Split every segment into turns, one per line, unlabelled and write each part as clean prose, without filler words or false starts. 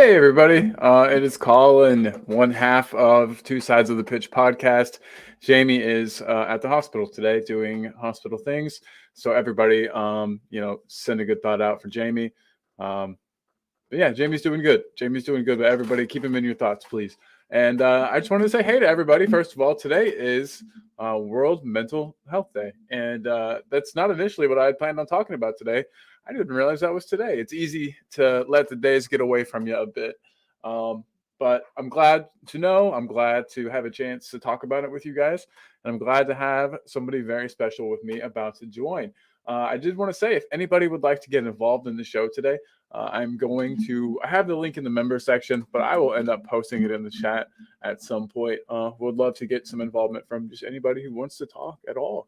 Hey everybody, it is Colin, one half of Two Sides of the Pitch podcast. Jamie is at the hospital today doing hospital things. So everybody, send a good thought out for Jamie. But yeah, Jamie's doing good. Jamie's doing good, but everybody keep him in your thoughts, please. And I just wanted to say hey to everybody. First of all, today is World Mental Health Day. And that's not initially what I had planned on talking about today. I didn't realize that was today. It's easy to let the days get away from you a bit. Um, but I'm glad to know. I'm glad to have a chance to talk about it with you guys. And I'm glad to have somebody very special with me about to join. I did want to say if anybody would like to get involved in the show today, I have the link in the member section, but I will end up posting it in the chat at some point. Would love to get some involvement from just anybody who wants to talk at all.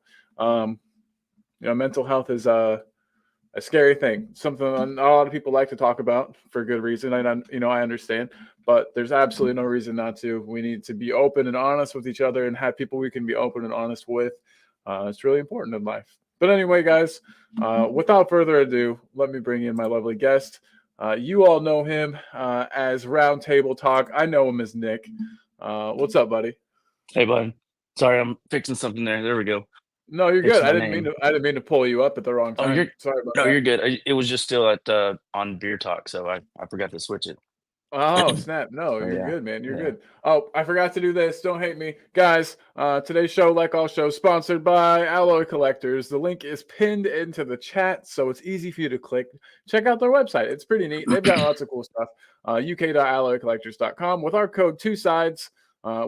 Mental health is a scary thing, something a lot of people like to talk about for good reason. I understand, but there's absolutely no reason not to. We need to be open and honest with each other and have people we can be open and honest with. It's really important in life. But anyway, guys, without further ado, let me bring in my lovely guest. You all know him as Roundtable Talk. I know him as Nick. What's up, buddy?
Hey, bud. Sorry, I'm fixing something there. There we go.
No, you're good.
Fixing
I
my
didn't mean
name.
to. I didn't mean to pull you up at the wrong
Oh,
time. Sorry about
no,
that.
you're good. It was just still at on beer talk, so I forgot to switch it.
Oh, snap. No,
Oh
you're
yeah,
good, man. You're
yeah.
good. Oh, I forgot to do this. Don't hate me. Guys, today's show, like all shows, sponsored by Alloy Collectors. The link is pinned into the chat, so it's easy for you to click. Check out their website. It's pretty neat. They've got lots of cool stuff. uk.alloycollectors.com. With our code 2sides,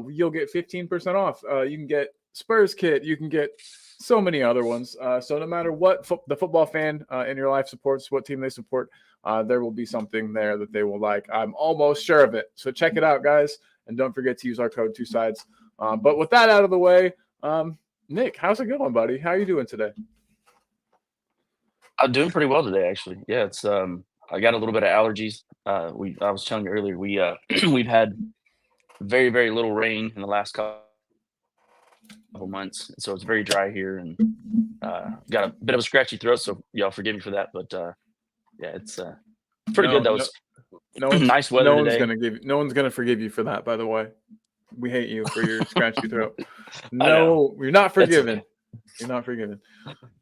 you'll get 15% off. You can get Spurs kit. You can get so many other ones. So no matter what the football fan in your life supports, what team they support, there will be something there that they will like. I'm almost sure of it. So check it out, guys. And don't forget to use our code 2sides. But with that out of the way, Nick, how's it going, buddy? How are you doing today?
I'm doing pretty well today, actually. Yeah, it's I got a little bit of allergies. I was telling you earlier, we've had very, very little rain in the last couple months, so it's very dry here, and got a bit of a scratchy throat. So y'all forgive me for that, but yeah, it's pretty good.
No,
That
no,
was nice weather today.
no one's gonna forgive you for that, by the way. We hate you for your scratchy throat.
I know.
No, you're not
That's
forgiven.
okay.
You're not forgiven.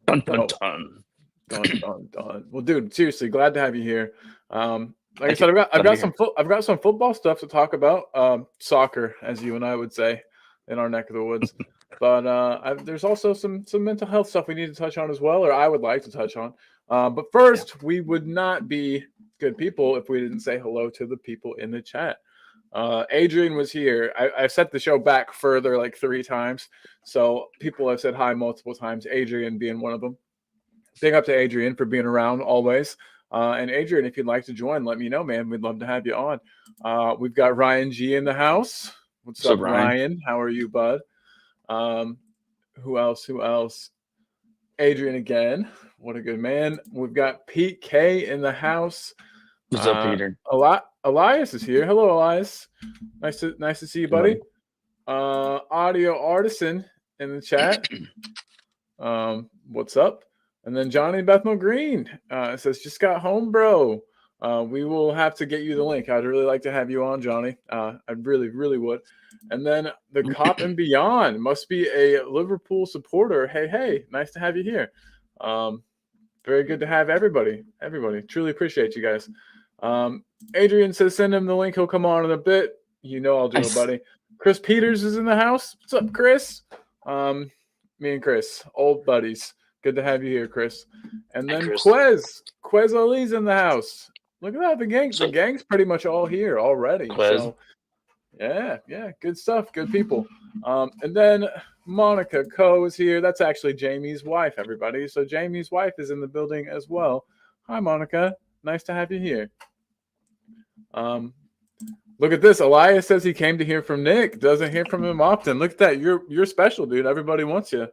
Dun dun
No.
dun.
Done. Well, dude, seriously, glad to have you here. Like I
Thank
said,
you.
I've
Glad to be
got
here.
I've got some football stuff to talk about. Soccer, as you and I would say, in our neck of the woods. But there's also some mental health stuff we need to touch on as well, or I would like to touch on. But
Yeah.
first, we would not be good people if we didn't say hello to the people in the chat. Adrian was here. I've set the show back further like 3 times, so people have said hi multiple times. Adrian being one of them. Big up to Adrian for being around always. And Adrian, if you'd like to join, let me know, man. We'd love to have you on. We've got Ryan G in the house. What's
So
up,
Brian.
Ryan? How are you, bud? Who else? Adrian again. What a good man. We've got Pete K in the house.
What's up, Peter?
Elias is here. Hello, Elias. Nice to see you, buddy. Audio Artisan in the chat. What's up? And then Johnny Bethnal Green says, just got home, bro. We will have to get you the link. I'd really like to have you on, Johnny. I really, really would. And then the Cop and Beyond must be a Liverpool supporter. Hey, nice to have you here. Very good to have everybody. Truly appreciate you guys. Adrian says, send him the link. He'll come on in a bit. You know I'll do it, buddy. Chris Peters is in the house. What's up, Chris? Me and Chris, old buddies. Good to have you here, Chris. And then Quez Ali's in the house. Look at that. The gang's pretty much all here already.
Quez.
So yeah, good stuff. Good people. And then Monica Coe is here. That's actually Jamie's wife, everybody. So Jamie's wife is in the building as well. Hi, Monica. Nice to have you here. Look at this. Elias says he came to hear from Nick. Doesn't hear from him often. Look at that. You're special, dude. Everybody wants you.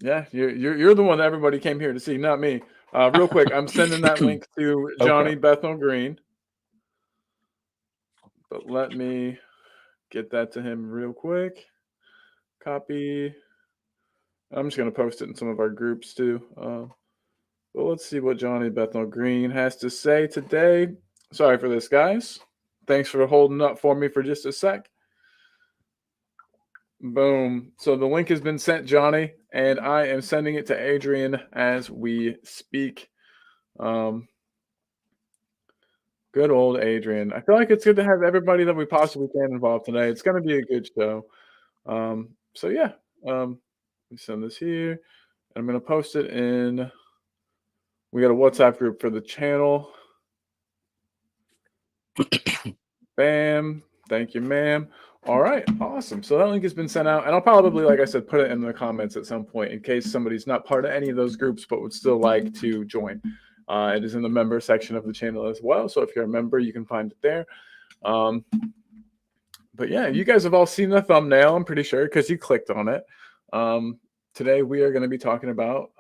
Yeah, you're the one that everybody came here to see, not me. Real quick, I'm sending that link to Johnny Bethnal Green. But let me get that to him real quick. Copy. I'm just gonna post it in some of our groups too. Well, let's see what Johnny Bethnal Green has to say today. Sorry for this, guys. Thanks for holding up for me for just a sec. Boom. So the link has been sent, Johnny, and I am sending it to Adrian as we speak. Good old Adrian. I feel like it's good to have everybody that we possibly can involved today. It's going to be a good show. So yeah, let me send this here. I'm going to post it in. We got a WhatsApp group for the channel. Bam. Thank you, ma'am. All right, awesome. So that link has been sent out, and I'll probably, like I said, put it in the comments at some point in case somebody's not part of any of those groups but would still like to join. It is in the member section of the channel as well. So if you're a member, you can find it there. But yeah, you guys have all seen the thumbnail, I'm pretty sure, because you clicked on it. Today we are going to be talking about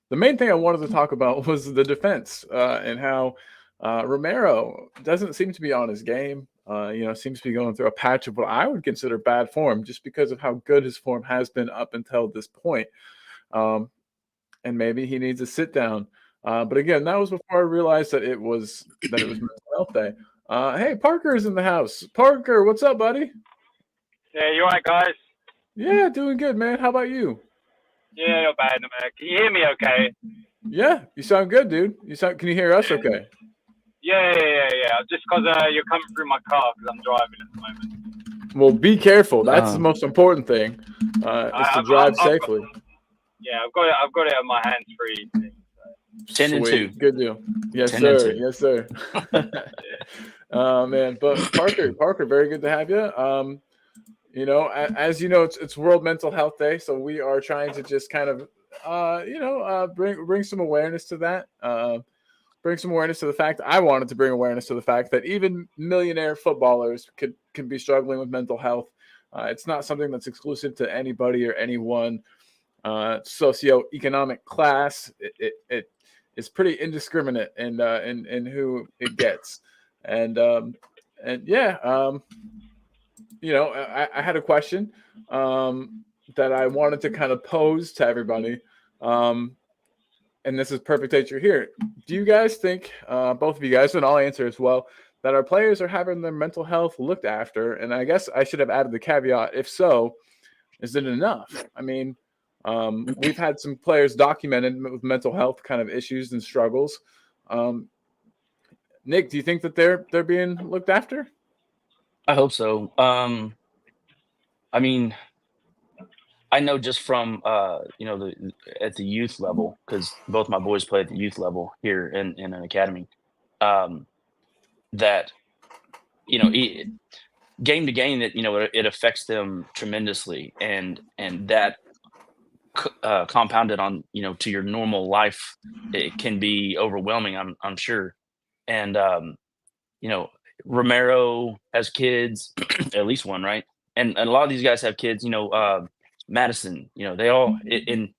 the main thing I wanted to talk about was the defense and how Romero doesn't seem to be on his game. Seems to be going through a patch of what I would consider bad form, just because of how good his form has been up until this point. And maybe he needs a sit down. But again, that was before I realized that it was Mental Health Day. Hey, Parker is in the house. Parker, what's up, buddy?
Yeah, you alright, guys?
Yeah, doing good, man. How about you?
Yeah, not bad, no man. Can you hear me okay?
Yeah, you sound good, dude. Can you hear us okay?
Yeah. Just because you're coming through my car because I'm driving at the moment.
Well, be careful. That's the most important thing, is to drive safely.
I've got it on my hands free.
10 and 2.
Good deal. Yes, sir. Yes, sir. Man, but Parker, very good to have you. As you know, it's World Mental Health Day, so we are trying to just kind of, bring some awareness to that. Bring some awareness to the fact. I wanted to bring awareness to the fact that even millionaire footballers can be struggling with mental health. It's not something that's exclusive to anybody or anyone socioeconomic class. It is pretty indiscriminate in who it gets, I had a question that I wanted to kind of pose to everybody. And this is perfect that you're here. Do you guys think, both of you guys, and I'll answer as well, that our players are having their mental health looked after? And I guess I should have added the caveat, if so, is it enough? I mean, we've had some players documented with mental health kind of issues and struggles. Nick, do you think that they're being looked after?
I hope so. I mean, I know just from at the youth level, because both my boys play at the youth level here in an academy, that game to game, that it affects them tremendously, and that compounded on to your normal life, it can be overwhelming. I'm sure, and Romero has kids, at least one, right? And a lot of these guys have kids. Madison, they all, and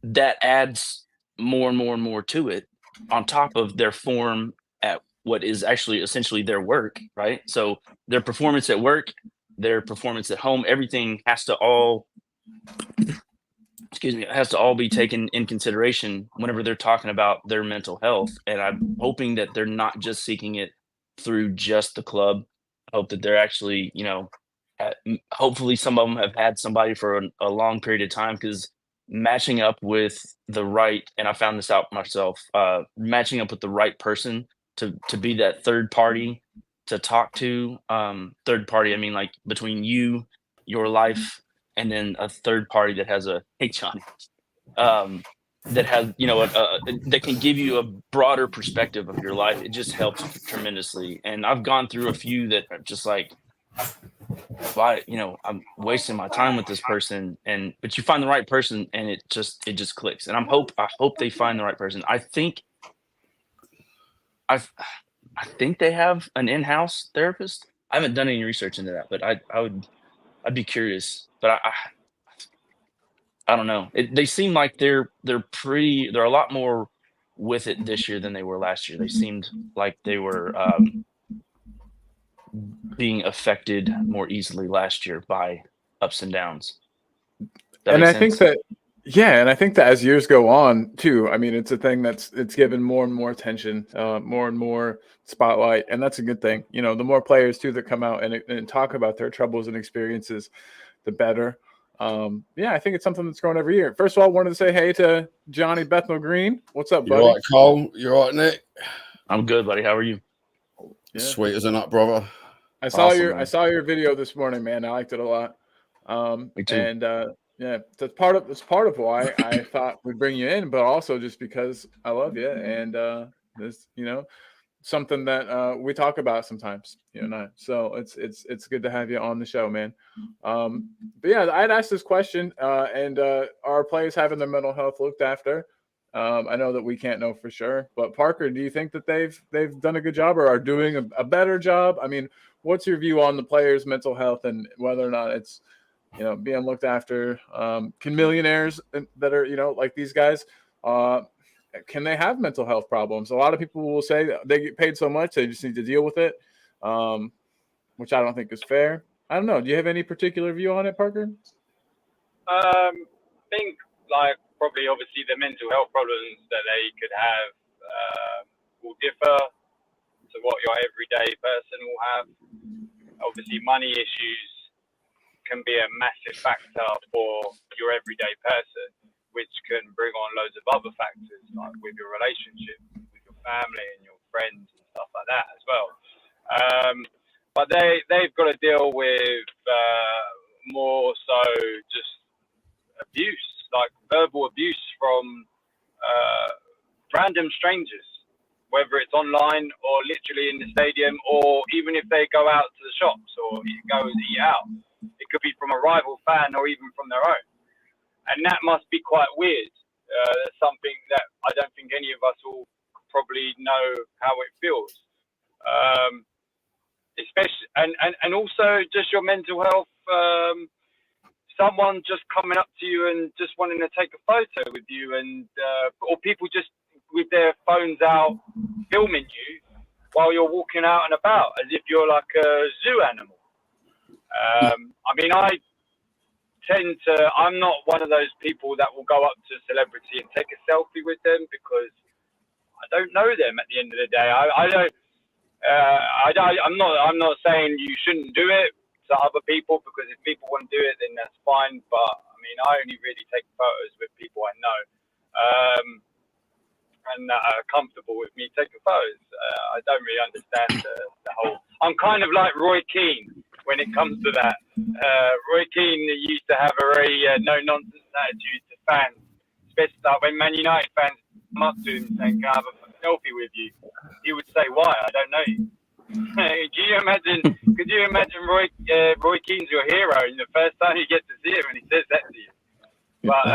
that adds more and more and more to it, on top of their form at what is actually essentially their work, right? So their performance at work, their performance at home, everything has to all be taken in consideration whenever they're talking about their mental health. And I'm hoping that they're not just seeking it through just the club. I hope that they're actually, hopefully some of them have had somebody for a long period of time, because matching up with the right, and I found this out myself, matching up with the right person to be that third party to talk to. Third party, I mean, like between you, your life, and then a third party that has hey, Johnny, that has, that can give you a broader perspective of your life. It just helps tremendously. And I've gone through a few that are just like, why, I'm wasting my time with this person, but you find the right person and it just clicks. And I hope they find the right person. I think they have an in-house therapist. I haven't done any research into that, but I'd be curious. But I don't know. They seem like they're a lot more with it this year than they were last year. They seemed like they were being affected more easily last year by ups and downs.
And I think that Yeah, and I think that as years go on too, I mean, it's a thing it's given more and more attention, more and more spotlight, and that's a good thing. You know, the more players too that come out and talk about their troubles and experiences, the better. Yeah, I think it's something that's growing every year. First of all, I wanted to say hey to Johnny Bethnal Green. What's up,
You
buddy?
all right, Cole? You all right, Nick?
I'm good, buddy. How are you?
Yeah.
Sweet as a nut, brother.
I saw
Awesome,
I
man.
saw your video this morning, man. I liked it a lot.
Me too.
And yeah, that's part of why I thought we'd bring you in, but also just because I love you and this, something that we talk about sometimes, and I. So it's good to have you on the show, man. But yeah, I'd asked this question, and are players having their mental health looked after? I know that we can't know for sure, but Parker, do you think that they've done a good job or are doing a better job? I mean, what's your view on the players' mental health and whether or not it's being looked after? Can millionaires that are like these guys? Can they have mental health problems? A lot of people will say that they get paid so much they just need to deal with it, which I don't think is fair. I don't know. Do you have any particular view on it, Parker?
I think probably obviously the mental health problems that they could have will differ to what your everyday person will have. Obviously, money issues can be a massive factor for your everyday person, which can bring on loads of other factors, like with your relationship, with your family and your friends and stuff like that as well. But they've got to deal with more so just abuse, like verbal abuse from random strangers, whether it's online or literally in the stadium, or even if they go out to the shops or go and eat out. It could be from a rival fan or even from their own. And that must be quite weird. That's something that I don't think any of us will probably know how it feels. Especially, and also just your mental health. Someone just coming up to you and just wanting to take a photo with you, and or people just with their phones out filming you while you're walking out and about as if you're like a zoo animal. I mean, I'm not one of those people that will go up to a celebrity and take a selfie with them because I don't know them at the end of the day. I'm not saying you shouldn't do it to other people, because if people want to do it, then that's fine. But I mean, I only really take photos with people I know, and that are comfortable with me taking photos. I don't really understand the whole. I'm kind of like Roy Keane when it comes to that. Roy Keane used to have a very no-nonsense attitude to fans, especially when Man United fans come up to him saying, "Can I have a selfie with you?" He would say, "Why? I don't know you." Could you imagine Roy Keane's your hero, and the first time you get to see him and he says that to you? But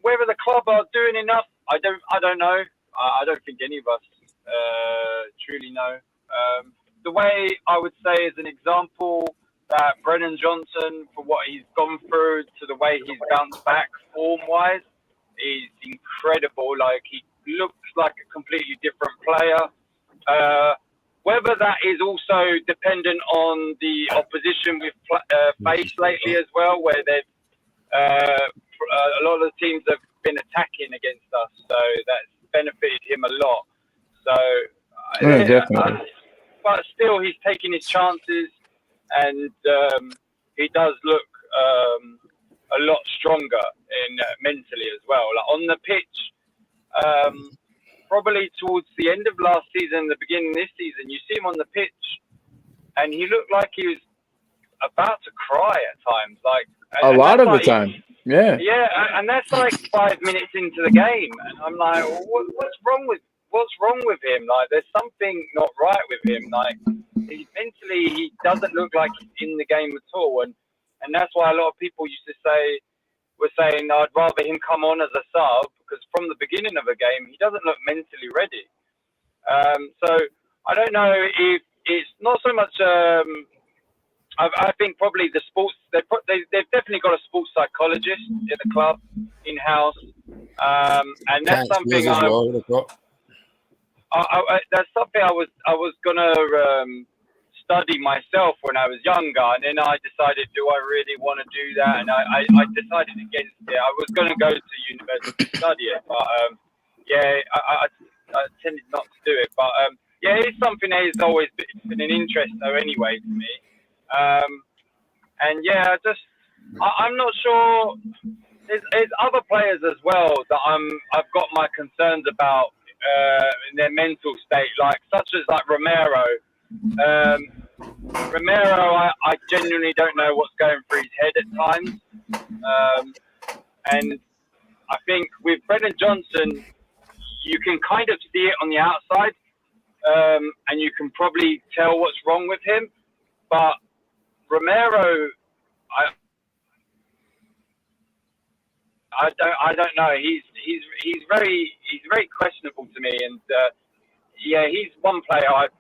whether the club are doing enough, I don't know. I don't think any of us truly know. The way I would say, as an example, that Brennan Johnson, for what he's gone through to the way he's bounced back form-wise, is incredible. Like, he looks like a completely different player. Whether that is also dependent on the opposition we've faced lately as well, where they've a lot of the teams have been attacking against us, so that's benefited him a lot. So,
Definitely.
But still, he's taking his chances, and he does look a lot stronger mentally as well. Like on the pitch, probably towards the end of last season, the beginning of this season, you see him on the pitch, and he looked like he was about to cry at times. Like
a lot of the time. Yeah.
Yeah, and that's like 5 minutes into the game, and I'm like, what's wrong with him? Like, there's something not right with him. Like, mentally, he doesn't look like he's in the game at all, and that's why a lot of people were saying I'd rather him come on as a sub, because from the beginning of a game he doesn't look mentally ready. So I don't know if it's not so much. I think probably the sports, they've definitely got a sports psychologist in the club in house, and that's something that's something I was gonna study myself when I was younger, and then I decided, do I really want to do that? And I decided against it. I was going to go to university to study it, but I tended not to do it. But it's something that has always been an interest, though, anyway, to me. I'm not sure. There's other players as well that I've got my concerns about in their mental state, such as Romero. Romero, I genuinely don't know what's going through his head at times, and I think with Brennan Johnson, you can kind of see it on the outside, and you can probably tell what's wrong with him. But Romero, I don't know. He's very questionable to me, and he's one player I've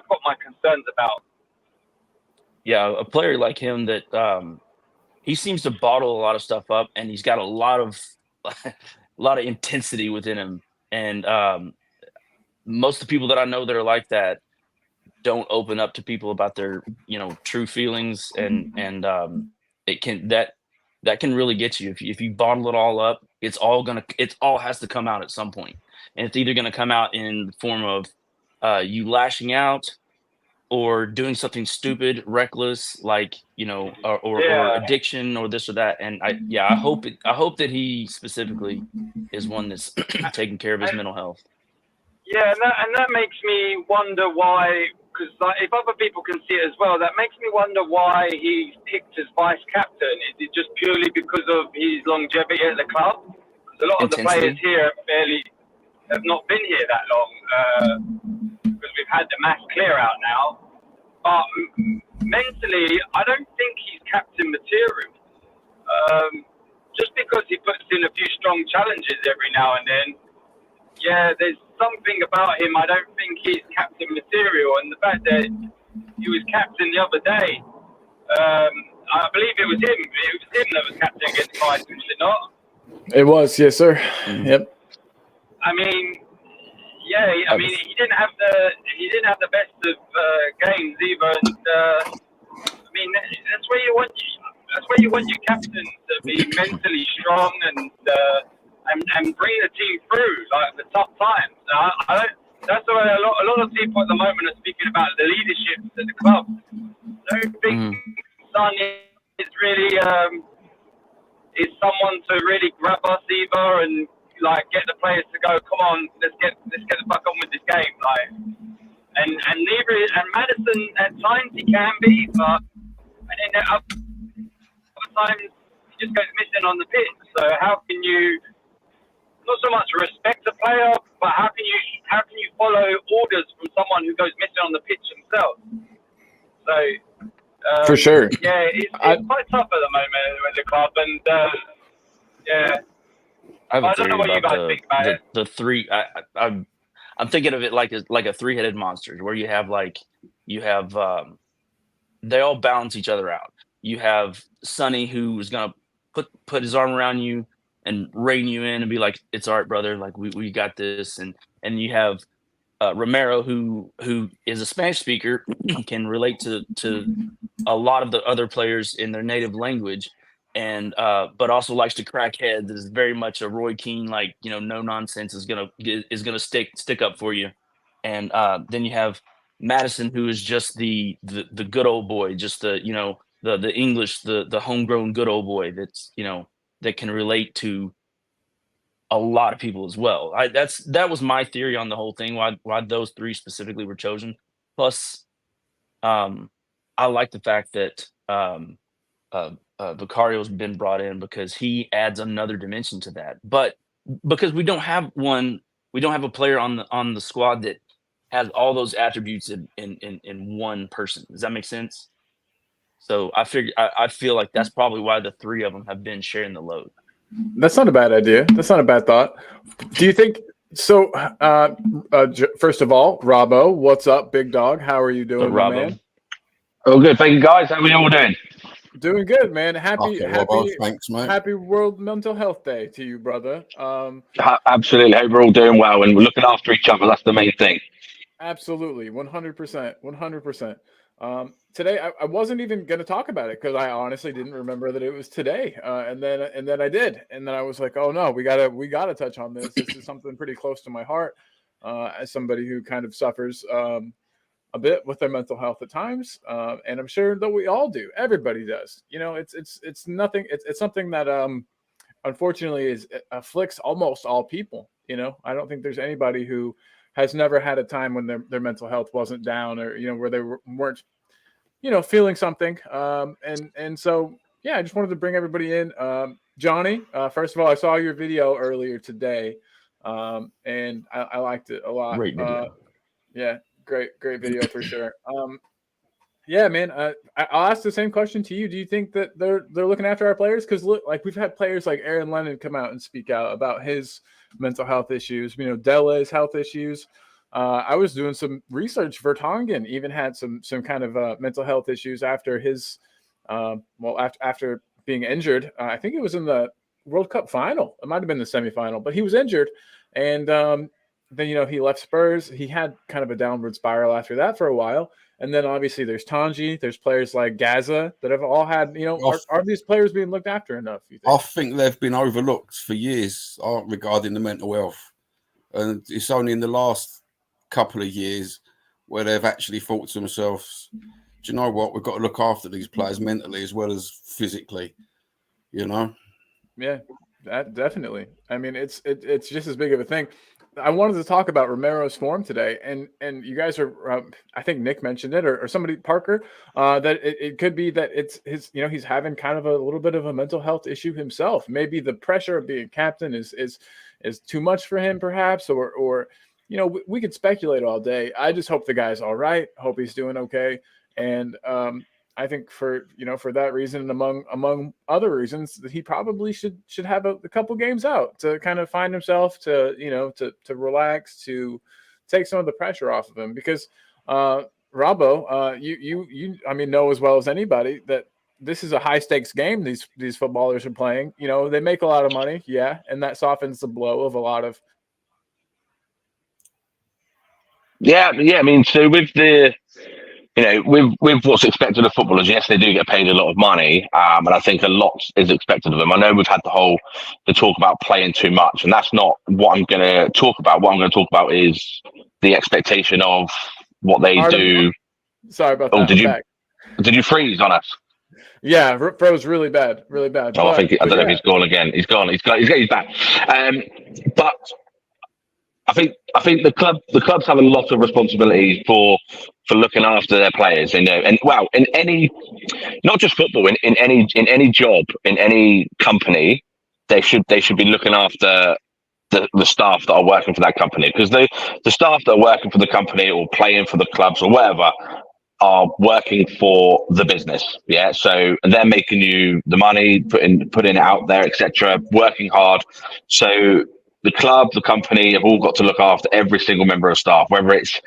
got my concerns about.
Yeah, a player like him that he seems to bottle a lot of stuff up, and he's got a lot of intensity within him. And most of the people that I know that are like that don't open up to people about their true feelings, and it can that can really get you if you bottle it all up. It all has to come out at some point, and it's either going to come out in the form of you lashing out or doing something stupid, reckless, or addiction or this or that. And I hope that he specifically is one that's taking care of his mental health.
Yeah, and that makes me wonder why. Because if other people can see it as well, that makes me wonder why he's picked as vice captain. Is it just purely because of his longevity at the club? Because a lot of the players here have not been here that long, because we've had the mass clear out now. But mentally, I don't think he's captain material. Just because he puts in a few strong challenges every now and then, there's something about him. I don't think he's captain material, and the fact that he was captain the other day, I believe it was him. It was him that was captain against Tyson, was it not?
It was, yes, sir. Yep.
I mean, he didn't have the best of games either, and that's where you want your captain to be mentally strong and bring the team through the tough times. That's why a lot of people at the moment are speaking about the leadership at the club. I don't think Son is really is someone to really grab us either and get the players to go, come on, let's get the fuck on with this game. And Madison at times he can be, but and then at other times he just goes missing on the pitch. So how can you not so much respect the player, but how can you follow orders from someone who goes missing on the pitch himself? So
for sure,
it's quite tough at the moment with the club, and
I don't know what you guys think about it. The three, I'm thinking of it like a three-headed monster, where you have they all balance each other out. You have Sonny, who is gonna put his arm around you and rein you in and be like, it's all right, brother, like we got this. And you have Romero, who is a Spanish speaker, can relate to a lot of the other players in their native language, and but also likes to crack heads. Is very much a Roy Keane, no nonsense, is gonna stick up for you. And then you have Madison, who is just the good old boy, just the English, the homegrown good old boy that's that can relate to a lot of people as well. That was my theory on the whole thing, why those three specifically were chosen. Plus, I like the fact that Vicario's been brought in because he adds another dimension to that. But because we don't have a player on the squad that has all those attributes in one person. Does that make sense? So I feel like that's probably why the three of them have been sharing the load.
That's not a bad idea. That's not a bad thought. Do you think so? First of all, Robbo, what's up, big dog? How are you doing, my man?
Oh, good. Thank you, guys. How are we all doing?
Doing good, man. Happy
thanks, mate.
Happy World Mental Health Day to you, brother.
Absolutely. Hope we're all doing well and we're looking after each other. That's the main thing.
Absolutely, 100%, 100%. Today, I wasn't even going to talk about it because I honestly didn't remember that it was today, and then I did, and then I was like, oh no, we gotta touch on this. This is something pretty close to my heart, as somebody who kind of suffers a bit with their mental health at times, and I'm sure that we all do. Everybody does. You know, it's nothing. It's something that unfortunately afflicts almost all people. You know, I don't think there's anybody who has never had a time when their mental health wasn't down, or where they weren't feeling something. And so yeah, I just wanted to bring everybody in. Johnny, first of all, I saw your video earlier today, and I liked it a lot.
Great video.
Yeah, great video for sure. Yeah, man. I'll ask the same question to you. Do you think that they're looking after our players? Because look, like we've had players like Aaron Lennon come out and speak out about his mental health issues. Dela's health issues. I was doing some research. Vertonghen even had some kind of mental health issues after his, after being injured. I think it was in the World Cup final. It might have been the semifinal, but he was injured, and then he left Spurs. He had kind of a downward spiral after that for a while. And then obviously there's Tanji, there's players like Gaza that have all had, are these players being looked after enough? You think?
I think they've been overlooked for years regarding the mental health. And it's only in the last couple of years where they've actually thought to themselves, do you know what? We've got to look after these players mentally as well as physically, Yeah,
that definitely. I mean, it's just as big of a thing. I wanted to talk about Romero's form today, and you guys are, I think Nick mentioned it, or somebody, Parker, that it could be that it's his, he's having kind of a little bit of a mental health issue himself. Maybe the pressure of being captain is too much for him, perhaps, or we could speculate all day. I just hope the guy's all right. Hope he's doing okay, and I think for that reason, and among other reasons, that he probably should have a couple games out to kind of find himself, to relax, to take some of the pressure off of him. Because Robbo, you I mean, know as well as anybody that this is a high stakes game. These footballers are playing. They make a lot of money, yeah, and that softens the blow of a lot of.
Yeah. I mean, so with the with what's expected of footballers, yes, they do get paid a lot of money, and I think a lot is expected of them. I know we've had the talk about playing too much, and that's not what I'm going to talk about. What I'm going to talk about is the expectation of what they do.
Sorry about that.
Did you freeze on us?
Yeah, froze really bad.
Oh, I don't know if he's gone again. He's gone. He's back. But I think the clubs have a lot of responsibility for looking after their players, and in any, not just football, in any job, in any company, they should be looking after the staff that are working for that company, because the staff that are working for the company or playing for the clubs or whatever are working for the business, yeah. So they're making you the money, putting it out there, etc., working hard. So the club, the company have all got to look after every single member of staff, whether it's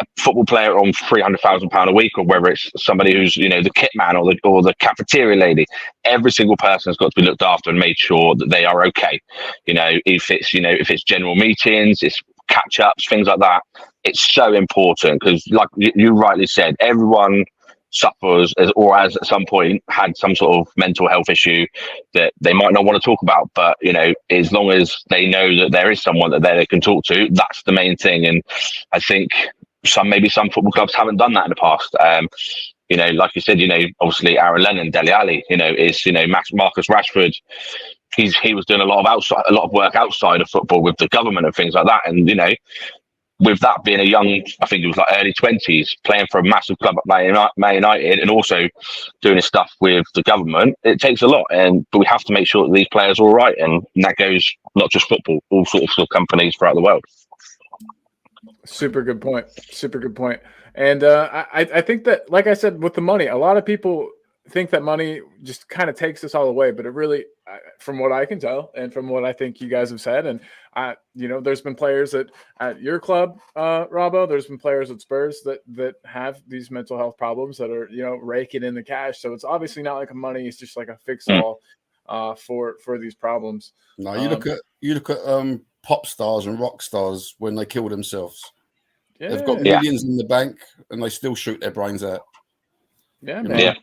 a football player on £300,000 a week, or whether it's somebody who's the kit man or the cafeteria lady. Every single person has got to be looked after and made sure that they are okay. If it's general meetings, it's catch ups, things like that. It's so important, because, like you rightly said, everyone suffers or has at some point had some sort of mental health issue that they might not want to talk about, but as long as they know that there is someone that they can talk to, that's the main thing. And I think maybe some football clubs haven't done that in the past. Like you said, obviously Aaron Lennon, Dele Alli, is Marcus Rashford. He was doing a lot of work outside of football with the government and things like that, and with that being a young, I think it was like early 20s, playing for a massive club at Man United, and also doing his stuff with the government, it takes a lot. But we have to make sure that these players are all right, and that goes not just football, all sorts of companies throughout the world.
Super good point. And I think that, like I said, with the money, a lot of people think that money just kind of takes us all away, but it really, from what I can tell, and from what I think you guys have said, and there's been players at your club, Robbo, there's been players at Spurs that have these mental health problems that are raking in the cash. So it's obviously not like money; it's just like a fix all for these problems.
No, you look at pop stars and rock stars when they kill themselves. They've got
Yeah.
millions in the bank, and they still shoot their brains out.
Yeah,
You
man.
know?
Yeah.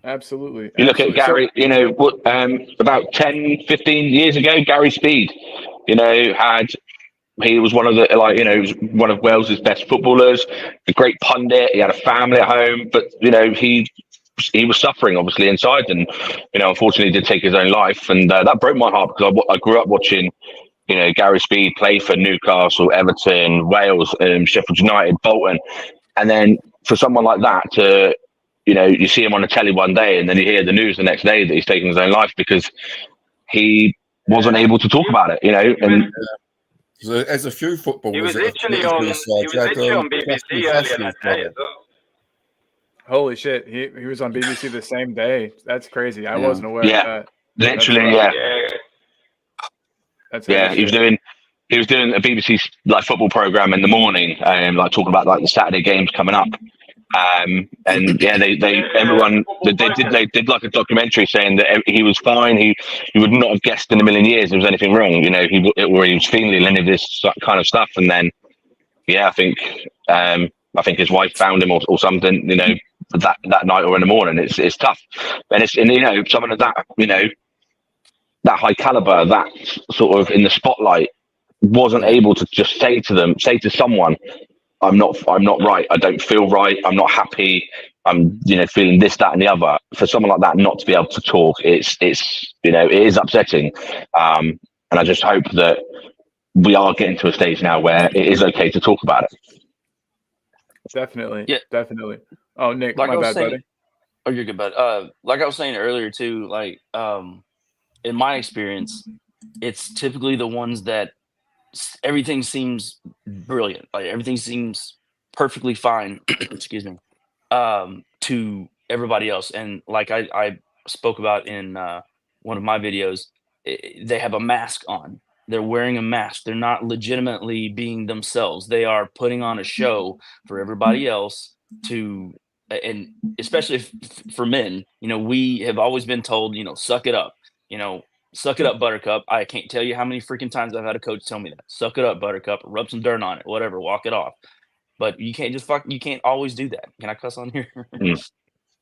Absolutely.
You look at Gary, you know, about 10, 15 years ago, Gary Speed, you know, he was one of the, like, you know, he was one of Wales's best footballers, a great pundit. He had a family at home, but, you know, he was suffering obviously inside, and, you know, unfortunately did take his own life. And that broke my heart because I grew up watching, you know, Gary Speed play for Newcastle, Everton, Wales, Sheffield United, Bolton. And then for someone like that to, you know, you see him on the telly one day and then you hear the news the next day that he's taking his own life because he wasn't able to talk about it, you know. And
So there's a few footballers.
He was
that have
literally
committed
on.
suicide.
He was literally on BBC earlier that day as well.
Holy shit. He was on BBC the same day. That's crazy. I
Yeah.
wasn't aware
Yeah.
of that.
literally,
That's
yeah.
That's
Yeah,
heavy
he was
shit.
doing a BBC like football program in the morning, like talking about like the Saturday games coming up. And yeah, they did like a documentary saying that he was fine. He would not have guessed in a million years there was anything wrong. You know, he was feeling any of this kind of stuff, and then yeah, I think his wife found him or something. You know, that night or in the morning. It's tough, and you know, someone of that, you know, that high caliber, that sort of in the spotlight, wasn't able to just say to someone, I'm not right. I don't feel right. I'm not happy. I'm, you know, feeling this, that, and the other. For someone like that not to be able to talk, it's you know, it is upsetting. And I just hope that we are getting to a stage now where it is okay to talk about it.
Definitely.
Yeah.
Definitely. Oh, Nick,
Like
my
I was
bad,
saying,
buddy.
Oh, you're good, bud. Like I was saying earlier too, like in my experience, it's typically the ones that everything seems brilliant, like everything seems perfectly fine. Excuse me. To everybody else, and like I spoke about in one of my videos, they have a mask on. They're wearing a mask. They're not legitimately being themselves. They are putting on a show for everybody else to, and especially for men, you know, we have always been told, you know, suck it up, you know, suck it up, Buttercup. I can't tell you how many freaking times I've had a coach tell me that. Suck it up, Buttercup. Rub some dirt on it, whatever. Walk it off. But you can't just you can't always do that. Can I cuss on here?
You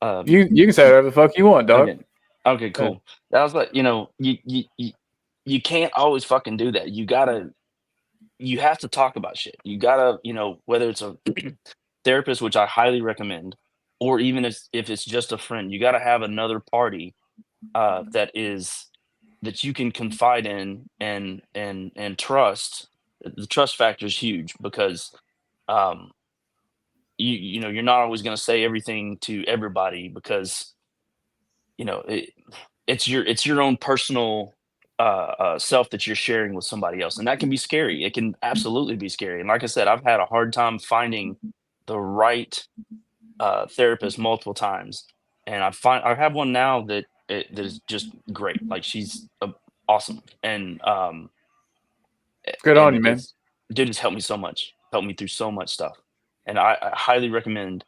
can say whatever the fuck you want, dog.
Okay, cool. That was like, you know, you can't always fucking do that. You have to talk about shit. You gotta, you know, whether it's a therapist, which I highly recommend, or even if it's just a friend, you gotta have another party that you can confide in and trust. The trust factor is huge because you know, you're not always going to say everything to everybody because, you know, it's your own personal self that you're sharing with somebody else, and that can be scary. It can absolutely be scary. And like I said, I've had a hard time finding the right therapist multiple times, and I have one now that is just great. Like she's awesome, and
Good on you, man.
Dude, it's helped me so much. Helped me through so much stuff. And I highly recommend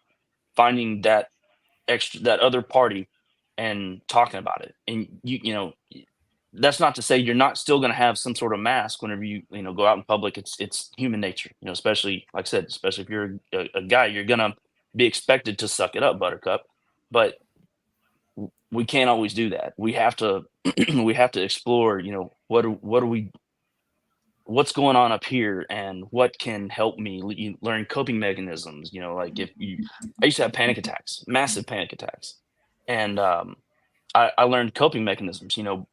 finding that other party and talking about it. And you know, that's not to say you're not still going to have some sort of mask whenever you know, go out in public. It's human nature, you know, especially like I said, especially if you're a guy, you're going to be expected to suck it up, Buttercup. But we can't always do that. We have to we have to explore, you know, what's going on up here and what can help me learn coping mechanisms. You know, like I used to have panic attacks, massive panic attacks. And I learned coping mechanisms, you know,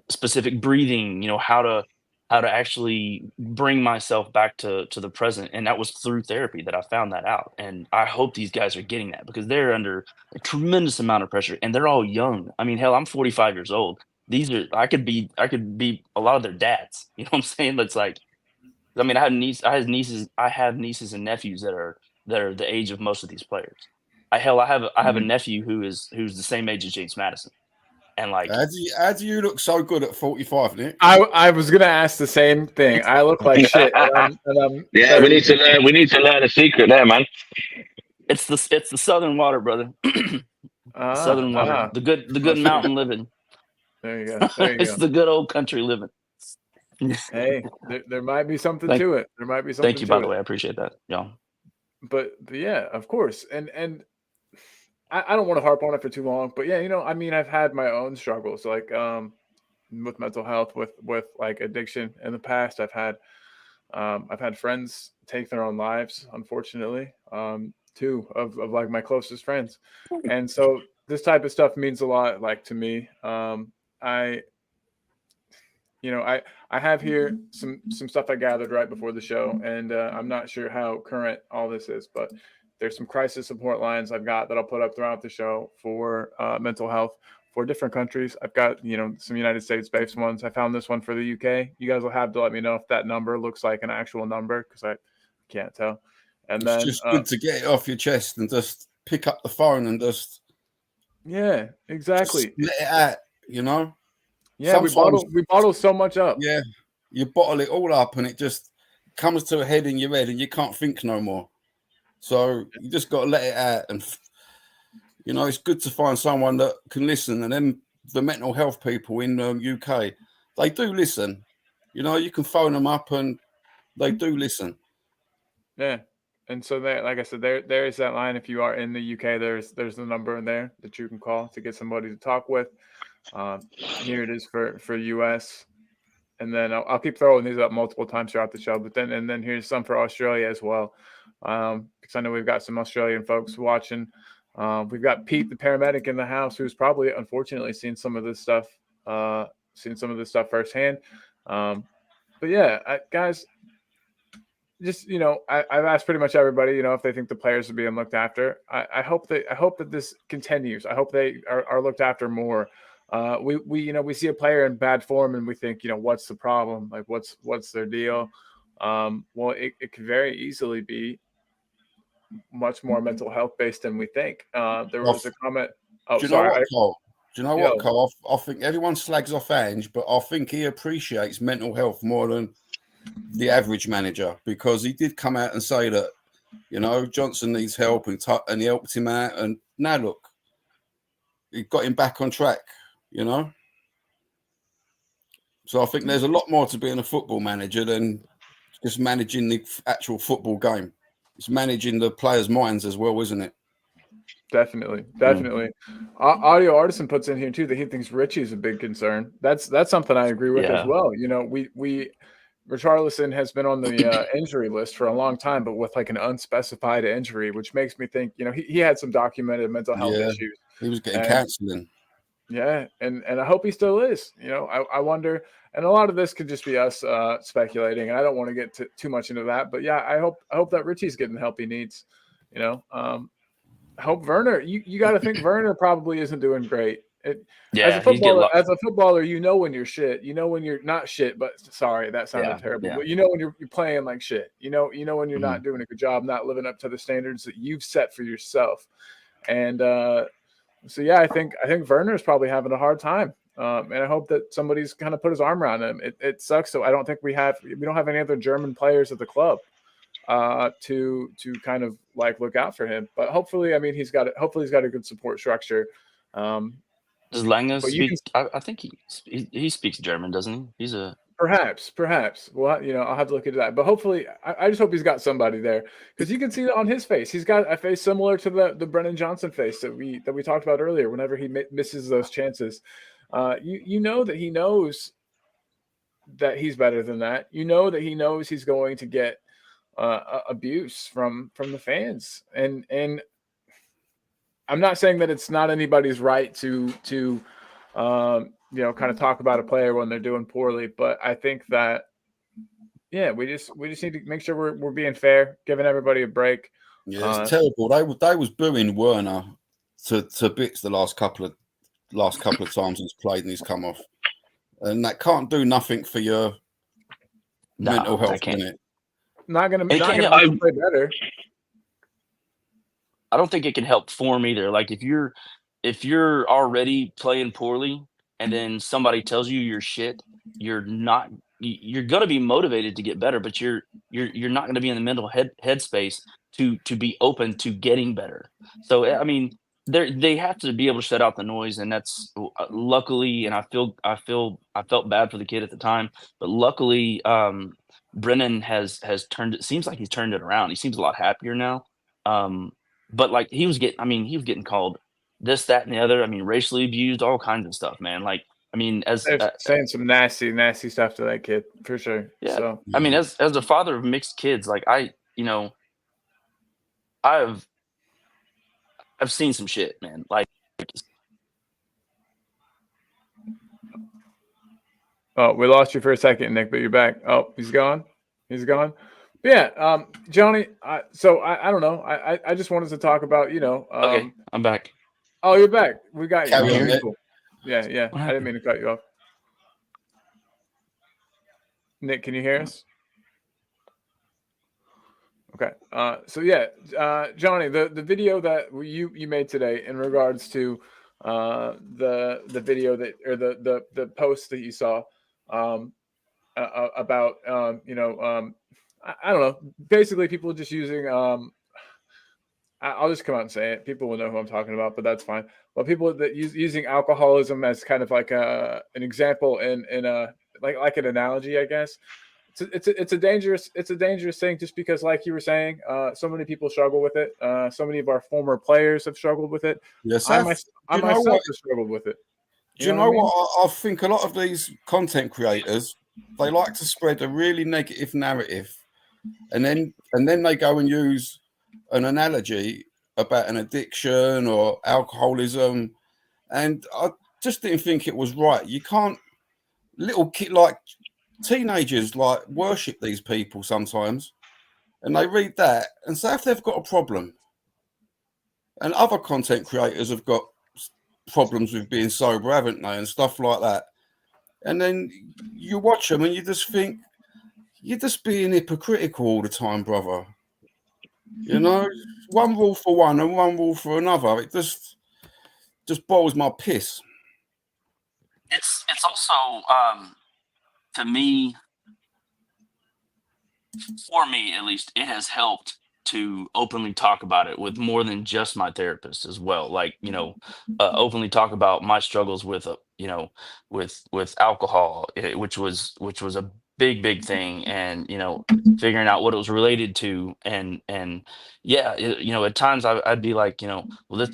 specific breathing, you know, how to actually bring myself back to the present. And that was through therapy that I found that out. And I hope these guys are getting that because they're under a tremendous amount of pressure and they're all young. I mean, hell, I'm 45 years old. I could be a lot of their dads. You know what I'm saying? It's like, I mean, I have nieces and nephews that are the age of most of these players. I have a nephew who's the same age as James Madison. And like,
how do you look so good at 45, Nick?
I was gonna ask the same thing. I look like shit. And I'm
Yeah, we need to learn a secret there, man.
it's the Southern water, brother. Southern water, the good mountain living.
There you go. There you
It's
go.
the good old country living.
Hey, there might be something
Thank-
to it. There might be something
Thank you,
to
by
it.
the way. I appreciate that, y'all.
But yeah, of course. And I don't want to harp on it for too long, but yeah, I mean, I've had my own struggles, like with mental health, with like addiction in the past. I've had friends take their own lives, unfortunately. Two of like my closest friends, and so this type of stuff means a lot, like to me. I I have here some stuff I gathered right before the show, and I'm not sure how current all this is, but there's some crisis support lines I've got that I'll put up throughout the show for mental health for different countries. I've got some United States based ones. I found this one for the UK. You guys will have to let me know if that number looks like an actual number because I can't tell. And
It's
then
just good to get it off your chest and just pick up the phone and just
exactly.
let it out.
Yeah, we bottle so much up.
Yeah, you bottle it all up and it just comes to a head in your head and you can't think no more. So you just got to let it out. And, it's good to find someone that can listen. And then the mental health people in the UK, they do listen. You can phone them up and they do listen.
Yeah. And so there, like I said, there is that line. If you are in the UK, there's the number in there that you can call to get somebody to talk with. Here it is for US, and then I'll keep throwing these up multiple times throughout the show. But then here's some for Australia as well, because I know we've got some Australian folks watching. We've got Pete, the paramedic in the house, who's probably unfortunately seen some of this stuff firsthand. But yeah, guys. Just I've asked pretty much everybody, if they think the players are being looked after. I hope that this continues. I hope they are looked after more. We see a player in bad form and we think, what's the problem? Like what's their deal? Well, it could very easily be much more mental health based than we think. There was a comment. Oh,
do you
sorry.
know what, Cole? Do you know what,
Yo.
Cole? I think everyone slags off Ange, but I think he appreciates mental health more than the average manager, because he did come out and say that, Johnson needs help and he helped him out. And now look, he got him back on track, So I think there's a lot more to being a football manager than just managing the actual football game. It's managing the players' minds as well, isn't it?
Definitely. Audio Artisan puts in here too that he thinks Richie's a big concern. That's something I agree with as well. Richarlison has been on the injury list for a long time, but with like an unspecified injury, which makes me think, he had some documented mental health issues.
He was getting counseling.
Yeah, and I hope he still is. I wonder, and a lot of this could just be us speculating, and I don't want to get too much into that. But yeah, I hope that Richie's getting the help he needs. I hope Werner. You got to think Werner probably isn't doing great. As a footballer, when you're shit. When you're not shit. But sorry, that sounded terrible.
Yeah.
But when you're playing like shit. When you're not doing a good job, not living up to the standards that you've set for yourself. And so yeah, I think Werner's probably having a hard time. And I hope that somebody's kind of put his arm around him. It sucks. So I don't think we don't have any other German players at the club to kind of like look out for him. But hopefully, he's got a good support structure.
Does Lange speak? I think he speaks German, doesn't he? He's a
perhaps. Well, I'll have to look into that. But hopefully, I just hope he's got somebody there, because you can see it on his face. He's got a face similar to the Brennan Johnson face that we talked about earlier. Whenever he misses those chances, that he knows that he's better than that. That he knows he's going to get abuse from the fans, and I'm not saying that it's not anybody's right to kind of talk about a player when they're doing poorly, but I think that we just need to make sure we're being fair, giving everybody a break.
Yeah, it's terrible. They was booing Werner to bits the last couple of times he's played and he's come off, and that can't do nothing for your mental health, can it?
Not gonna make you play better.
I don't think it can help form either. Like if you're already playing poorly and then somebody tells you you're shit, you're gonna be motivated to get better, but you're not gonna be in the mental headspace to be open to getting better. So they have to be able to shut out the noise, and that's luckily. And I felt bad for the kid at the time, but luckily, Brennan has turned. It seems like he's turned it around. He seems a lot happier now. But like he was getting called this, that, and the other. I mean, racially abused, all kinds of stuff, man. Like, I mean, as
They're saying some nasty stuff to that kid for sure.
yeah,
So
I mean, as a father of mixed kids, like I've seen some shit, man. Like,
oh, we lost you for a second, Nick, but you're back. Oh, he's gone. He's gone. But yeah, Johnny. So I don't know. I just wanted to talk about
okay, I'm back.
Oh, you're back. We got you.
Carry on,
Okay,
Nick.
cool. Yeah.
What
I didn't mean to cut you off. Nick, can you hear us? Okay. So yeah, Johnny, the video that you made today in regards to the video that, or the post that you saw about I don't know, basically people just using I'll just come out and say it. People will know who I'm talking about, but that's fine. Well, people that using alcoholism as kind of like an example in a like an analogy, I guess. It's a dangerous thing, just because, like you were saying, so many people struggle with it. So many of our former players have struggled with it.
Yes,
I myself have struggled with it.
Do you know what? I think a lot of these content creators, they like to spread a really negative narrative, and then they go and use an analogy about an addiction or alcoholism, and I just didn't think it was right. You can't, little kid, like teenagers, like worship these people sometimes, and they read that and say if they've got a problem, and other content creators have got problems with being sober, haven't they, and stuff like that. And then you watch them and you just think you're just being hypocritical all the time, brother. You know, one rule for one and one rule for another. It just boils my piss.
It's also to me, for me at least, it has helped to openly talk about it with more than just my therapist as well. Like, openly talk about my struggles with with alcohol, which was a big thing, and figuring out what it was related to, and yeah, at times I'd be like, well, this,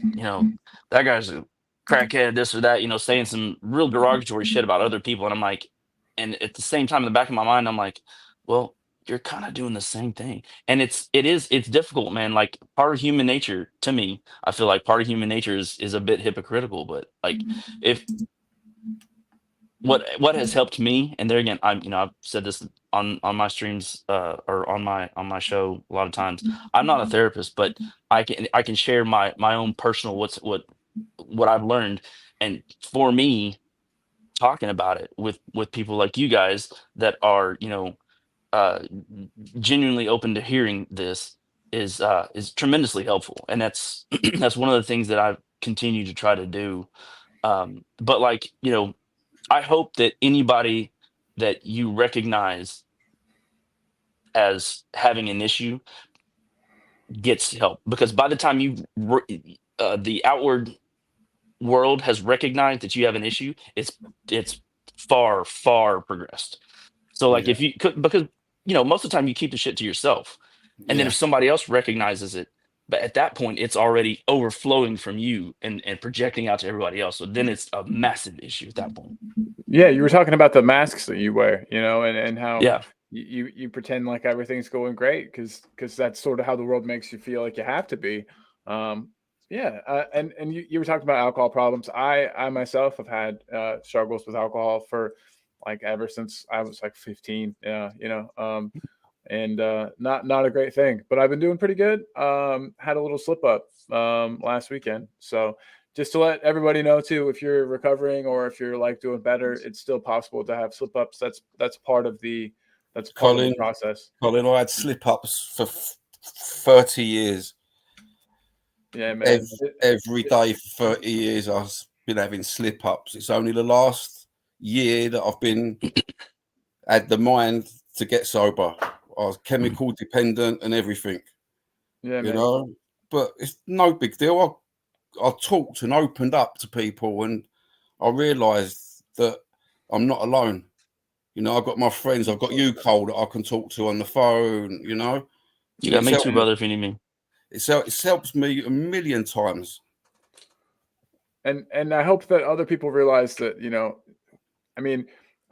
that guy's a crackhead, this or that, saying some real derogatory shit about other people, and I'm like, and at the same time in the back of my mind I'm like, well, you're kind of doing the same thing. And it's difficult, man. Like, part of human nature, to me, I feel like part of human nature is a bit hypocritical. But like, if what has helped me, and there again, I've said this on my streams, or on my show a lot of times, I'm not a therapist, but I can share my own personal what I've learned. And for me, talking about it with people like you guys that are uh, genuinely open to hearing this is tremendously helpful, and that's that's one of the things that I've continued to try to do. But like, I hope that anybody that you recognize as having an issue gets help, because by the time the outward world has recognized that you have an issue, it's far progressed. So like, if you could, because most of the time you keep the shit to yourself, and then if somebody else recognizes it, but at that point it's already overflowing from you and projecting out to everybody else. So then it's a massive issue at that point.
Yeah, you were talking about the masks that you wear, and how
Yeah.
you pretend like everything's going great because that's sort of how the world makes you feel like you have to be. And you were talking about alcohol problems. I myself have had struggles with alcohol for like ever since I was like 15. And not a great thing, but I've been doing pretty good. Had a little slip up last weekend, so just to let everybody know too, if you're recovering or if you're like doing better, it's still possible to have slip ups. That's part of the process.
Colin, I had slip ups for 30 years.
Yeah, man.
Every day for 30 years, I've been having slip ups. It's only the last year that I've been had the mind to get sober. I was chemical dependent and everything.
Yeah,
you know, but it's no big deal. talked and opened up to people, and I realised that I'm not alone. You know, I've got my friends. I've got you, Cole, that I can talk to on the phone. You know,
You got me too, brother. If you need me,
it helps me a million times.
And I hope that other people realize that, you know, I mean,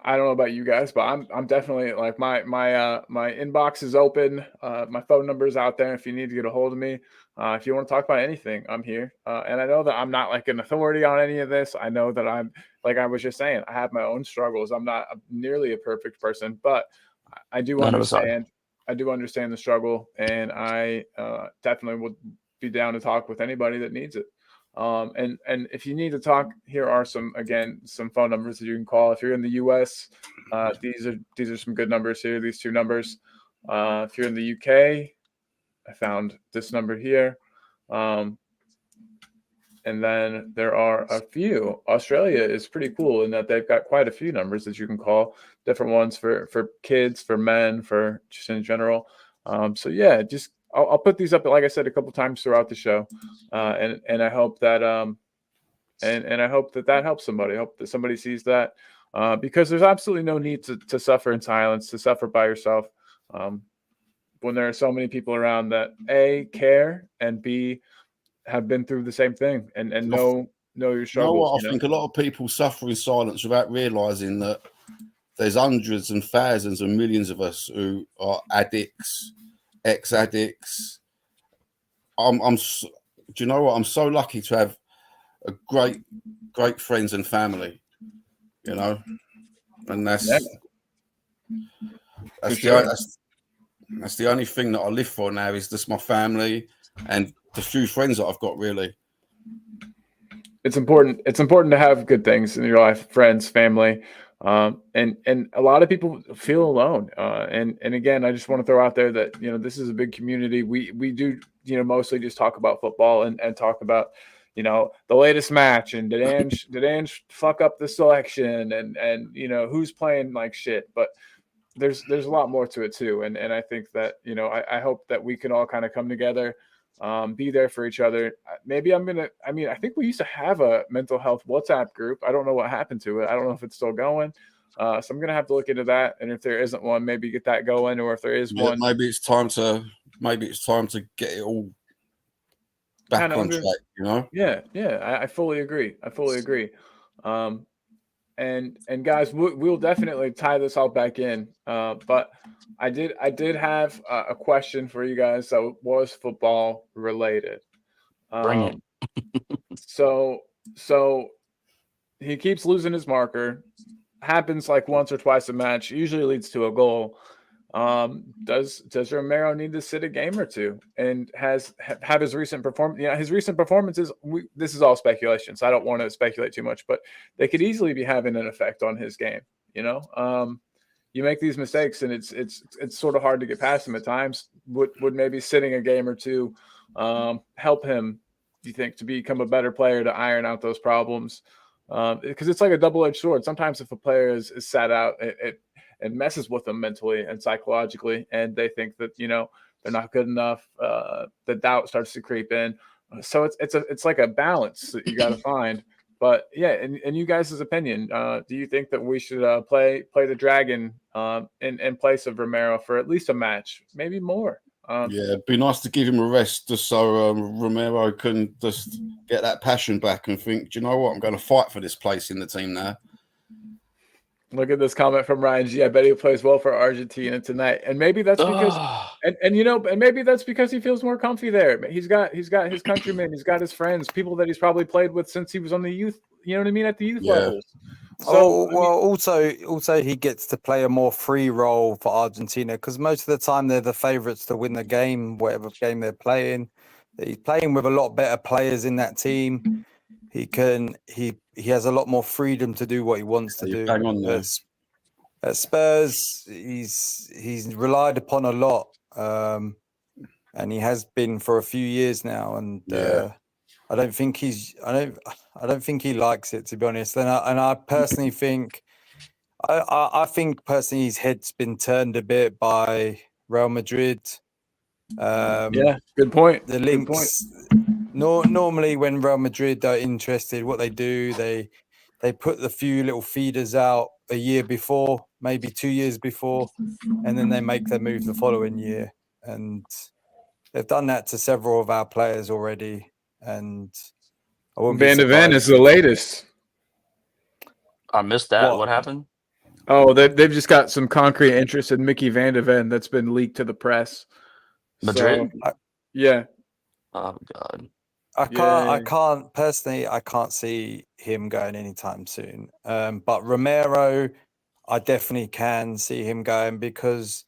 I don't know about you guys, but I'm definitely like my inbox is open. My phone number is out there. If you need to get a hold of me, if you want to talk about anything, I'm here. And I know that I'm not like an authority on any of this. I know that I'm, like I was just saying, I have my own struggles. I'm not nearly a perfect person, but I do understand. I do understand the struggle, and I definitely would be down to talk with anybody that needs it. And if you need to talk, here are some phone numbers that you can call. If you're in the U.S., these are some good numbers here. These two numbers. If you're in the U.K., I found this number here. And then there are a few. Australia is pretty cool in that they've got quite a few numbers that you can call, different ones for kids, for men, for just in general. So yeah, just I'll put these up, like I said, a couple times throughout the show, and I hope that and I hope that helps somebody. I hope that somebody sees that, because there's absolutely no need to suffer in silence, to suffer by yourself, when there are so many people around that A, care, and B, have been through the same thing and know your struggles.
You know what? I think a lot of people suffer in silence without realizing that there's hundreds and thousands and millions of us who are addicts, ex-addicts. Do you know what? I'm so lucky to have a great friends and family, you know, and that's the only thing that I live for now, is just my family and the few friends that I've got, really.
It's important to have good things in your life, friends, family, and a lot of people feel alone. And again, I just want to throw out there that, you know, this is a big community. We do, you know, mostly just talk about football and talk about, you know, the latest match, and did Ange fuck up the selection, and you know, who's playing like shit. But there's a lot more to it too, and I think that, you know, I hope that we can all kind of come together, be there for each other. Maybe I think we used to have a mental health WhatsApp group. I don't know what happened to it. I don't know if it's still going. So I'm gonna have to look into that, and if there isn't one, maybe get that going, or if there is one,
maybe it's time to get it all back on track, you know?
Yeah, I fully agree. And guys, we'll definitely tie this all back in. But I did have a question for you guys that was football related.
Bring it.
So he keeps losing his marker. Happens like once or twice a match. Usually leads to a goal. Does Romero need to sit a game or two, and have his recent performance? Yeah, his recent performances. This is all speculation, so I don't want to speculate too much, but they could easily be having an effect on his game. You know, you make these mistakes, and it's sort of hard to get past them at times. Would maybe sitting a game or two help him? Do you think, to become a better player, to iron out those problems? Because it's like a double-edged sword. Sometimes if a player is sat out, it messes with them mentally and psychologically, and they think that, you know, they're not good enough. The doubt starts to creep in. So it's like a balance that you got to find. But yeah, in you guys' opinion, do you think that we should play the Dragon in place of Romero for at least a match, maybe more?
Yeah, it'd be nice to give him a rest, just so Romero can just get that passion back and think, do you know what, I'm going to fight for this place in the team now.
Look at this comment from Ryan G. I bet he plays well for Argentina tonight, and maybe that's because, and maybe that's because he feels more comfy there. He's got his countrymen, he's got his friends, people that he's probably played with since he was on the youth. You know what I mean, at the youth levels. So,
also he gets to play a more free role for Argentina, because most of the time they're the favourites to win the game, whatever game they're playing. He's playing with a lot better players in that team. He has a lot more freedom to do what he wants to do.
Bang on there.
At Spurs, he's relied upon a lot, and he has been for a few years now. And I don't think he likes it, to be honest. And I personally think, I think personally his head's been turned a bit by Real Madrid.
yeah, good point.
The links. Normally, when Real Madrid are interested, what they do, they put the few little feeders out a year before, maybe 2 years before, and then they make their move the following year. And they've done that to several of our players already. And I wouldn't be
Van de Ven is
surprised.
the latest.
I missed that. What happened?
Oh, they've just got some concrete interest in Mickey Van de Ven that's been leaked to the press.
Madrid?
So, yeah.
Oh God.
I can't see him going anytime soon. But Romero, I definitely can see him going because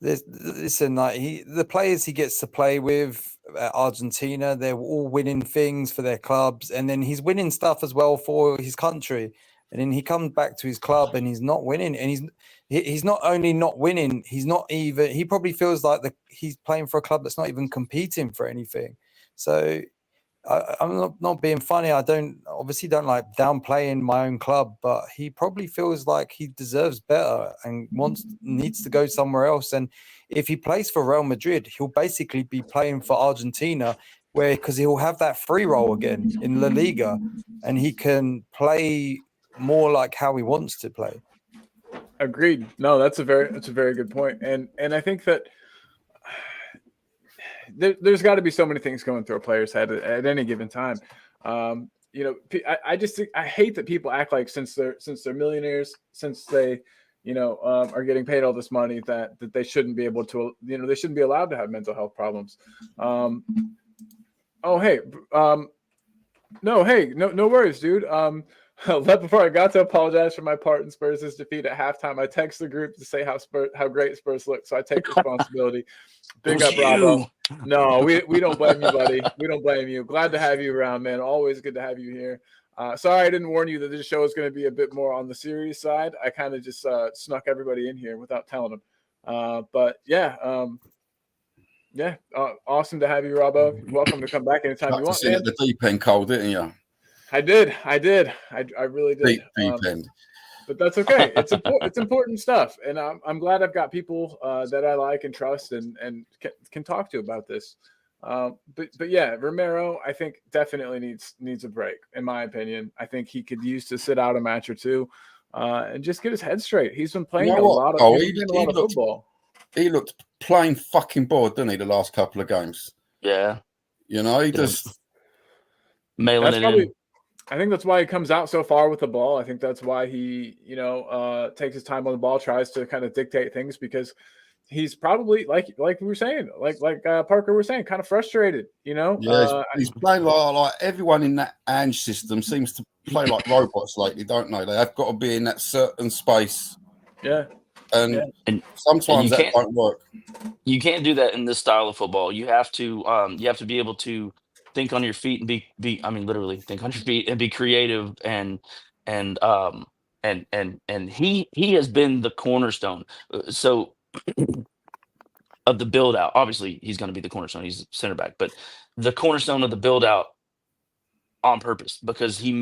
listen, like the players he gets to play with at Argentina, they're all winning things for their clubs, and then he's winning stuff as well for his country. And then he comes back to his club and he's not winning, and he's not only not winning, he's not even. He probably feels like he's playing for a club that's not even competing for anything. So I'm not being funny. I obviously don't like downplaying my own club, but he probably feels like he deserves better and needs to go somewhere else. And if he plays for Real Madrid, he'll basically be playing for Argentina, because he'll have that free role again in La Liga, and he can play more like how he wants to play.
Agreed. No, that's a very good point. And I think that there's got to be so many things going through a player's head at any given time. You know, I hate that people act like since they're millionaires, since they, are getting paid all this money that they shouldn't be able to, they shouldn't be allowed to have mental health problems. No worries, dude. Before I got to apologize for my part in Spurs' defeat at halftime, I text the group to say how great Spurs look. So I take responsibility. Big up, Bravo. No, we don't blame you, buddy. We don't blame you. Glad to have you around, man. Always good to have you here. Sorry I didn't warn you that this show is going to be a bit more on the serious side. I kind of just snuck everybody in here without telling them. Awesome to have you, Robbo. Welcome to come back anytime you want, man.
At the deep end, Cole, didn't you?
I did. I really did.
Deep end.
But that's okay. It's important stuff, and I'm glad I've got people that I like and trust and can talk to about this. But yeah, Romero, I think definitely needs a break. In my opinion, I think he could use to sit out a match or two and just get his head straight. He's been playing a lot of football.
He looked plain fucking bored, didn't he? The last couple of games.
Yeah.
He just
mailing it in.
I think that's why he comes out so far with the ball. I think that's why he, takes his time on the ball, tries to kind of dictate things, because he's probably like we were saying, like Parker was saying, kind of frustrated.
Yeah, he's playing like everyone in that Ange system seems to play like robots lately, don't they? They have got to be in that certain space.
Yeah.
And sometimes that won't work.
You can't do that in this style of football. You have to be able to think on your feet and be literally think on your feet and be creative and he has been the cornerstone of the build out. Obviously he's going to be the cornerstone. He's center back, but the cornerstone of the build out on purpose, because he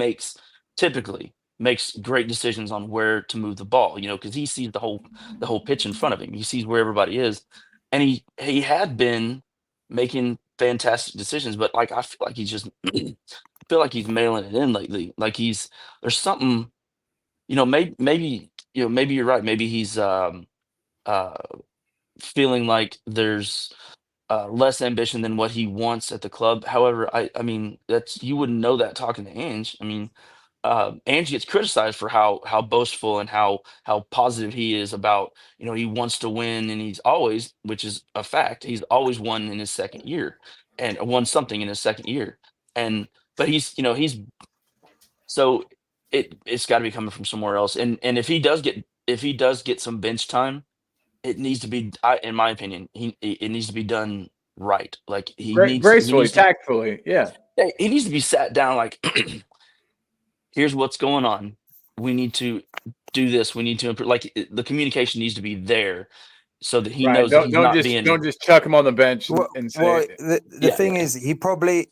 typically makes great decisions on where to move the ball, because he sees the whole pitch in front of him. He sees where everybody is, and he had been making fantastic decisions, but I feel like he's just I feel like he's mailing it in lately. Like there's something, maybe you're right. Maybe he's feeling like there's less ambition than what he wants at the club. However, I mean you wouldn't know that talking to Ange. I mean, Ange gets criticized for how boastful and how positive he is about, he wants to win, and he's always, which is a fact, he's always won in his second year and won something in his second year. But he's so it's got to be coming from somewhere else. And if he does get some bench time, it needs to be, in my opinion, it needs to be done right. Like
gracefully, tactfully. Yeah.
He needs to be sat down like, here's what's going on. We need to do this. We need to improve. Like the communication needs to be there, so that he knows. Don't
just chuck him on the bench and say.
Well, the thing is, he probably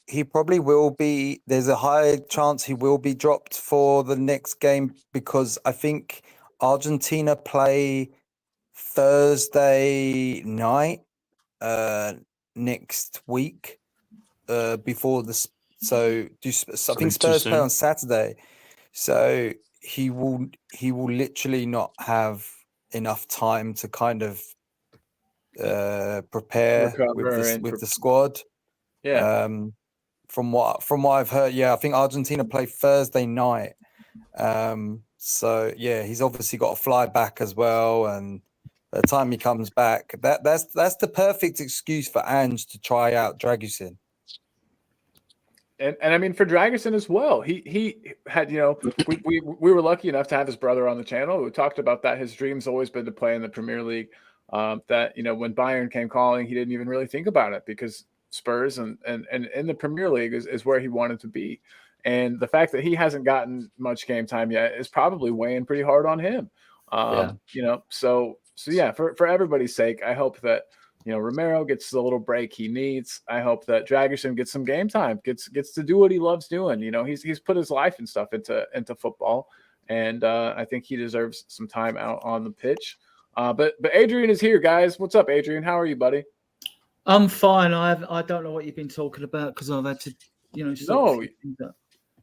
will be. There's a high chance he will be dropped for the next game, because I think Argentina play Thursday night next week. before this. So I think
Something too
Spurs play
soon?
on Saturday. So he will literally not have enough time to kind of prepare
Recover
with the squad.
Yeah.
From what I've heard, I think Argentina play Thursday night. So yeah, he's obviously got to fly back as well, and by the time he comes back, that's the perfect excuse for Ange to try out Dragusin.
And I mean for Dragusin as well. He had, we were lucky enough to have his brother on the channel. We talked about that. His dream's always been to play in the Premier League. That when Bayern came calling, he didn't even really think about it because Spurs and in the Premier League is where he wanted to be. And the fact that he hasn't gotten much game time yet is probably weighing pretty hard on him. So yeah, for everybody's sake, I hope that Romero gets the little break he needs. I hope that Dragusin gets some game time, gets to do what he loves doing. He's put his life and stuff into football, and I think he deserves some time out on the pitch. But Adrian is here, guys. What's up, Adrian? How are you, buddy?
I'm fine. I don't know what you've been talking about because I've had to,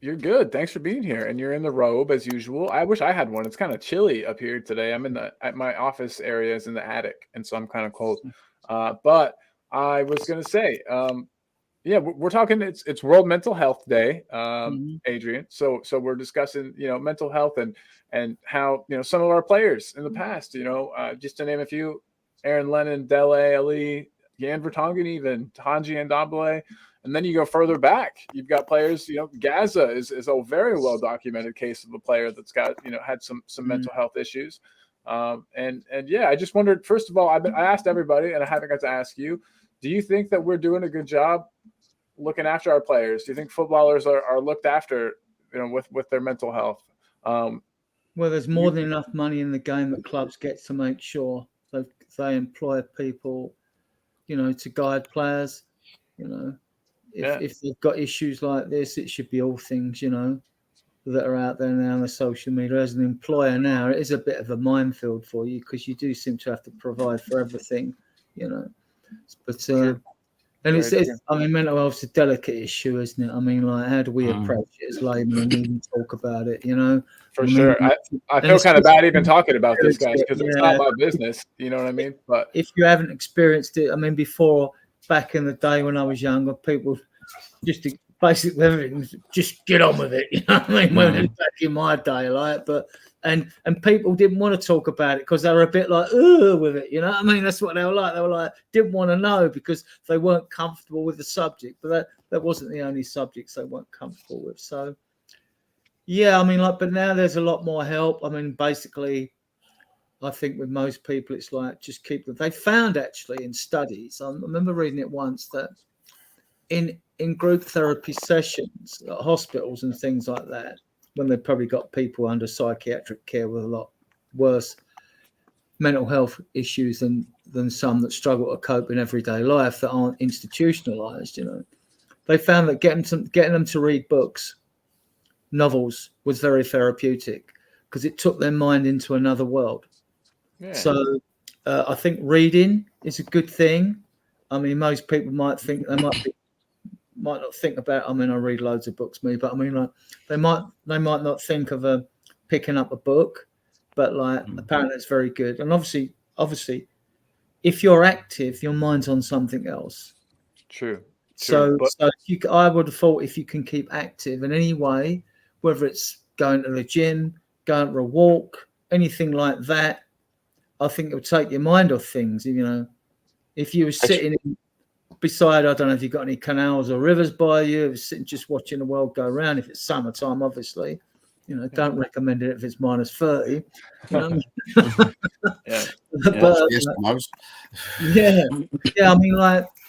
You're good. Thanks for being here. And you're in the robe as usual. I wish I had one. It's kind of chilly up here today. I'm at my office area is in the attic, and so I'm kind of cold. But I was gonna say, we're talking. It's World Mental Health Day, Adrian. So we're discussing mental health and how some of our players in the past, just to name a few, Aaron Lennon, Dele Ali, Jan Vertonghen, even Tanji Ndombele. And then you go further back. You've got players, Gaza is a very well documented case of a player that's got, had some mental health issues. I just wondered, first of all, I asked everybody and I haven't got to ask you, do you think that we're doing a good job looking after our players? Do you think footballers are looked after, with their mental health?
Well, there's more than enough money in the game that clubs get to make sure that they employ people, to guide players, If they've got issues like this, it should be all things, that are out there now on the social media. As an employer now, it is a bit of a minefield for you because you do seem to have to provide for everything, But mental health's a delicate issue, isn't it? I mean, like, how do we approach it as laymen and even talk about it?
For sure. I feel kind of bad even talking about this, guys, because it's not my business. You know what I mean? But
if you haven't experienced it, before. Back in the day when I was younger, people just basically everything, just get on with it. You know what I mean? Back in my day, and people didn't want to talk about it because they were a bit like, with it. You know what I mean? That's what they were like. They were like, didn't want to know because they weren't comfortable with the subject. But that wasn't the only subjects they weren't comfortable with. So, yeah, but now there's a lot more help. Basically, I think with most people, it's like just keep them. They found actually in studies, I remember reading it once, that in group therapy sessions at hospitals and things like that, when they've probably got people under psychiatric care with a lot worse mental health issues than some that struggle to cope in everyday life that aren't institutionalized, they found that getting them to read books, novels, was very therapeutic because it took their mind into another world. Yeah. So I think reading is a good thing. Most people might think they might not think about. I read loads of books, but they might not think of picking up a book, but apparently it's very good. And obviously, if you're active, your mind's on something else.
True.
So I would have thought if you can keep active in any way, whether it's going to the gym, going for a walk, anything like that. I think it would take your mind off things, If you were sitting beside, I don't know if you've got any canals or rivers by you, sitting just watching the world go around. If it's summertime, obviously, don't recommend it if it's minus 30.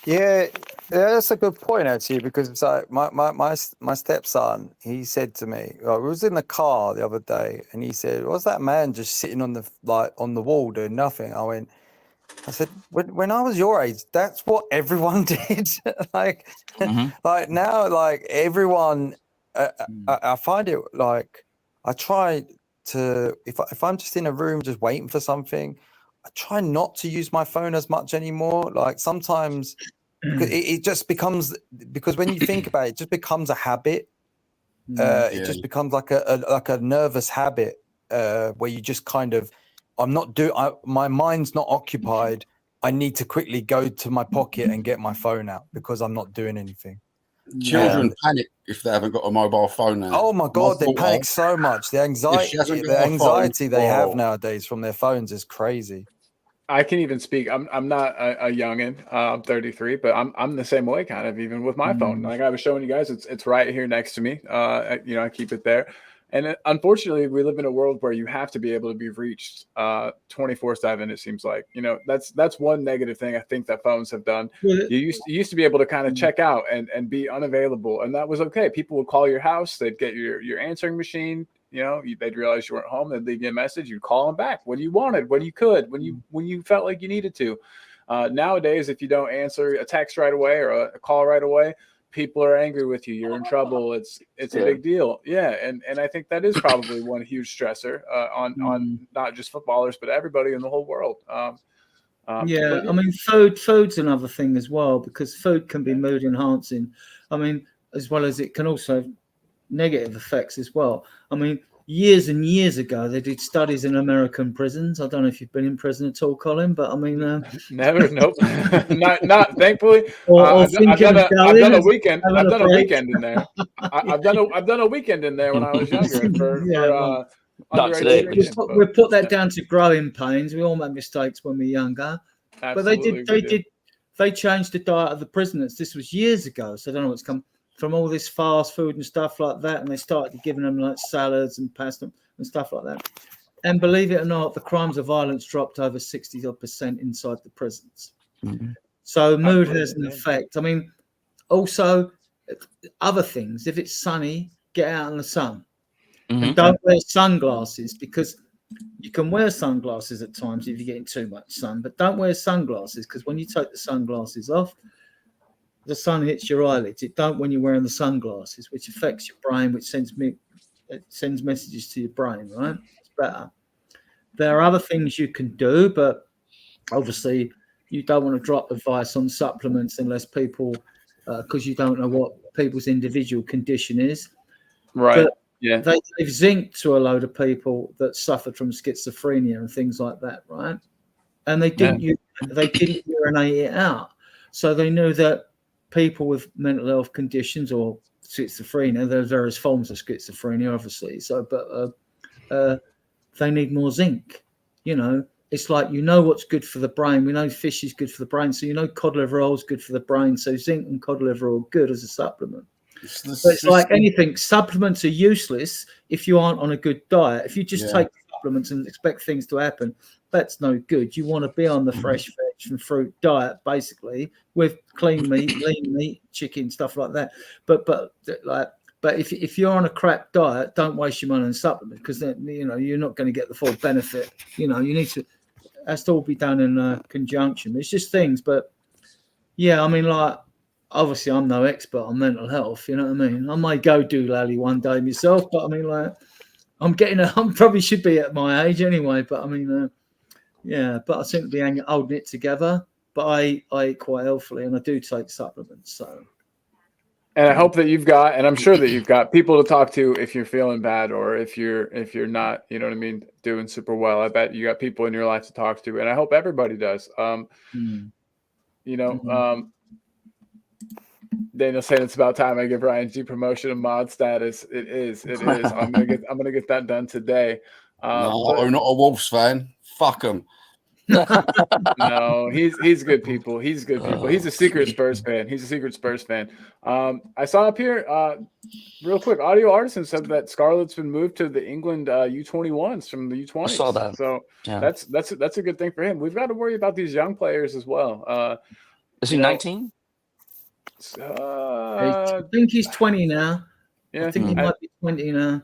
Yeah.
That's a good point actually, because it's like my stepson, he said to me, we was in the car the other day, and he said, "What's that man just sitting on the wall doing nothing?" I said, when I was your age, that's what everyone did. Like now, everyone. I find it I try to if I'm just in a room just waiting for something, I try not to use my phone as much anymore. Sometimes It just becomes, because when you think about it, it just becomes a habit. It just becomes like a nervous habit where you just kind of, my mind's not occupied. I need to quickly go to my pocket and get my phone out because I'm not doing anything.
Children panic if they haven't got a mobile phone now.
Oh my God, they panic so much. The anxiety they have nowadays from their phones is crazy.
I can even speak. I'm not a youngin. I'm 33, but I'm the same way, kind of, even with my phone. Like I was showing you guys, it's right here next to me. I keep it there. And unfortunately, we live in a world where you have to be able to be reached 24/7. It seems like, that's one negative thing I think that phones have done. You used to be able to kind of check out and be unavailable, and that was okay. People would call your house, they'd get your answering machine. They'd realize you weren't home. They'd leave you a message. You'd call them back when you wanted, when you could, when you felt like you needed to. Nowadays, if you don't answer a text right away or a call right away, people are angry with you. You're in trouble. It's a big deal. Yeah, and I think that is probably one huge stressor on not just footballers but everybody in the whole world.
I mean, food's another thing as well, because food can be mood enhancing. I mean, as well as it can also have negative effects as well. I mean, years and years ago, they did studies in American prisons. I don't know if you've been in prison at all, Colin, but I mean,
never, nope, not thankfully.
I've
done a weekend in there. I've done a weekend in there when I was younger.
Not today.
We put that down to growing pains. We all make mistakes when we're younger.
Absolutely,
but they changed the diet of the prisoners. This was years ago, so I don't know what's come from all this fast food and stuff like that, and they started giving them like salads and pasta and stuff like that. And believe it or not, the crimes of violence dropped over 60% inside the prisons.
Mm-hmm.
So mood has an effect. I mean, also other things. If it's sunny, get out in the sun. And don't wear sunglasses, because you can wear sunglasses at times if you're getting too much sun, but don't wear sunglasses, because when you take the sunglasses off, the sun hits your eyelids. It don't when you're wearing the sunglasses, which affects your brain, which sends messages to your brain, right? It's better. There are other things you can do, but obviously you don't want to drop advice on supplements unless people, because you don't know what people's individual condition is.
Right.
But
yeah.
They've zinc to a load of people that suffered from schizophrenia and things like that, right? And they didn't urinate it out. So they knew that people with mental health conditions or schizophrenia, there's various forms of schizophrenia, obviously. So, but they need more zinc. It's like, what's good for the brain. We know fish is good for the brain. So, cod liver oil is good for the brain. So zinc and cod liver oil are good as a supplement. But it's like anything. Supplements are useless if you aren't on a good diet. If you just take supplements and expect things to happen, that's no good. You want to be on the fresh veg and fruit diet, basically, with clean meat, lean meat, chicken, stuff like that. But if you're on a crap diet, don't waste your money on supplements, because then you're not going to get the full benefit. You need to. Has to all be done in conjunction. It's just things, but yeah, I mean, like, obviously I'm no expert on mental health. You know what I mean? I might go do Lally one day myself, but I mean, like, I'm probably should be at my age anyway. But I mean, but I seem to be holding it together. But I eat quite healthily, and I do take supplements. So.
And I hope that you've got, and I'm sure that you've got people to talk to if you're feeling bad, or if you're not, doing super well. I bet you got people in your life to talk to, and I hope everybody does. Daniel saying it's about time I give Ryan G promotion and mod status. It is. I'm gonna get that done today.
I'm not a Wolves fan. Fuck him.
No, he's good people. He's good people. He's a secret Spurs fan. I saw up here, real quick, Audio Artisan said that Scarlett's been moved to the England U21s from the U20s.
I saw that.
So that's a good thing for him. We've got to worry about these young players as well.
Is he 19?
I think he's 20 now.
Yeah,
I think he might be 20 now.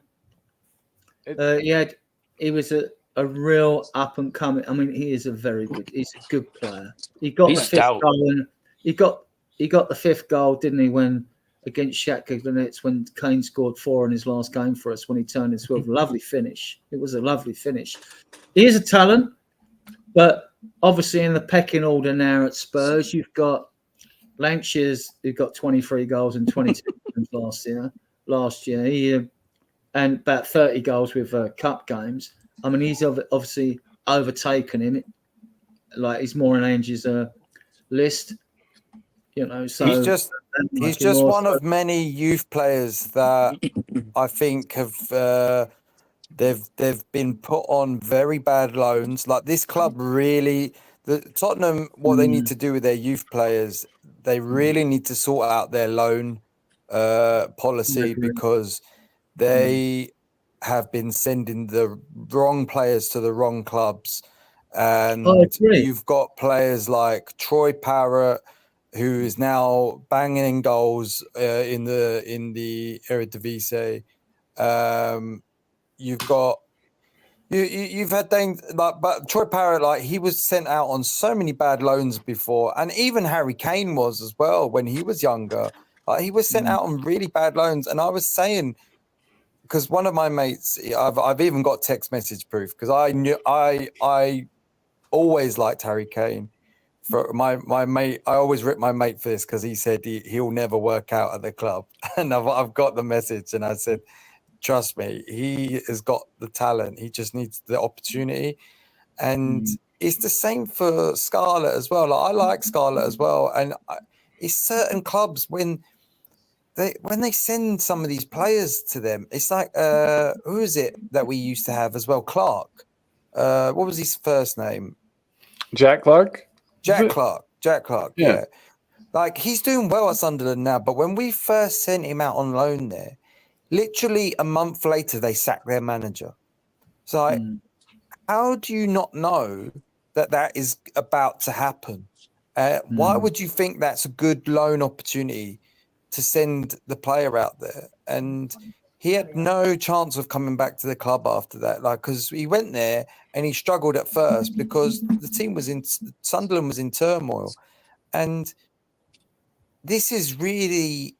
He was a real up and coming. I mean, he's a good player. He got the fifth goal, and he got the fifth goal, didn't he? When against Shakhtar Donetsk, when Kane scored 4 in his last game for us, when he turned into a lovely finish. It was a lovely finish. He is a talent, but obviously in the pecking order now at Spurs, you've got Lancashire's who got 23 goals and 22 last year. He and about 30 goals with cup games. I mean, he's obviously overtaken him. Like he's more on Ange's list, So
he's just one of many youth players that I think have they've been put on very bad loans. Like this club really, the Tottenham, what they need to do with their youth players, they really need to sort out their loan policy because they have been sending the wrong players to the wrong clubs. And you've got players like Troy Parrott, who is now banging goals in the Eredivisie. You've had things like, but Troy Parrott, like he was sent out on so many bad loans before, and even Harry Kane was as well when he was younger. He was sent out on really bad loans, and I was saying, because one of my mates, I've even got text message proof, because I always liked Harry Kane. For my mate, I always rip my mate for this because he said he'll never work out at the club, and I've got the message, and I said, trust me, he has got the talent. He just needs the opportunity, and it's the same for Scarlett as well. Like, I like Scarlett as well, and it's certain clubs when they send some of these players to them, it's like who is it that we used to have as well? Clark. What was his first name?
Jack Clark.
Jack Clark. Yeah. Like he's doing well at Sunderland now, but when we first sent him out on loan there, literally a month later they sacked their manager. So how do you not know that is about to happen? Why would you think that's a good loan opportunity to send the player out there? And he had no chance of coming back to the club after that, because he went there and he struggled at first because the team Sunderland was in turmoil. And this is really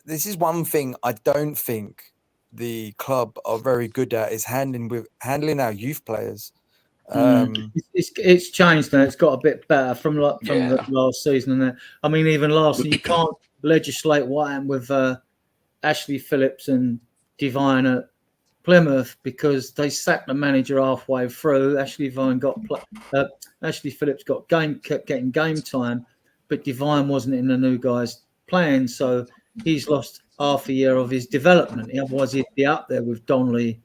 this is one thing I don't think the club are very good at, is handling our youth players.
It's changed now. It's got a bit better from the last season. And that, I mean, even last season, you can't legislate what happened with Ashley Phillips and Divine at Plymouth because they sacked the manager halfway through. Ashley Phillips kept getting game time, but Divine wasn't in the new guys' plan, so he's lost half a year of his development. Otherwise, he'd be up there with Donnelly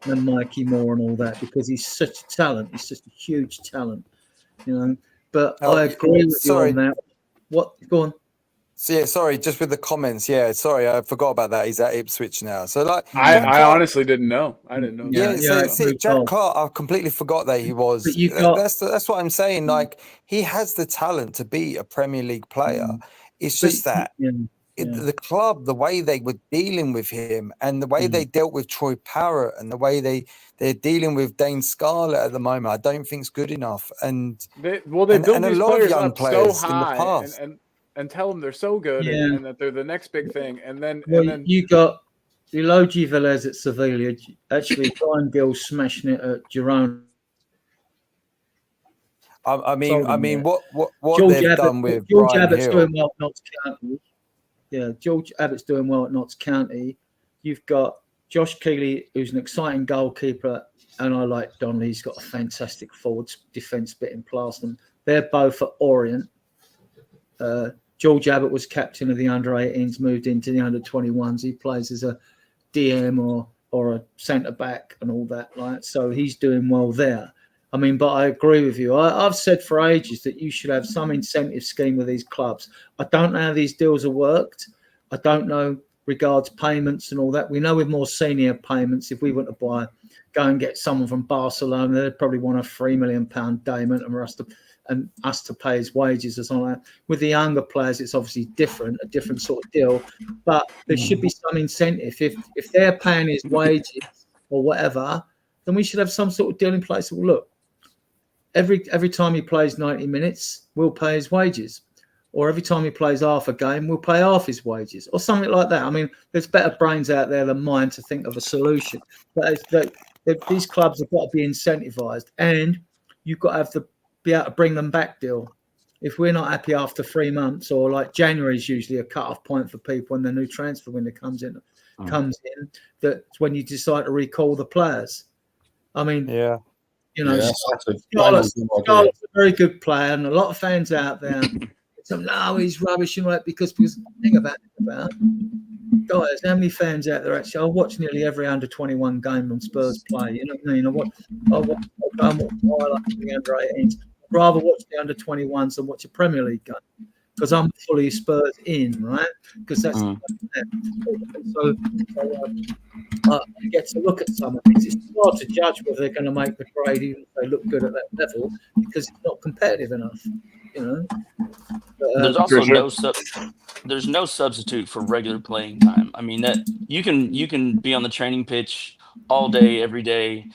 and Mikey Moore and all that because he's such a talent. He's such a huge talent, But I agree with you on that. What? Go on.
So yeah, sorry, just with the comments. Yeah, sorry, I forgot about that. He's at Ipswich now. So
I honestly didn't know. I didn't know.
Yeah, Jack Clark, I completely forgot that he was. That's what I'm saying. Like he has the talent to be a Premier League player. It's just that the club, the way they were dealing with him, and the way they dealt with Troy Parrott, and the way they're dealing with Dane Scarlett at the moment, I don't think it's good enough. And
they built these
a lot of young players
so high
in the past.
And tell them they're so good and that they're the next big thing. And then
you got Elogi Velez at Sevilla. Actually, Brian Gill smashing it at Girona.
I mean, what they've done with
George
Brian
Abbott's
Hill.
doing well at Notts County. Yeah, George Abbott's doing well at Notts County. You've got Josh Keeley, who's an exciting goalkeeper, and I like Donnelly. He's got a fantastic forward defence bit in Plarston. They're both at Orient. George Abbott was captain of the under-18s, moved into the under-21s. He plays as a DM or a centre-back and all that. So he's doing well there. I mean, but I agree with you. I've said for ages that you should have some incentive scheme with these clubs. I don't know how these deals are worked. I don't know regards payments and all that. We know with more senior payments, if we want to go and get someone from Barcelona, they'd probably want a £3 million payment and us to pay his wages or something like that. With the younger players, it's obviously a different sort of deal. But there should be some incentive. If they're paying his wages or whatever, then we should have some sort of deal in place. Well, look, every time he plays 90 minutes, we'll pay his wages. Or every time he plays half a game, we'll pay half his wages. Or something like that. I mean, there's better brains out there than mine to think of a solution. But these clubs have got to be incentivised. And you've got to have be able to bring them back deal. if we're not happy after 3 months, or like January is usually a cut-off point for people when the new transfer window comes in, that's when you decide to recall the players. I mean, you know, Scarlett's a very good player, and a lot of fans out there. No, he's rubbish, you know, because the thing about guys, how many fans out there actually? I watch nearly every under 21 game on Spurs play. You know what I mean? I watch the under 18s. I'd rather watch the under 21s than watch a Premier League game because I'm fully Spurs in, right? Because that's so I get to look at some of these. It's hard to judge whether they're going to make the grade even if they look good at that level because it's not competitive enough, you know.
There's also there's no substitute for regular playing time. I mean, that you can be on the training pitch all day, every day,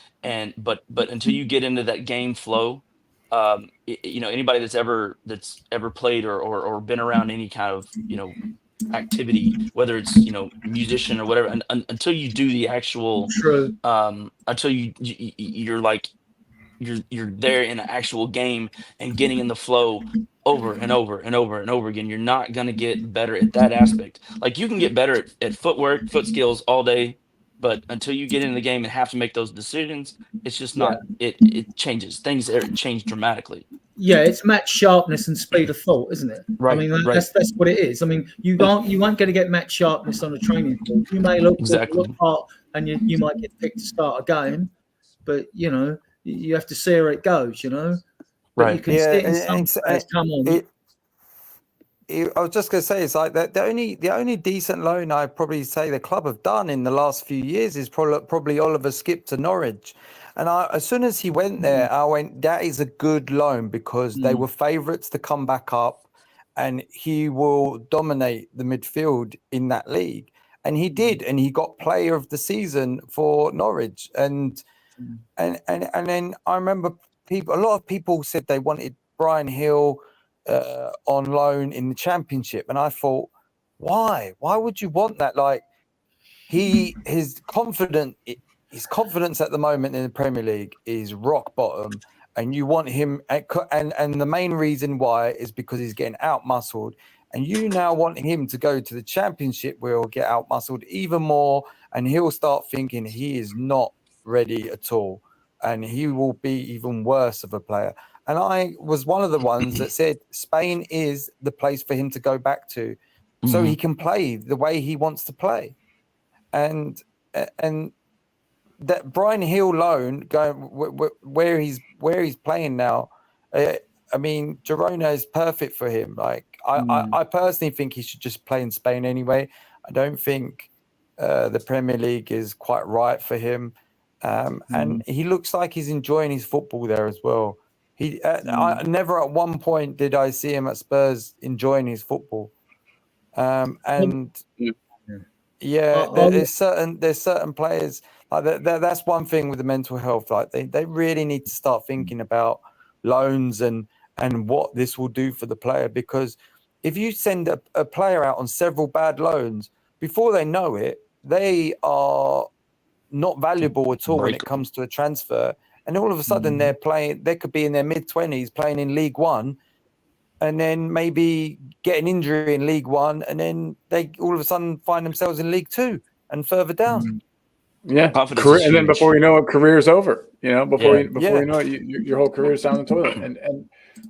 but until you get into that game flow, you know, anybody that's ever played or been around any kind of, you know, activity, whether it's, you know, musician or whatever, and until you do the actual, until you're like you're there in an actual game and getting in the flow over and over and over and over again, you're not going to get better at that aspect. Like you can get better at footwork, foot skills all day, but until you get in the game and have to make those decisions, it's just not, it changes. Things change dramatically.
Yeah, it's match sharpness and speed of thought, isn't it?
Right.
I mean, that's what it is. I mean, you won't going to get match sharpness on a training field. You may look hot and you might get picked to start a game, but you know, you have to see where it goes, you know. But you can see it in some players come on.
I was just going to say, it's like the only decent loan I probably say the club have done in the last few years is probably Oliver Skipp to Norwich. And as soon as he went there, I went, that is a good loan because they were favourites to come back up and he will dominate the midfield in that league. And he did, and he got player of the season for Norwich. And then I remember a lot of people said they wanted Brian Hill on loan in the Championship, and I thought, why would you want that? Like his confidence at the moment in the Premier League is rock bottom, and you want him and the main reason why is because he's getting out muscled, and you now want him to go to the Championship where he'll get out muscled even more, and he'll start thinking he is not ready at all, and he will be even worse of a player. And I was one of the ones that said Spain is the place for him to go back to, so he can play the way he wants to play. And that Brian Hill loan going where he's playing now, I mean, Girona is perfect for him. Like I personally think he should just play in Spain anyway. I don't think the Premier League is quite right for him. And he looks like he's enjoying his football there as well. I never at one point did I see him at Spurs enjoying his football. There's certain players like that's one thing with the mental health. Like they really need to start thinking about loans and what this will do for the player, because if you send a player out on several bad loans, before they know it, they are not valuable at all when it comes to a transfer. And all of a sudden they're playing, they could be in their mid-20s playing in League One and then maybe get an injury in League One and then they all of a sudden find themselves in League Two and further down.
Yeah. And then before you know it, career's over. You know, before you know it, your whole career's down the toilet.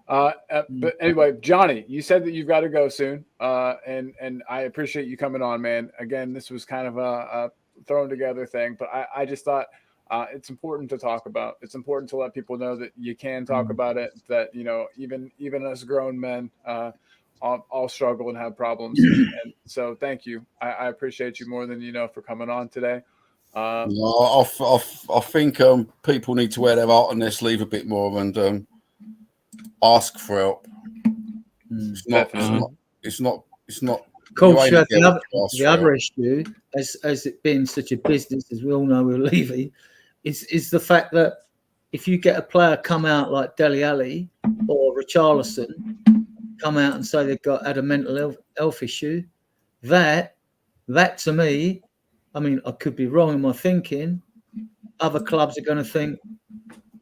But anyway, Johnny, you said that you've got to go soon. And I appreciate you coming on, man. Again, this was kind of a thrown together thing, but I just thought it's important to talk about. It's important to let people know that you can talk about it, that, you know, even as grown men, all struggle and have problems. And so thank you. I appreciate you more than you know for coming on today.
I think people need to wear their heart on their sleeve a bit more and ask for help. It's not
Coach, the other issue, as it being such a business, as we all know with Levy, is the fact that if you get a player come out like Dele Alli or Richarlison, come out and say they've had a mental health issue, that to me, I mean, I could be wrong in my thinking, other clubs are going to think,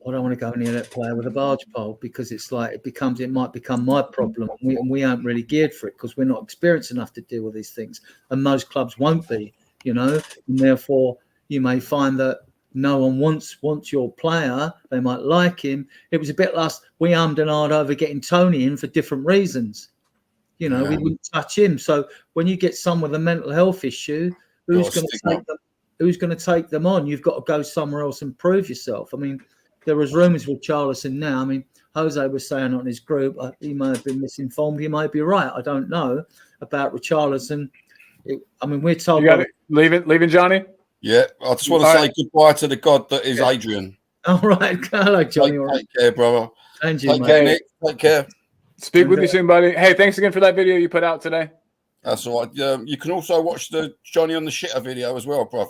I don't want to go near that player with a barge pole because it's like it might become my problem, and we aren't really geared for it because we're not experienced enough to deal with these things, and most clubs won't be, and therefore you may find that no one wants your player. They might like him. It was a bit last. We ummed and ahed over getting Tony in for different reasons. We wouldn't touch him. So when you get someone with a mental health issue, who's going to take them? Who's going to take them on? You've got to go somewhere else and prove yourself. I mean, there was rumours with Charlison now. I mean, Jose was saying on his group, he may have been misinformed. He might be right. I don't know about Richarlison. We're told.
You got it. Leaving Johnny?
Yeah. I just want to say goodbye to the god that is Adrian.
All right. Hello, Johnny.
Take care, brother.
And you,
take care, Nick. Take care.
Speak with you soon, buddy. Hey, thanks again for that video you put out today.
That's all right. You can also watch the Johnny on the shitter video as well, bro.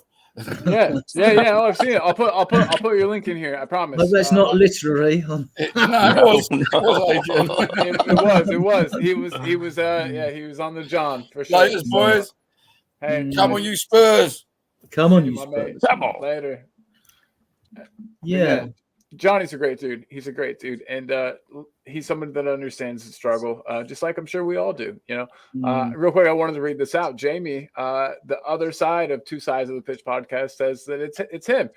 Yeah. Oh, I've seen it. I'll put your link in here. I promise.
No, that's not literary.
It was Adrian.
It was. He was on the John for sure.
Laters, boys.
Hey,
come on, you Spurs.
Come on, you Spurs.
Come on. Later.
Yeah.
Johnny's a great dude. He's a great dude, and he's someone that understands the struggle, just like I'm sure we all do. Real quick, I wanted to read this out. Jamie, the other side of Two Sides of the Pitch podcast, says that it's him.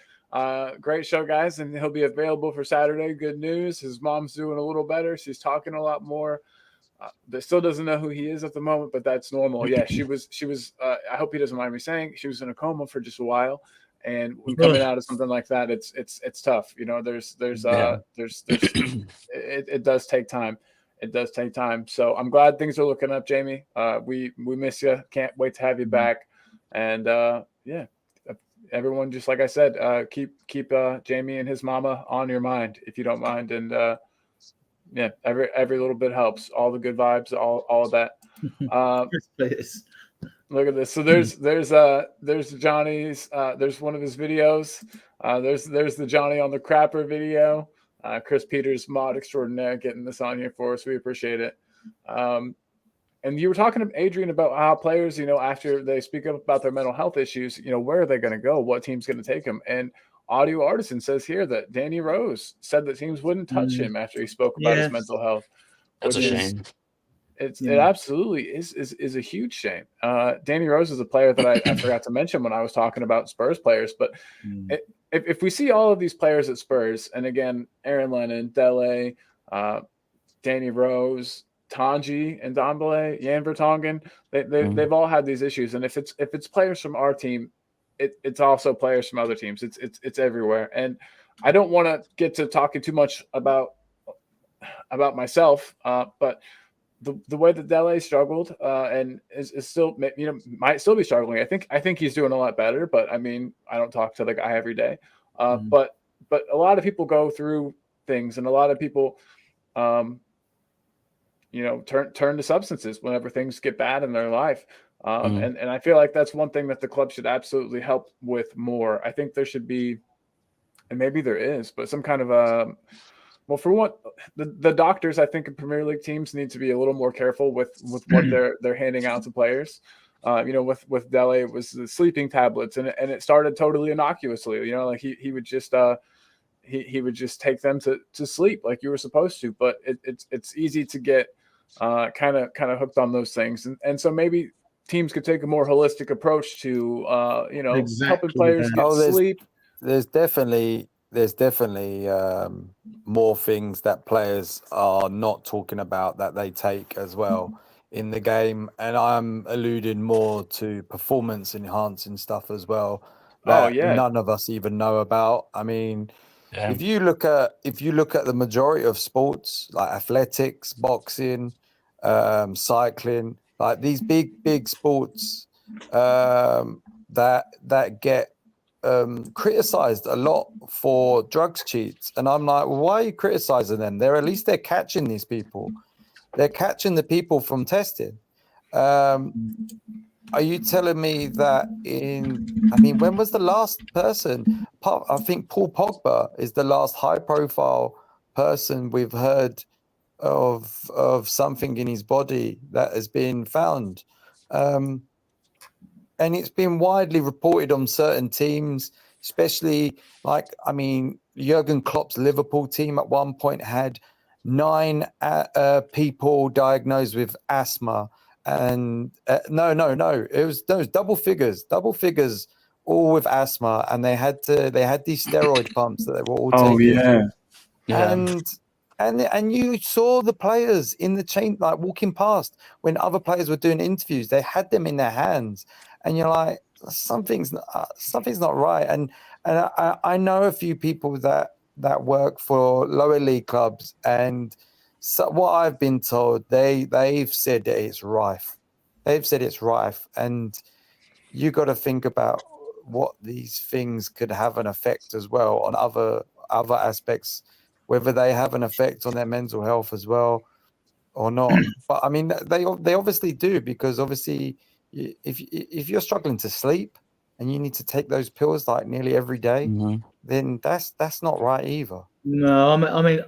Great show, guys, and he'll be available for Saturday. Good news. His mom's doing a little better. She's talking a lot more. But still doesn't know who he is at the moment, but that's normal. Yeah, she was. I hope he doesn't mind me saying she was in a coma for just a while. And when coming out of something like that, it's tough. It does take time. It does take time. So I'm glad things are looking up, Jamie. We miss you. Can't wait to have you back. And everyone, just like I said, keep Jamie and his mama on your mind if you don't mind. And every little bit helps. All the good vibes, all of that. Look at this. So there's Johnny's. There's one of his videos. There's the Johnny on the crapper video. Chris Peters, mod extraordinaire, getting this on here for us. We appreciate it. And you were talking to Adrian about how players, after they speak up about their mental health issues, where are they going to go? What team's going to take them? And Audio Artisan says here that Danny Rose said that teams wouldn't touch him after he spoke about his mental health.
That's a shame.
It absolutely is a huge shame. Danny Rose is a player that I forgot to mention when I was talking about Spurs players. But if we see all of these players at Spurs, and again, Aaron Lennon, Dele, Danny Rose, Tanji and Dombele, Jan Vertonghen, they've all had these issues. And if it's players from our team, it's also players from other teams. It's everywhere. And I don't want to get to talking too much about myself, but the way that Dele struggled and is still, might still be struggling. I think he's doing a lot better, but I mean, I don't talk to the guy every day. But a lot of people go through things, and a lot of people, turn to substances whenever things get bad in their life. And I feel like that's one thing that the club should absolutely help with more. I think there should be, and maybe there is, but some kind of well, for what the doctors, I think in Premier League teams need to be a little more careful with what they're handing out to players. With Dele, it was the sleeping tablets, and it started totally innocuously. Like he would just he would just take them to sleep like you were supposed to. But it's easy to get kind of hooked on those things, and so maybe teams could take a more holistic approach to helping players get sleep.
There's definitely more things that players are not talking about that they take as well in the game, and I'm alluding more to performance enhancing stuff as well that none of us even know about. I mean, if you look at the majority of sports like athletics, boxing, cycling, like these big sports that get criticized a lot for drugs cheats, and I'm like, well, why are you criticizing them? At least they're catching these people. They're catching the people from testing. Are you telling me that when was the last person? I think Paul Pogba is the last high-profile person we've heard of something in his body that has been found. And it's been widely reported on certain teams. especially Jurgen Klopp's Liverpool team at one point had 9 people diagnosed with asthma, and no, it was double figures, all with asthma, and they had these steroid pumps that they were all taking. And you saw the players in the chain, like walking past when other players were doing interviews, they had them in their hands, and you're like, something's not right. And I know a few people that work for lower league clubs, and so what I've been told, they've said that it's rife. And you got to think about what these things could have an effect as well on other aspects, whether they have an effect on their mental health as well or not. But I mean, they obviously do, because obviously if you're struggling to sleep and you need to take those pills like nearly every day, then that's not right either.
No,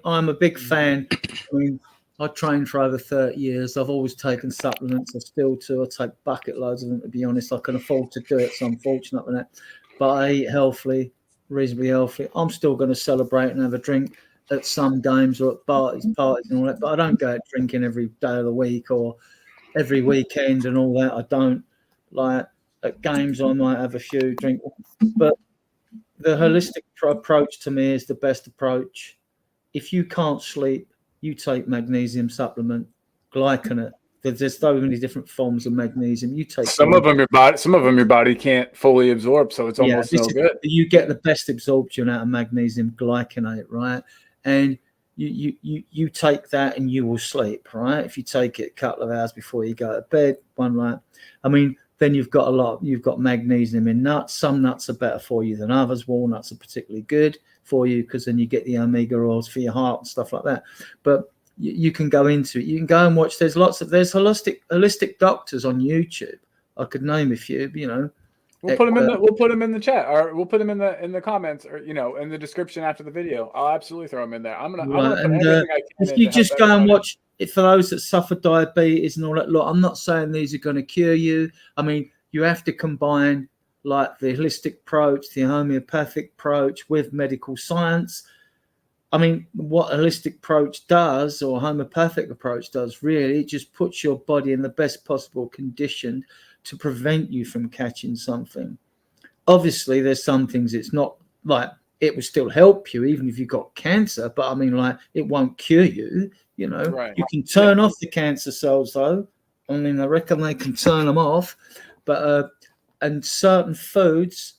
I'm a big fan. I mean, I trained for over 30 years. I've always taken supplements. I still do. I take bucket loads of them, to be honest. I can afford to do it, so I'm fortunate with that. But I eat healthily, reasonably healthy. I'm still going to celebrate and have a drink at some games or at parties and all that. But I don't go out drinking every day of the week or every weekend and all that. I don't. Like, at games, I might have a few drink. But the holistic approach to me is the best approach. If you can't sleep, you take magnesium supplement, glycinate. There's so many different forms of magnesium. You take
some of them your body can't fully absorb, so it's almost no good.
You get the best absorption out of magnesium glycinate, right? And you take that and you will sleep, right? If you take it a couple of hours before you go to bed, then you've got magnesium in nuts. Some nuts are better for you than others. Walnuts are particularly good for you because then you get the omega oils for your heart and stuff like that. But you can go into it. You can go and watch. There's holistic doctors on YouTube. I could name a few.
We'll put them in the chat, or we'll put them in the comments, or in the description after the video. I'll absolutely throw them in there. I'm gonna put everything I can.
If you just go and watch it, for those that suffer diabetes and all that, look, I'm not saying these are going to cure you. I mean, you have to combine like the holistic approach, the homeopathic approach with medical science. I mean, what a holistic approach does, or homeopathic approach does, really, it just puts your body in the best possible condition to prevent you from catching something. Obviously, there's some things it's not like it will still help you even if you've got cancer, but I mean, like, it won't cure you.
Right.
You can turn off the cancer cells, though. I mean, I reckon they can turn them off, but and certain foods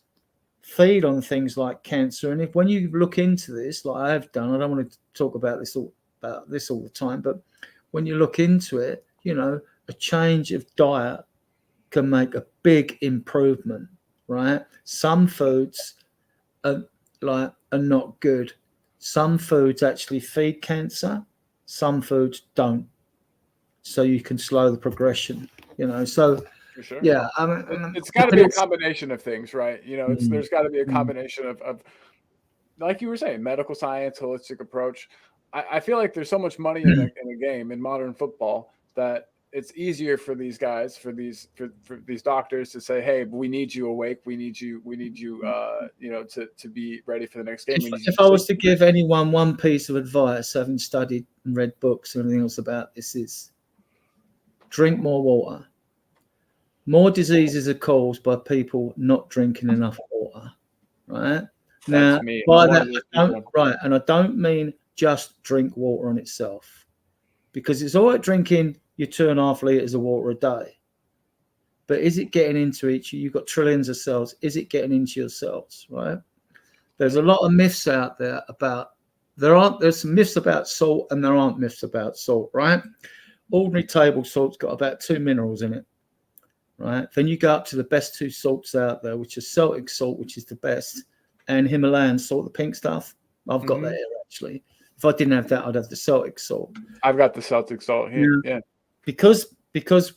feed on things like cancer. And when you look into this, like I have done, I don't want to talk about this all the time, but when you look into it, a change of diet can make a big improvement, right? Some foods are not good. Some foods actually feed cancer. Some foods don't. So you can slow the progression, So
for sure.
Yeah,
it's got to be a combination of things, right? There's got to be a combination of, like you were saying, medical science, holistic approach. I feel like there's so much money in the game in modern football that it's easier for these guys, for these doctors to say, "Hey, we need you awake. We need you, to be ready for the next game."
If I was to give anyone one piece of advice, having studied and read books and everything else about this, is drink more water. More diseases are caused by people not drinking enough water, right? Now, by that, and I don't mean just drink water on itself, because it's all right drinking your 2.5 liters of water a day, but is it getting into each? You've got trillions of cells. Is it getting into your cells, right? There's a lot of myths out there about there's some myths about salt, and there aren't myths about salt, right? Ordinary table salt's got about 2 minerals in it. Right. Then you go up to the best 2 salts out there, which is Celtic salt, which is the best, and Himalayan salt, the pink stuff. I've got that here, actually. If I didn't have that, I'd have the Celtic salt.
I've got the Celtic salt here. Yeah.
Because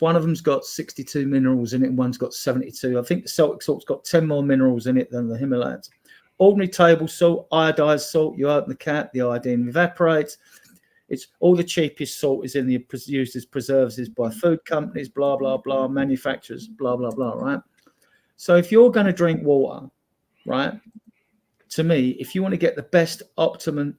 one of them's got 62 minerals in it and one's got 72. I think the Celtic salt's got 10 more minerals in it than the Himalayans. Ordinary table salt, iodized salt, you open the cap, the iodine evaporates. It's all the cheapest salt is used as preservatives by food companies, blah, blah, blah, manufacturers, blah, blah, blah, right? So if you're going to drink water, right, to me, if you want to get the best optimum,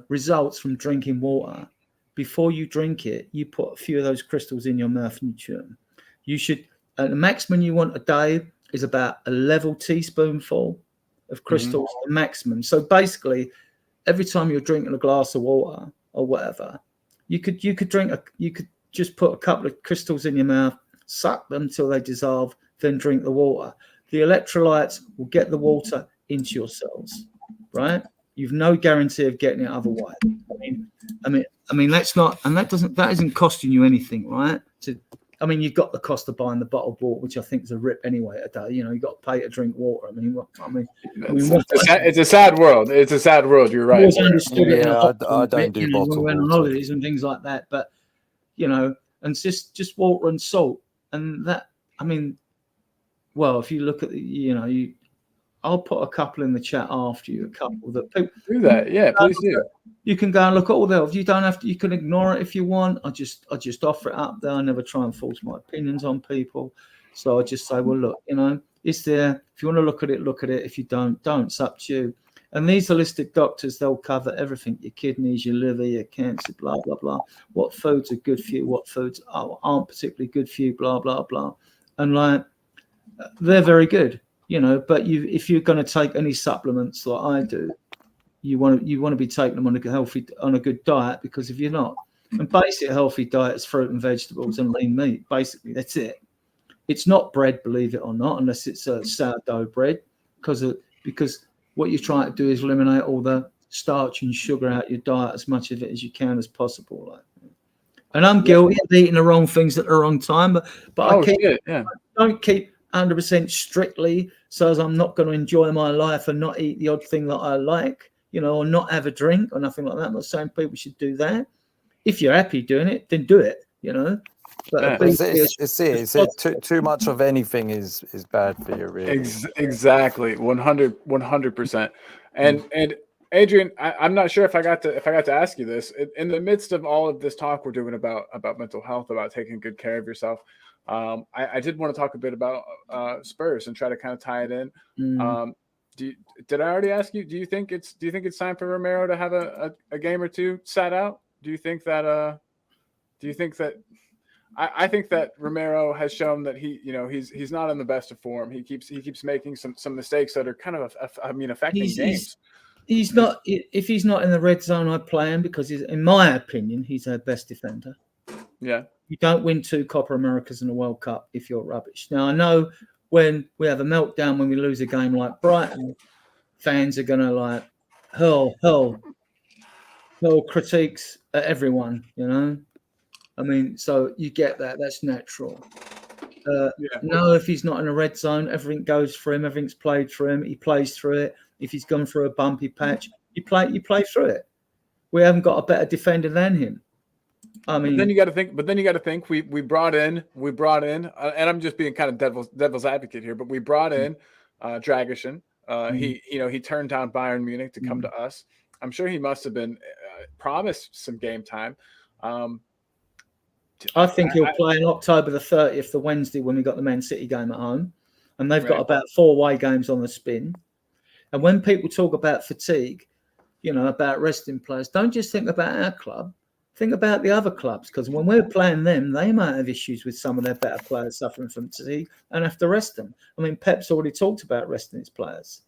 results from drinking water, before you drink it, you put a few of those crystals in your mouth and you chew them. You should, the maximum you want a day is about a level teaspoonful of crystals, the maximum. So basically, every time you're drinking a glass of water or whatever, you could just put a couple of crystals in your mouth, suck them till they dissolve, then drink the water. The electrolytes will get the water into your cells, right? You've no guarantee of getting it otherwise. I mean, that isn't costing you anything, right? You've got the cost of buying the bottled water, which I think is a rip anyway today. You've got to pay to drink water.
It's a sad world. It's a sad world. You're right.
I don't do bottled
we went on
water.
holidays and things like that, but and just water and salt, and that. Well, if you look at I'll put a couple in the chat after you. A couple that people
do that. Yeah, please do.
You can go and look at all the. You don't have to. You can ignore it if you want. I just offer it up there. I never try and force my opinions on people. So I just say, well, look, it's there. If you want to look at it, look at it. If you don't. It's up to you. And these holistic doctors, they'll cover everything: your kidneys, your liver, your cancer, blah blah blah. What foods are good for you? What foods aren't particularly good for you? Blah blah blah. And they're very good. But if you're going to take any supplements like I do, you want to be taking them on a good diet, because if you're not, and basic healthy diet is fruit and vegetables and lean meat. Basically, that's it. It's not bread, believe it or not, unless it's a sourdough bread, because what you're trying to do is eliminate all the starch and sugar out your diet, as much of it as you can as possible. And I'm guilty of eating the wrong things at the wrong time, but I don't keep 100% strictly, so as I'm not going to enjoy my life and not eat the odd thing that I like, or not have a drink or nothing like that. I'm not saying people should do that. If you're happy doing it, then do it, But
it's too much of anything is bad for you, really.
Exactly, 100%. And Adrian, I'm not sure if I got to ask you this. In the midst of all of this talk we're doing about mental health, about taking good care of yourself, I did want to talk a bit about Spurs and try to kind of tie it in. Did I already ask you? Do you think it's time for Romero to have a game or two sat out? Do you think that? I think that Romero has shown that he's not in the best of form. He keeps making some mistakes that are kind of affecting games.
He's not. If he's not in the red zone, I play him, because in my opinion, he's our best defender.
Yeah.
You don't win 2 Copa Americas in the World Cup if you're rubbish. Now, I know when we have a meltdown when we lose a game like Brighton, fans are going to hurl critiques at everyone, so you get that. That's natural. No, if he's not in a red zone, everything goes for him. Everything's played for him. He plays through it. If he's gone through a bumpy patch, you play through it. We haven't got a better defender than him. But
then you got to think. We brought in, and I'm just being kind of devil's advocate here, but we brought in Dragusin. He turned down Bayern Munich to come to us. I'm sure he must have been promised some game time.
I think he'll play on October the 30th, the Wednesday, when we got the Man City game at home, and they've got about 4 away games on the spin. And when people talk about fatigue, about resting players, don't just think about our club. Think about the other clubs, because when we're playing them, they might have issues with some of their better players suffering from fatigue and have to rest them. Pep's already talked about resting his players.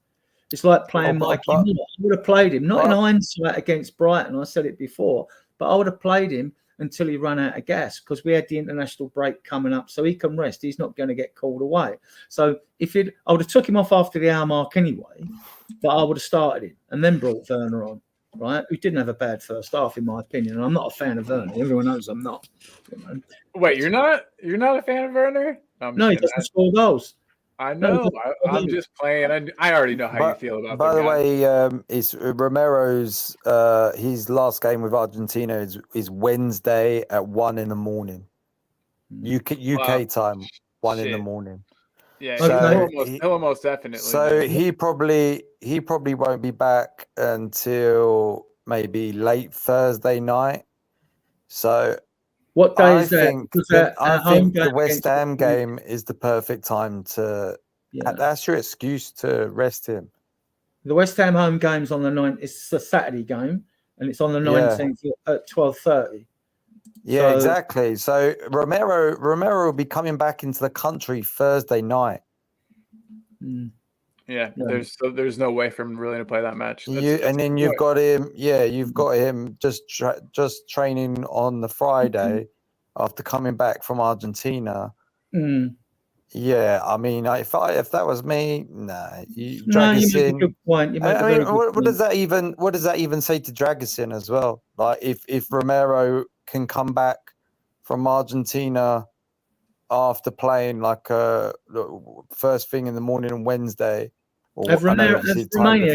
It's like playing Mikey Moore. I would have played him, not in hindsight against Brighton, I said it before, but I would have played him until he ran out of gas, because we had the international break coming up, so he can rest. He's not going to get called away. So I would have took him off after the hour mark anyway, but I would have started him and then brought Werner on. Right, who didn't have a bad first half, in my opinion, and I'm not a fan of Werner. Everyone knows I'm not.
Wait, you're not a fan of Werner?
No, he doesn't score goals.
I know. I'm just playing. I already know how you feel about.
By the way, it's Romero's. His last game with Argentina is Wednesday at 1 a.m. UK time, 1 a.m.
Yeah,
so
he'll almost definitely.
So he probably won't be back until maybe late Thursday night. So
what day is that?
I think the West Ham game is the perfect time to. Yeah. That's your excuse to rest him.
The West Ham home game's on the 9th. It's a Saturday game, and it's on the 19th at 12:30.
Yeah, exactly. So Romero will be coming back into the country Thursday night.
Yeah, there's no way for him really to play that match.
You've got him. Yeah, you've got him just training on the Friday after coming back from Argentina. Yeah, I mean, if that was me, Dragusin.
You make a good point.
What does that even say to Dragusin as well? Like, if Romero can come back from Argentina after playing like first thing in the morning on Wednesday.
Have Romania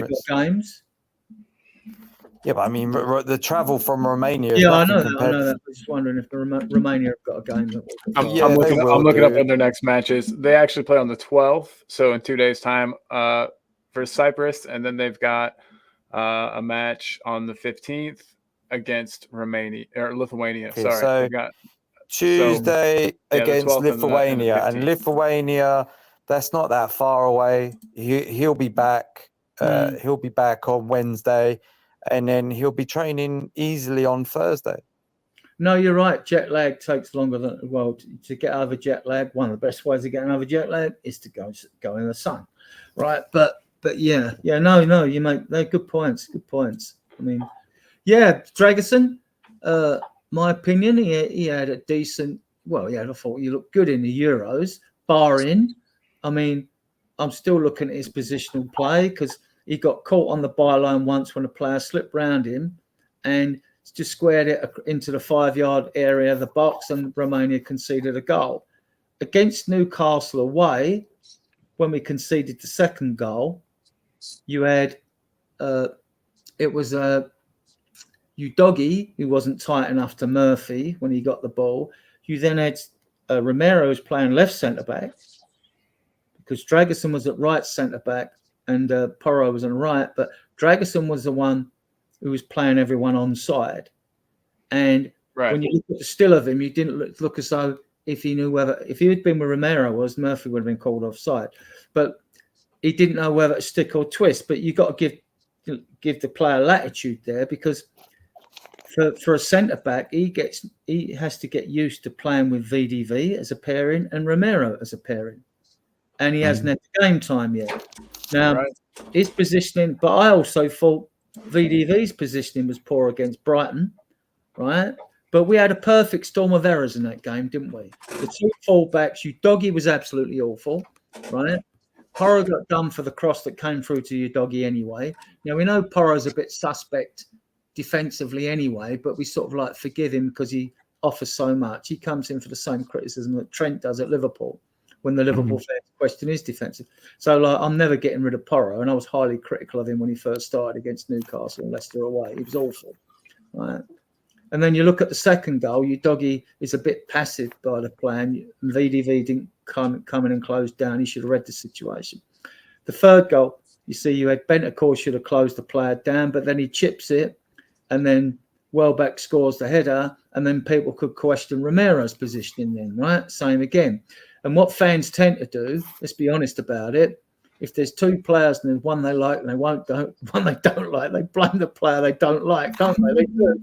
got games?
Yeah, but I mean, the travel from Romania.
Yeah, I know that. I was just wondering if Romania have got a game.
I'm looking up when their next matches. They actually play on the 12th, so in 2 days' time, for Cyprus, and then they've got a match on the 15th against Lithuania.
Okay,
sorry,
so
they've got
Tuesday against Lithuania, and Lithuania. That's not that far away. He'll be back. He'll be back on Wednesday, and then he'll be training easily on Thursday.
No, you're right. Jet lag takes longer than to get over jet lag. One of the best ways of getting over jet lag is to go in the sun, right? But yeah. No, you make they're good points. Good points. I mean, yeah, Dragusin. My opinion, he had a decent. Well, yeah, I thought he looked good in the Euros, barring. I mean, I'm still looking at his positional play because he got caught on the byline once when a player slipped round him and just squared it into the 5-yard area of the box, and Romania conceded a goal. Against Newcastle away, when we conceded the second goal, you had it was Udogie who wasn't tight enough to Murphy when he got the ball. You then had Romero was playing left centre back, because Dragusin was at right centre-back and Porro was on right, but Dragusin was the one who was playing everyone onside. And when you look at the still of him, you didn't look as though if he had been where Romero was, Murphy would have been called offside. But he didn't know whether to stick or twist. But you got to give the player latitude there, because for a centre-back, he has to get used to playing with VDV as a pairing and Romero as a pairing. And he hasn't had the game time yet. Now, his positioning, but I also thought VDV's positioning was poor against Brighton, right? But we had a perfect storm of errors in that game, didn't we? The two fullbacks, Udogie was absolutely awful, right? Porro got done for the cross that came through to Udogie anyway. Now, we know Porro's a bit suspect defensively anyway, but we sort of like forgive him because he offers so much. He comes in for the same criticism that Trent does at Liverpool, when the Liverpool fans question his defensive. So, like, I'm never getting rid of Porro, and I was highly critical of him when he first started against Newcastle and Leicester away. He was awful, right? And then you look at the second goal, Udogie is a bit passive by the plan. VDV didn't come in and close down. He should have read the situation. The third goal, you see, you had Bentancur should have closed the player down, but then he chips it, and then Welbeck scores the header, and then people could question Romero's positioning then, right? Same again. And what fans tend to do, let's be honest about it, if there's two players and there's one they like and one they don't like, they blame the player they don't like, don't they? They do.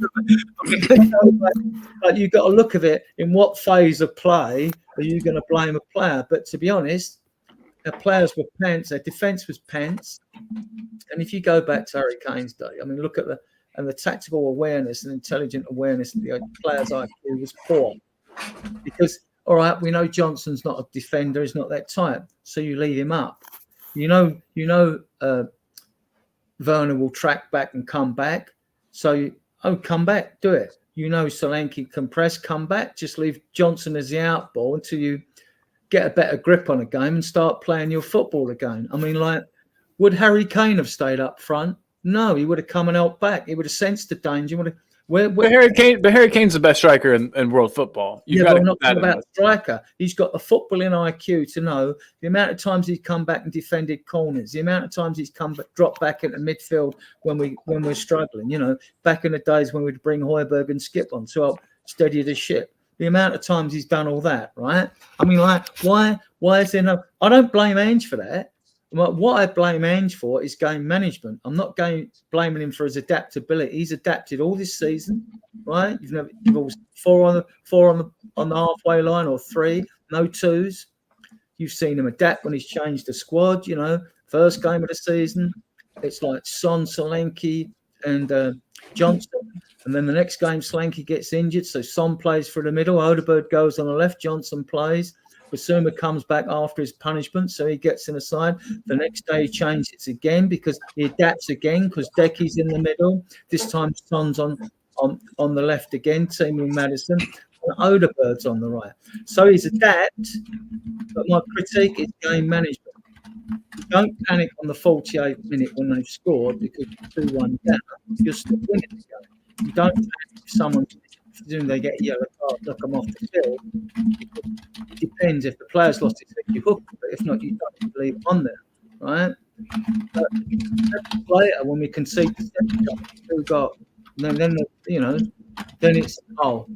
But you've got to look at it in what phase of play are you going to blame a player. But to be honest, our players were pants, their defence was pants. And if you go back to Harry Kane's day, I mean, look at the tactical awareness and intelligent awareness of the players' IQ was poor. Because, all right, we know Johnson's not a defender, he's not that type, so you leave him up. You know, Werner will track back and come back, so come back, do it. You know, Solanke can press, come back, just leave Johnson as the out ball until you get a better grip on a game and start playing your football again. I mean, like, would Harry Kane have stayed up front? No, he would have come and helped back. He would have sensed the danger.
But Harry Kane's the best striker in world football.
But I'm not talking about striker. He's got the footballing IQ to know the amount of times he's come back and defended corners, the amount of times he's dropped back into midfield when we're struggling. You know, back in the days when we'd bring Højbjerg and Skip on to help steady the ship. The amount of times he's done all that, right? I mean, like, why is there no? I don't blame Ange for that. What I blame Ange for is game management. I'm not blaming him for his adaptability. He's adapted all this season, right? You've always four on the halfway line or 3, no 2s. You've seen him adapt when he's changed the squad. First game of the season, it's like Son, Solanke, and Johnson. And then the next game, Solanke gets injured, so Son plays for the middle. Odegaard goes on the left. Johnson plays. Basuma comes back after his punishment, so he gets in the side. The next day, he changes again because he adapts again because Decky's in the middle. This time, Son's on the left again, teaming Maddison. And Odegaard's on the right. So he's adapt, but my critique is game management. Don't panic on the 48th minute when they've scored because you're 2-1 down. You're still winning the game. You don't panic if someone, presuming they get a yellow card, knock them off the field. It depends. If the player's lost his head, you hook them, but if not, you don't leave on there, right? But later, when we concede the second goal, we got, then it's, oh,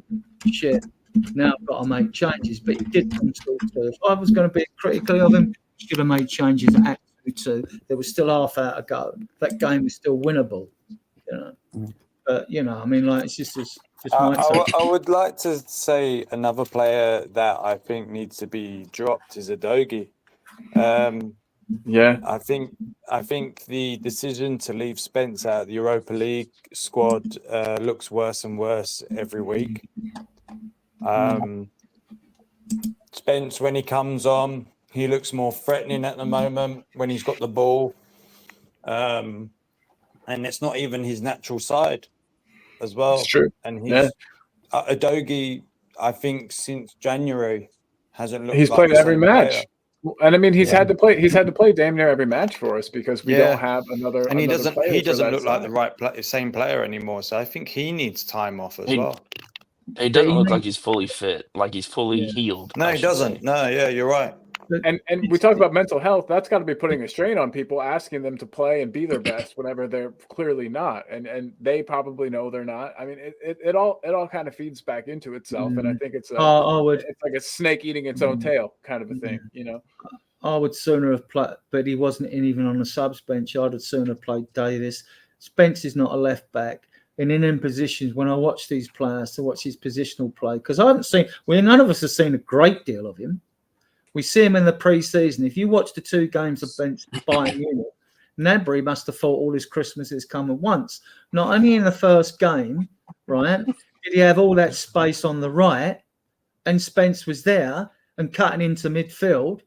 shit, now I've got to make changes. But he did come to 2. If I was going to be critical of him, he should have made changes at 2. There was still half hour to go. That game was still winnable, But, it's just
I would like to say another player that I think needs to be dropped is Udogie.
Yeah.
I think the decision to leave Spence out of the Europa League squad looks worse and worse every week. Spence, when he comes on, he looks more threatening at the moment when he's got the ball. And it's not even his natural side as well.
It's true.
And he's Udogie, I think since January hasn't looked.
He's
like
played
the
every
same
match.
player.
And I mean, he's had to play. He's had to play damn near every match for us because we don't have another.
And he
another
doesn't. He doesn't look
side.
like the same player anymore. So I think he needs time off as well.
He doesn't look like he's fully fit, like he's fully healed.
No, he doesn't. No, you're right.
And we talk about mental health. That's got to be putting a strain on people, asking them to play and be their best whenever they're clearly not, and they probably know they're not. I mean, it all kind of feeds back into itself, and I think it's it's like a snake eating its own tail kind of a thing,
I would sooner have played, but he wasn't even on the subs bench. I'd have sooner played Davis. Spence is not a left back. And in positions, when I watch these players, to watch his positional play, because I haven't seen, none of us have seen a great deal of him. We see him in the pre-season. If you watch the 2 games of Bayern Munich, Gnabry must have thought all his Christmases come at once. Not only in the first game, right, did he have all that space on the right, and Spence was there and cutting into midfield,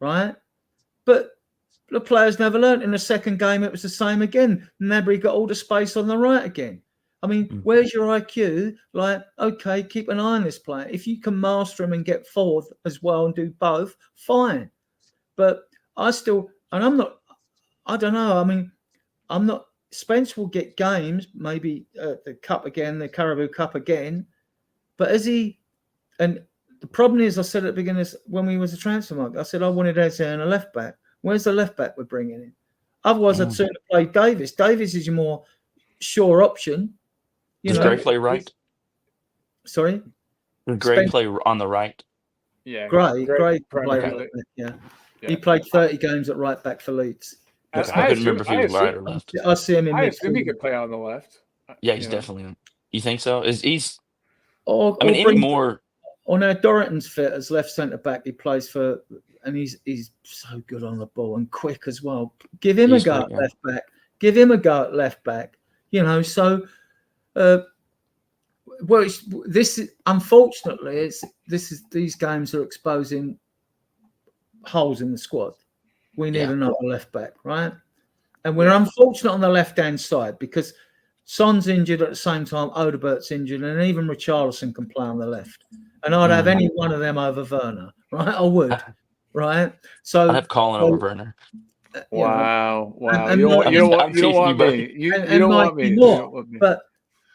right? But the players never learned. In the second game, it was the same again. Gnabry got all the space on the right again. I mean, where's your IQ? Like, okay, keep an eye on this player. If you can master him and get forward as well and do both, fine. But I don't know. I mean, I'm not. Spence will get games, maybe the Cup again, the Carabao Cup again. But and the problem is, I said at the beginning, when we was a transfer market, I said I wanted Eze and a left back. Where's the left back we're bringing in? Otherwise, I'd sooner play Davis. Davis is your more sure option.
Does Gray play right?
Sorry?
Does Gray play on the right?
Yeah.
Gray played
right.
right back, yeah. He played 30 games at right back for Leeds.
I couldn't remember if he was right or left.
I see him in
I assume he could play on the left.
Yeah, he's definitely. You think so? He's.
Or
anymore.
Or now Dorrington's fit as left centre back. He plays for, and he's so good on the ball and quick as well. Give him a go at left back. Give him a go at left back. So. Unfortunately, these games are exposing holes in the squad. We need another left back, right? And we're unfortunate on the left-hand side because Son's injured at the same time, Odegaard's injured, and even Richarlison can play on the left. And I'd have any one of them over Werner, right? I would, right? So
I'd have Colin over Werner.
Wow.
And
you don't want me.
But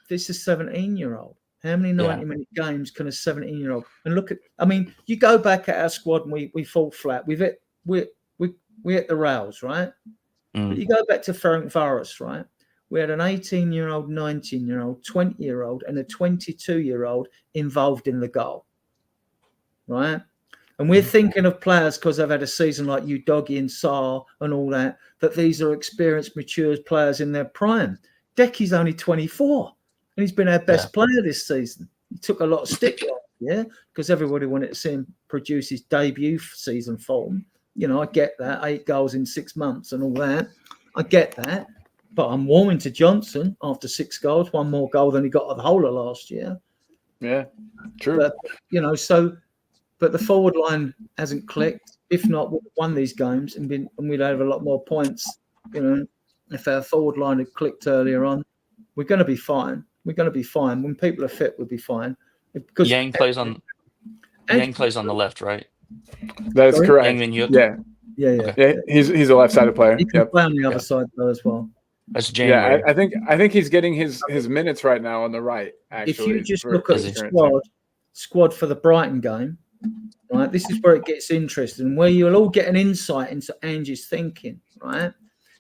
this is a 17-year-old. How many 90-minute games can a 17-year-old? And look at, you go back at our squad and we fall flat. We hit the rails, right? But you go back to Ferencváros, right? We had an 18-year-old, 19-year-old, 20-year-old, and a 22-year-old involved in the goal, right? And we're thinking of players because they've had a season like Udogie and Sarr and all that these are experienced, mature players in their prime. Decky's only 24 and he's been our best player this season. He took a lot of stick last year because everybody wanted to see him produce his debut season form. You know, I get that. 8 goals in 6 months and all that. I get that. But I'm warming to Johnson after 6 goals, 1 more goal than he got at the whole of last year.
Yeah, true.
But, you know, but the forward line hasn't clicked. If not, we'd have won these games and we'd have a lot more points. You know, if our forward line had clicked earlier on, we're going to be fine. We're going to be fine. When people are fit, we'll be fine. Because
Yang plays on the left, right?
That is correct.
Yang Min-hyuk?
Yeah.
Yeah.
Yeah, he's a left-sided player.
He can play on the other side though as well.
That's January.
Yeah, I think he's getting his minutes right now on the right. Actually,
if you just look at the squad for the Brighton game, right? This is where it gets interesting, where you'll all get an insight into Angie's thinking, right?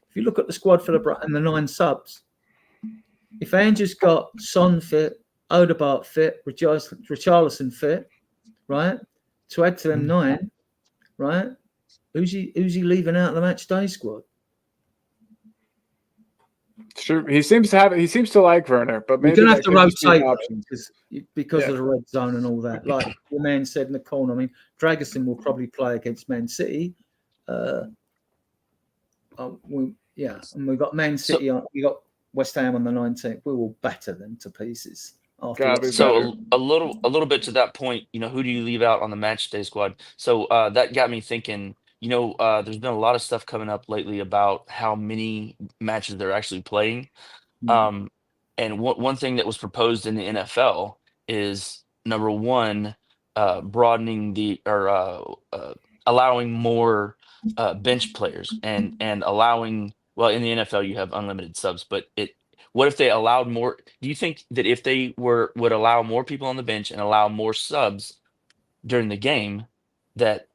If you look at the squad for the Brighton, the 9 subs, if Angie's got Son fit, Odegaard fit, Richarlison fit, right? To add to them 9, right? Who's he leaving out of the match day squad?
It's true. He seems to like Werner, but maybe
you're gonna have to rotate because
of
the red zone and all that. Like the man said in the corner. I mean, Dragusin will probably play against Man City. And we've got Man City. We got West Ham on the 19th. We will batter them to pieces.
So a little bit to that point, you know, who do you leave out on the match day squad? So that got me thinking. You know, there's been a lot of stuff coming up lately about how many matches they're actually playing. And one thing that was proposed in the NFL is, number one, broadening allowing more bench players and allowing, well, in the NFL you have unlimited subs, but what if they allowed more? Do you think that if they would allow more people on the bench and allow more subs during the game, that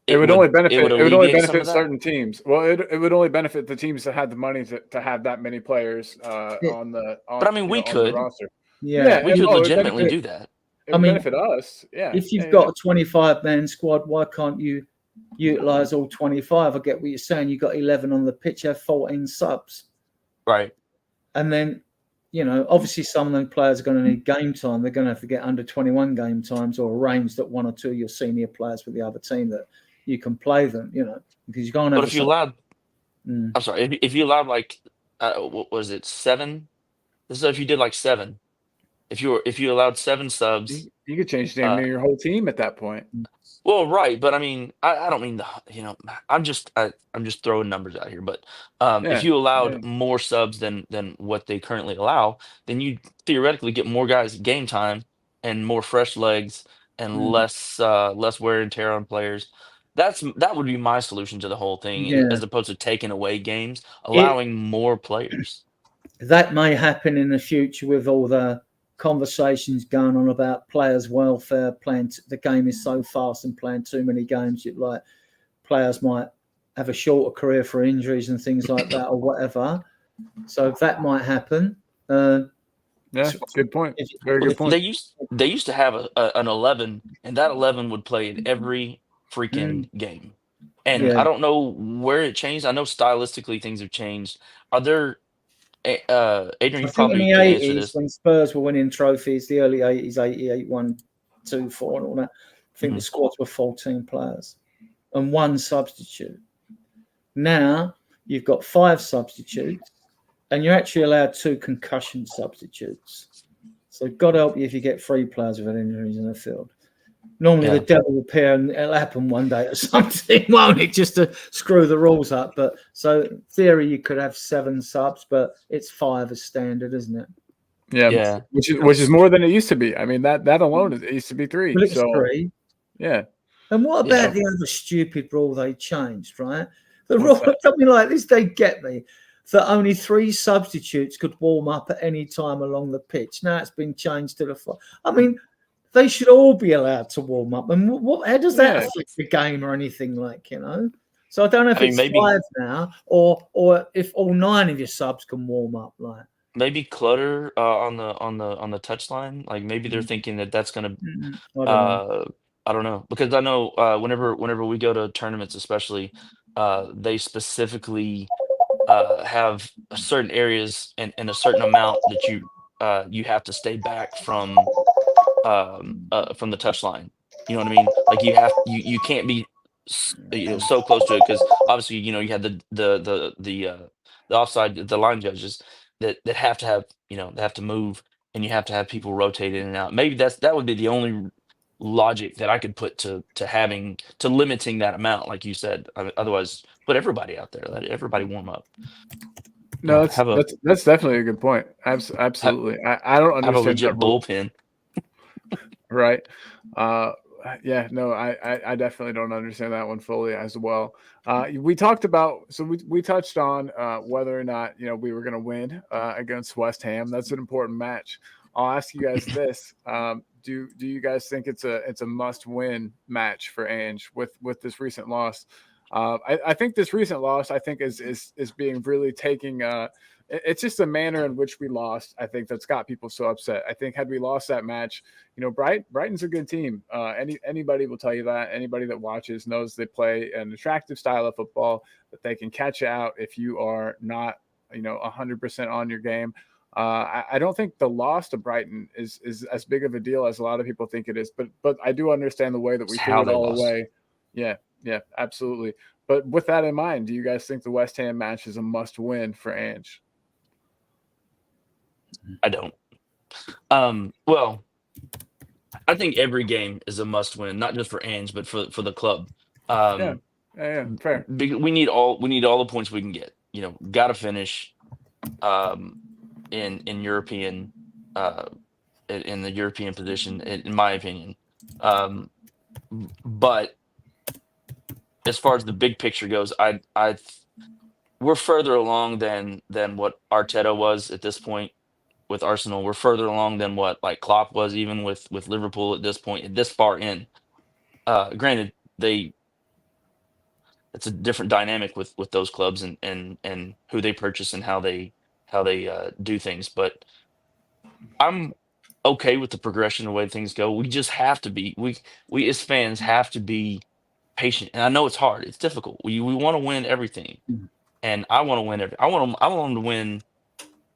it would only benefit certain teams. Well, it would only benefit the teams that had the money to have that many players on the roster.
Yeah, we could legitimately do that.
It would benefit us. Yeah.
If you've got a 25-man squad, why can't you utilize all 25? I get what you're saying. You got 11 on the pitch, have 14 subs.
Right.
And then, you know, obviously some of them players are going to need game time. They're going to have to get under 21 game times or arrange that 1 or 2 of your senior players with the other team that you can play them, you know, because you're going to.
But if you allowed, I'm sorry, if you allowed like, what was it, 7? This is if you did like 7. If you allowed 7 subs,
you could change the name of your whole team at that point.
Well, right, but I mean, I don't mean I'm just throwing numbers out here, but if you allowed more subs than what they currently allow, then you theoretically get more guys game time and more fresh legs and less wear and tear on players. That would be my solution to the whole thing, as opposed to taking away games, allowing more players.
That may happen in the future with all the conversations going on about players' welfare. The game is so fast and playing too many games, like players might have a shorter career for injuries and things like that, or whatever. So that might happen.
Good point. Very good point.
They used to have an 11, and that 11 would play in every freaking game. And I don't know where it changed. I know stylistically things have changed. Are there? Adrian, you probably
in the
can answer
80s
this.
When Spurs were winning trophies, the early 80s, 88, 1, 2, 4, and all that. I think the squads were 14 players and 1 substitute. Now you've got 5 substitutes, and you're actually allowed 2 concussion substitutes. So God help you if you get 3 players with injuries in the field. Normally the devil will appear and it'll happen one day or something, won't it? Just to screw the rules up. But so in theory, you could have 7 subs, but it's 5 as standard, isn't it?
Yeah. Which is more than it used to be. I mean, that alone, it used to be 3.
Well, it's 3.
Yeah.
And what about the other stupid rule they changed, right? The rule, something like this, they get me, that only 3 substitutes could warm up at any time along the pitch. Now it's been changed to the 4. I mean, they should all be allowed to warm up. And how does that affect the game or anything like, you know? So I don't know if it's maybe 5 now or if all 9 of your subs can warm up. Like
maybe clutter on the touchline. Like maybe they're thinking that's going to I don't know, because I know whenever we go to tournaments, especially, they specifically have certain areas and a certain amount that you have to stay back from the touchline. You know what I mean? Like you can't be so close to it, because obviously you had the offside, the line judges that have to have, they have to move, and you have to have people rotate in and out. Maybe that would be the only logic that I could put to limiting that amount, like you said. I mean, otherwise, put everybody out there, let everybody warm up.
No,
Have a
that's definitely a good point. Absolutely. I don't
have a
understand
legit
that rule.
bullpen.
Right. Yeah, no, I definitely don't understand that one fully as well. We talked about, so we touched on whether or not, we were going to win against West Ham. That's an important match. I'll ask you guys this. Do you guys think it's a must win match for Ange with this recent loss? I think this recent loss, I think is being really taking it's just the manner in which we lost, I think, that's got people so upset. I think had we lost that match, Brighton's a good team. Anybody will tell you that. Anybody that watches knows they play an attractive style of football, that they can catch you out if you are not, 100% on your game. I don't think the loss to Brighton is as big of a deal as a lot of people think it is, but I do understand the way that we threw it all away. Yeah, absolutely. But with that in mind, do you guys think the West Ham match is a must win for Ange?
I don't. Well, I think every game is a must win, not just for Ange, but for the club.
Yeah, fair.
We need all the points we can get. Got to finish in European in the European position, in my opinion. But as far as the big picture goes, we're further along than what Arteta was at this point with Arsenal. We're further along than what like Klopp was, even with Liverpool at this point, this far in. Granted, it's a different dynamic with those clubs and who they purchase and how they do things. But I'm okay with the progression, the way things go. We just have to be we as fans have to be patient. And I know it's hard. It's difficult. We want to win everything, and I want to win I want them to win.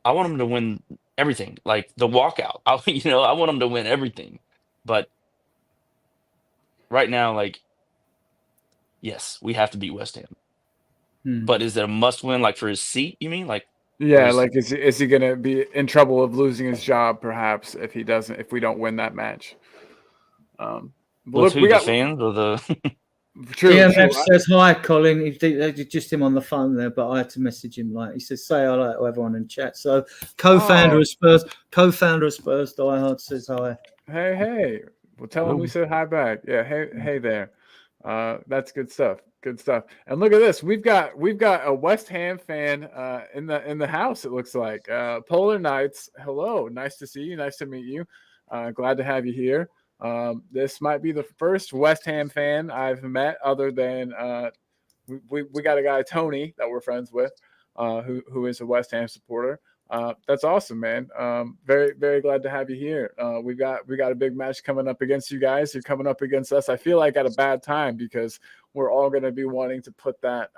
I want them to win everything, like the walkout. I want them to win everything. But right now, like, yes, we have to beat West Ham. But is it a must win, like for his seat? You mean, like?
Yeah, like is he gonna be in trouble of losing his job perhaps if we don't win that match?
Look, we got the fans or the.
True. DMF says hi, Colin. Just him on the phone there, but I had to message him. Like he says, say hello to everyone in chat. So co-founder of Spurs Die Hard says hi.
Hey. Well, tell him we said hi back. Yeah, hey there. That's good stuff. Good stuff. And look at this. We've got a West Ham fan in the house. It looks like Polar Knights. Hello, nice to see you. Nice to meet you. Glad to have you here. This might be the first West Ham fan I've met, other than we got a guy, Tony, that we're friends with, who is a West Ham supporter. That's awesome, man. Very, very glad to have you here. We got a big match coming up against you guys. You're coming up against us. I feel like at a bad time, because we're all going to be wanting to put that,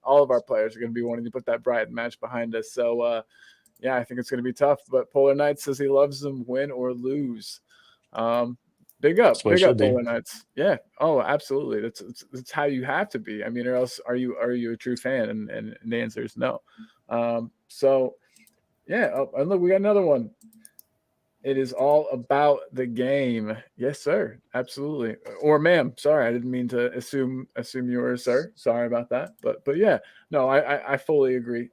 all of our players are going to be wanting to put that Brighton match behind us. So, yeah, I think it's going to be tough, but Polar Knight says he loves them, win or lose. Big up Polar Knights. Yeah. Oh, absolutely. That's how you have to be. I mean, or else are you a true fan? And the answer is no. So yeah. Oh, and look, we got another one. It is all about the game. Yes, sir. Absolutely. Or ma'am. Sorry, I didn't mean to assume you were a sir. Sorry about that. But yeah, no, I fully agree.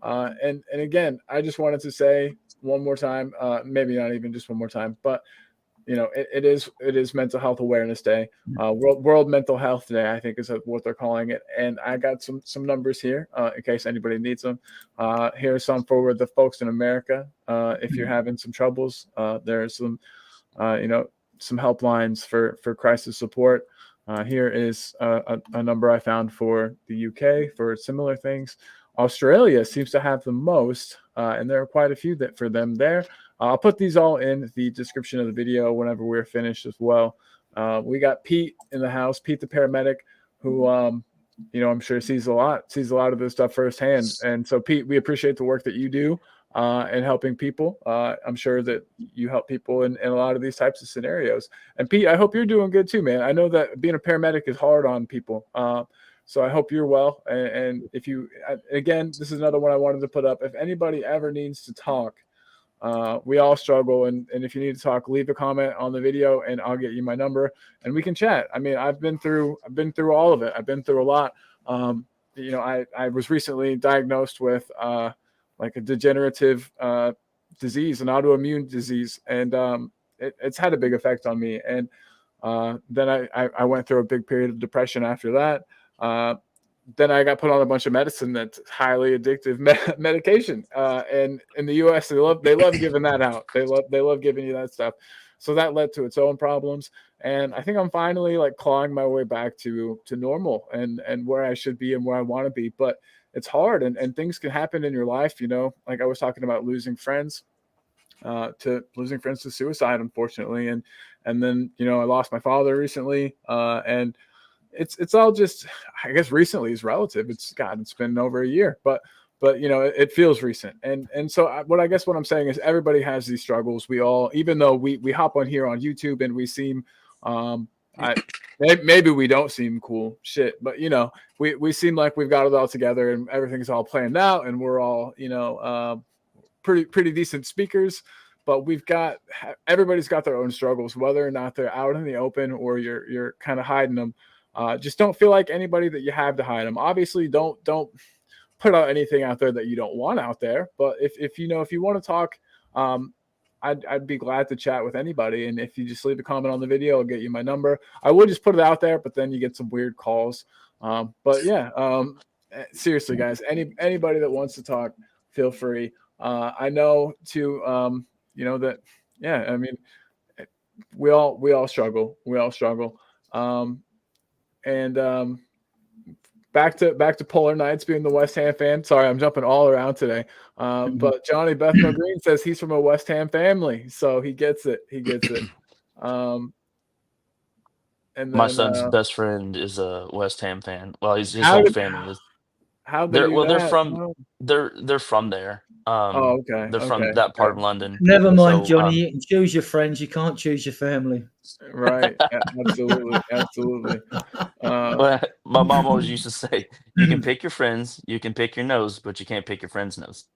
And again, I just wanted to say one more time, maybe not even just one more time, but it is Mental Health Awareness Day, World Mental Health Day, I think is what they're calling it. And I got some numbers here in case anybody needs them. Here are some for the folks in America. If you're having some troubles, there's some helplines for crisis support. Here is a number I found for the UK for similar things. Australia seems to have the most, and there are quite a few for them there. I'll put these all in the description of the video whenever we're finished as well. We got Pete in the house, Pete the paramedic, who I'm sure sees a lot of this stuff firsthand. And so, Pete, we appreciate the work that you do and helping people. I'm sure that you help people in a lot of these types of scenarios. And Pete, I hope you're doing good too, man. I know that being a paramedic is hard on people. So I hope you're well. And if you, again, this is another one I wanted to put up. If anybody ever needs to talk, we all struggle. And if you need to talk, leave a comment on the video and I'll get you my number and we can chat. I mean, I've been through all of it. I've been through a lot. I was recently diagnosed with like a degenerative disease, an autoimmune disease. And it's had a big effect on me. And then I went through a big period of depression after that. Then I got put on a bunch of medicine that's highly addictive medication. And in the US, they love giving that out. They love giving you that stuff. So that led to its own problems. And I think I'm finally like clawing my way back to normal and where I should be and where I want to be. But it's hard and things can happen in your life, like I was talking about losing friends to suicide, unfortunately. And then, I lost my father recently. And it's all just, I guess recently is relative. It's been over a year, but it feels recent. And so what I'm saying is everybody has these struggles. We all, even though we hop on here on YouTube and we seem, maybe we don't seem cool shit, but we seem like we've got it all together and everything's all planned out and we're all, pretty decent speakers, but everybody's got their own struggles, whether or not they're out in the open or you're kind of hiding them. Just don't feel like anybody that you have to hide them. Obviously, don't put out anything out there that you don't want out there. But if you want to talk, I'd be glad to chat with anybody. And if you just leave a comment on the video, I'll get you my number. I would just put it out there, but then you get some weird calls. But yeah, seriously, guys, anybody that wants to talk, feel free. I know too, that, yeah, I mean, we all struggle. And back to Polar Nights being the West Ham fan. Sorry, I'm jumping all around today. But Johnny Bethnal Green says he's from a West Ham family, so he gets it. And then,
my son's best friend is a West Ham fan. Well, his
How
whole
did-
family is.
how
They're
they do
well, they're
that?
from
Oh,
they're from there.
okay.
They're from
Okay.
that part of London.
Never mind,
So,
Johnny. You can choose your friends. You can't choose your family.
Right. Absolutely.
But my mom always used to say, "You can pick your friends, you can pick your nose, but you can't pick your friend's nose."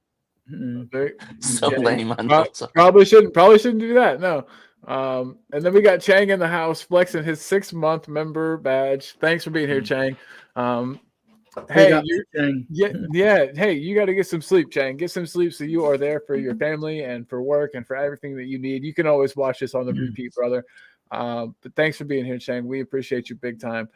So
Yeah,
lame, I know. So.
probably shouldn't do that. No. And then we got Chang in the house flexing his 6-month member badge. Thanks for being here, Chang.
Big
Hey,
up to Chang.
yeah. Hey, you got to get some sleep, Chang. Get some sleep so you are there for your family and for work and for everything that you need. You can always watch this on the repeat, brother. But thanks for being here, Chang. We appreciate you big time.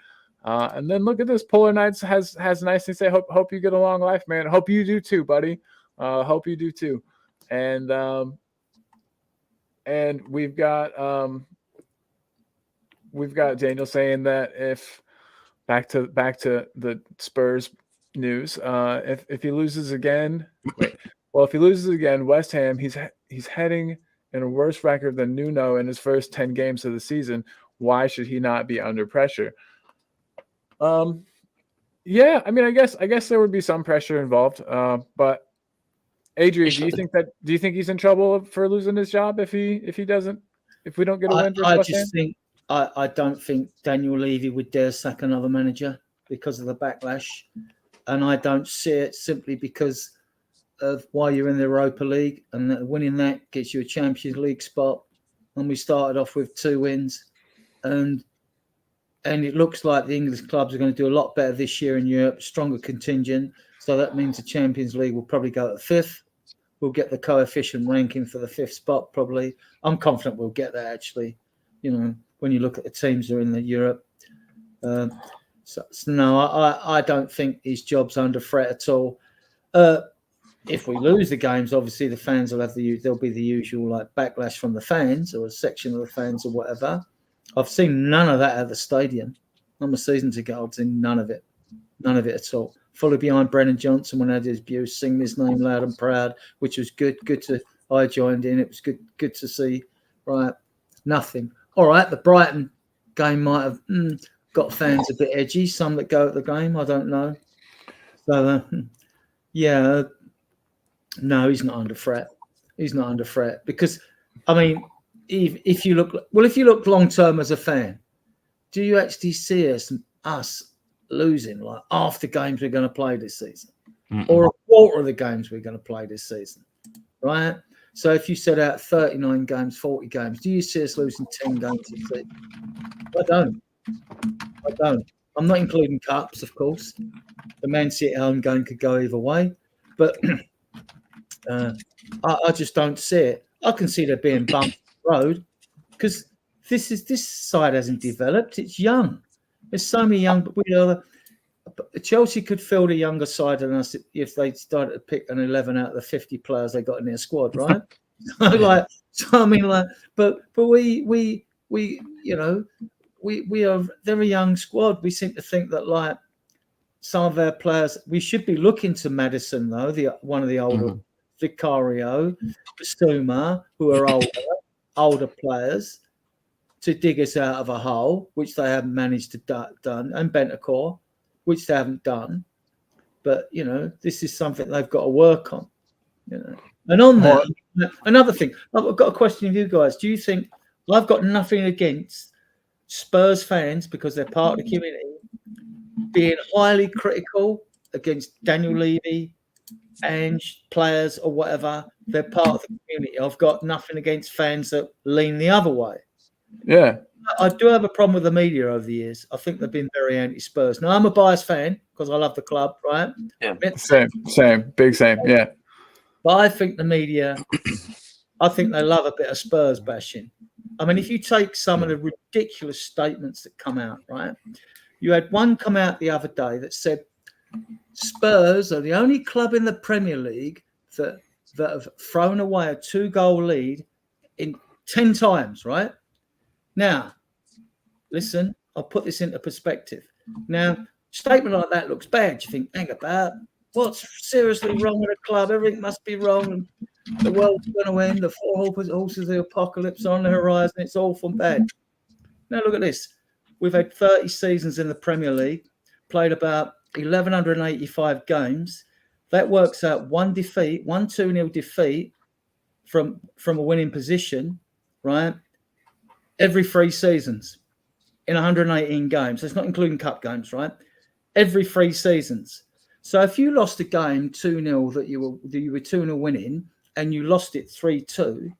And then look at this. Polar Nights has a nice thing to say. Hope you get a long life, man. Hope you do too, buddy. Hope you do too. And we've got Daniel saying that if back to the Spurs news, if he loses again, West Ham, he's heading in a worse record than Nuno in his first 10 games of the season. Why should he not be under pressure? Yeah, I mean, I guess there would be some pressure involved. But Adrian, do you think he's in trouble for losing his job if we don't get a win?
I don't think Daniel Levy would dare sack another manager because of the backlash, and I don't see it simply because of why you're in the Europa League, and winning that gets you a Champions League spot. And we started off with 2 wins, and it looks like the English clubs are going to do a lot better this year in Europe, stronger contingent. So that means the Champions League will probably go at 5th. We'll get the coefficient ranking for the 5th spot, probably. I'm confident we'll get that, actually, when you look at the teams that are in the Europe. So no, I don't think his job's under threat at all. If we lose the games, obviously the fans there'll be the usual like backlash from the fans or a section of the fans or whatever. I've seen none of that at the stadium. I'm a season ticket. I've seen none of it at all. Fully behind Brennan Johnson when I did his abuse, singing his name loud and proud, which was good. I joined in. It was good to see. Right, nothing. All right, the Brighton game might have got fans a bit edgy. Some that go at the game, I don't know. So yeah, no, he's not under threat. He's not under threat because, I mean, if you look long term as a fan, do you actually see us losing like half the games we're going to play this season, or a quarter of the games we're going to play this season, right? So if you set out 39 games, 40 games, do you see us losing 10 games this season? I don't. I'm not including cups, of course. The Man City home game could go either way, but I just don't see it. I can see there being bumps on the road because this side hasn't developed. It's young. There's so many young. Chelsea could field a younger side than us if they started to pick an 11 out of the 50 players they got in their squad, right? But we are they're a young squad. We seem to think that like some of our players, we should be looking to Maddison though, one of the older Vicario, Basuma, who are older players, to dig us out of a hole, which they haven't managed to done, and Bentancur, which they haven't done. But, you know, this is something they've got to work on, you know. And on that, another thing, I've got a question of you guys. Do you think, I've got nothing against Spurs fans because they're part of the community, being highly critical against Daniel Levy and players or whatever, they're part of the community. I've got nothing against fans that lean the other way.
Yeah.
I do have a problem with the media over the years. I think they've been very anti-Spurs. Now, I'm a biased fan because I love the club, right?
Yeah.
Same. Big same. Yeah.
But I think the media, I think they love a bit of Spurs bashing. I mean, if you take some of the ridiculous statements that come out, right? You had one come out the other day that said Spurs are the only club in the Premier League that have thrown away a 2-goal lead in 10 times, right? Now, listen, I'll put this into perspective. Now, a statement like that looks bad. You think, hang about, what's seriously wrong with the club? Everything must be wrong. The world's going to end. The 4 horses of the apocalypse on the horizon. It's all from bad. Now, look at this. We've had 30 seasons in the Premier League, played about 1,185 games. That works out 1 defeat, 2-0 defeat from a winning position, right? Every 3 seasons in 118 games. That's not including cup games, right? Every 3 seasons. So if you lost a game 2-0 that you were 2-0 winning and you lost it 3-2,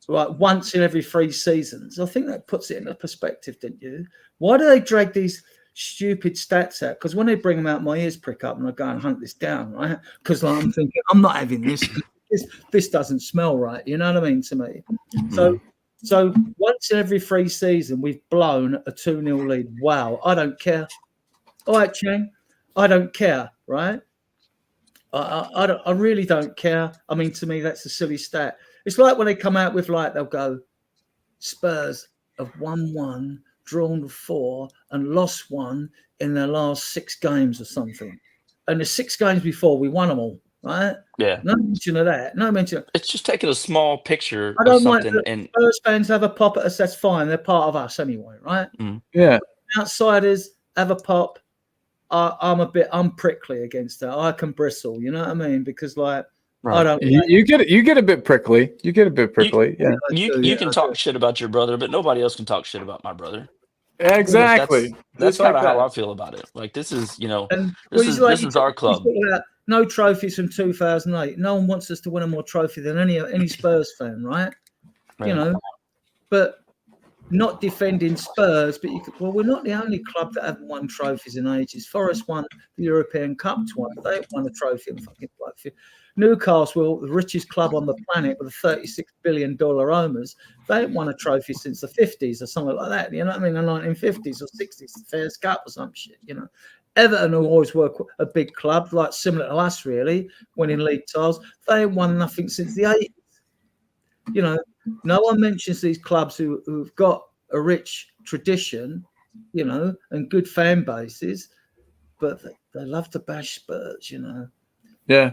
right, once in every 3 seasons, I think that puts it into perspective, didn't you? Why do they drag these stupid stats out? Because when they bring them out, my ears prick up and I go and hunt this down, right? Because like, I'm thinking, I'm not having this. This doesn't smell right. You know what I mean to me? So once in every 3 seasons, we've blown a 2-0 lead. Wow, I don't care. All right, Chang, I don't care, right? I really don't care. I mean, to me, that's a silly stat. It's like when they come out with like, they'll go, Spurs have won 1, drawn 4, and lost 1 in their last 6 games or something. And the 6 games before, we won them all. Right?
Yeah.
No mention of that. No mention.
It's just taking a small picture
I don't
of something.
mind.
And
Spurs fans have a pop at us. That's fine. They're part of us anyway, right?
Yeah.
Outsiders have a pop. I'm prickly against that. I can bristle. You know what I mean? Because like I don't.
You get a bit prickly. You get a bit prickly.
You can talk shit about your brother, but nobody else can talk shit about my brother.
Exactly.
That's kind of how I feel about it. Like this is, you know, this is our club.
No trophies from 2008. No one wants us to win a more trophy than any Spurs fan, right? You know, but not defending Spurs. But we're not the only club that haven't won trophies in ages. Forest won the European Cup twice. They haven't won a trophy in fucking like Newcastle, the richest club on the planet with a $36 billion owners. They haven't won a trophy since the 50s or something like that. You know what I mean? The 1950s or 60s, the Fairs Cup or some shit. You know. Everton will always work a big club, like similar to us, really, winning league titles. They ain't won nothing since the 80s. You know, no one mentions these clubs who've got a rich tradition, you know, and good fan bases, but they love to bash Spurs, you know.
Yeah.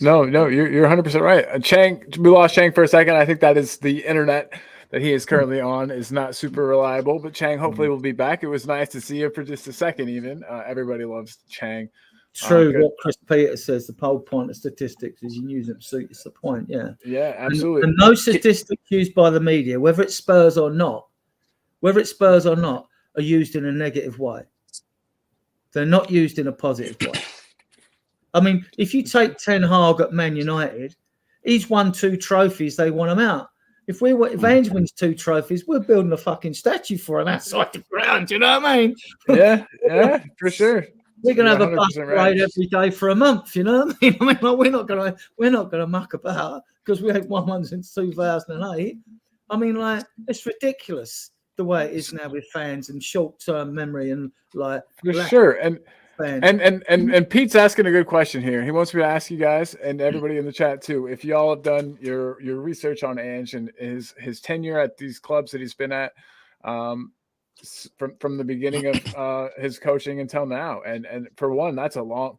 No, you're 100% right. Chang, we lost Chang for a second. I think that is the internet that he is currently on is not super reliable. But Chang hopefully will be back. It was nice to see him for just a second. Even everybody loves Chang.
True, what Chris Peters says, the whole point of statistics is you use them to suit the point.
Yeah, absolutely.
And no statistics used by the media, whether it's Spurs or not, are used in a negative way. They're not used in a positive way. I mean, if you take Ten Hag at Man United, he's won 2 trophies. They want him out. If Ange wins 2 trophies, we're building a fucking statue for him outside the ground. Do you know what I mean?
Yeah, for sure.
We're gonna have a bus parade every day for a month. You know what I mean? Like, we're not gonna muck about because we ain't won one since 2008. I mean, like, it's ridiculous the way it is now with fans and short-term memory and like.
For sure, and Pete's asking a good question here. He wants me to ask you guys and everybody in the chat too, if y'all have done your research on Ange and his tenure at these clubs that he's been at. From the beginning of his coaching until now, and for one, that's a long